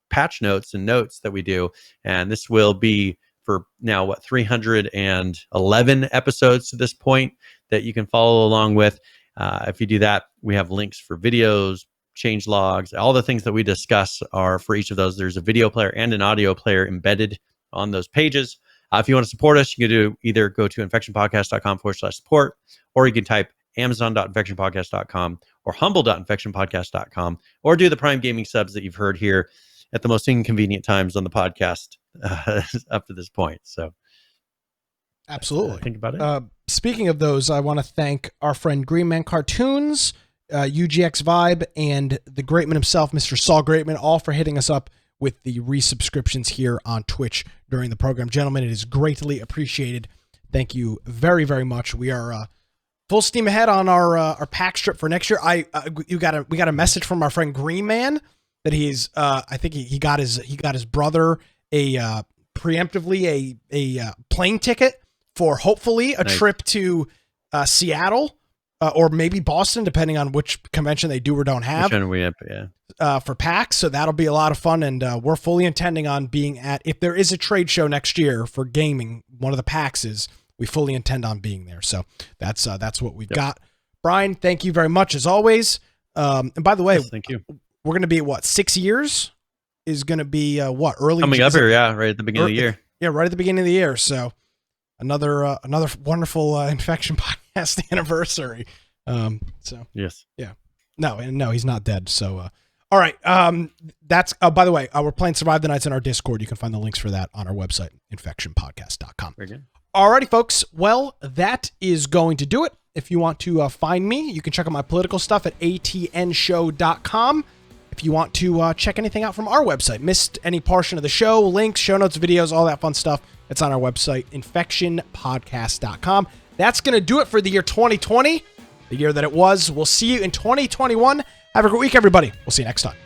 patch notes and notes that we do. And this will be for now, 311 episodes to this point that you can follow along with. If you do that, we have links for videos, change logs, all the things that we discuss are for each of those. There's a video player and an audio player embedded on those pages. If you want to support us, you can either go to infectionpodcast.com/support, or you can type amazon.infectionpodcast.com or humble.infectionpodcast.com, or do the Prime Gaming subs that you've heard here at the most inconvenient times on the podcast up to this point. So absolutely. Think about it. speaking of those, I want to thank our friend Green Man Cartoons, UGX Vibe, and the great man himself, Mr. Saul Greatman, all for hitting us up with the resubscriptions here on Twitch during the program. Gentlemen, it is greatly appreciated. Thank you very, very much. We are full steam ahead on our pack strip for next year. We got a message from our friend Green Man that he's I think he got his brother preemptively a plane ticket for hopefully a trip to Seattle or maybe Boston, depending on which convention they do or don't have. For PAX, so that'll be a lot of fun, and we're fully intending on being at, if there is a trade show next year for gaming, one of the PAXs, we fully intend on being there. So that's what we've got. Brian, thank you very much as always. And by the way, thank you. We're going to be at 6 years is going to be early coming up here, right at the beginning of the year. Yeah, right at the beginning of the year. So another wonderful Infection podcast anniversary. So yes, yeah, no, he's not dead. So all right, that's by the way, we're playing Survive the Nights in our Discord. You can find the links for that on our website, infectionpodcast.com. Very good. Alrighty, folks. Well, that is going to do it. If you want to find me, you can check out my political stuff at atnshow.com. If you want to check anything out from our website, missed any portion of the show, links, show notes, videos, all that fun stuff, it's on our website, infectionpodcast.com. That's going to do it for the year 2020, the year that it was. We'll see you in 2021. Have a great week, everybody. We'll see you next time.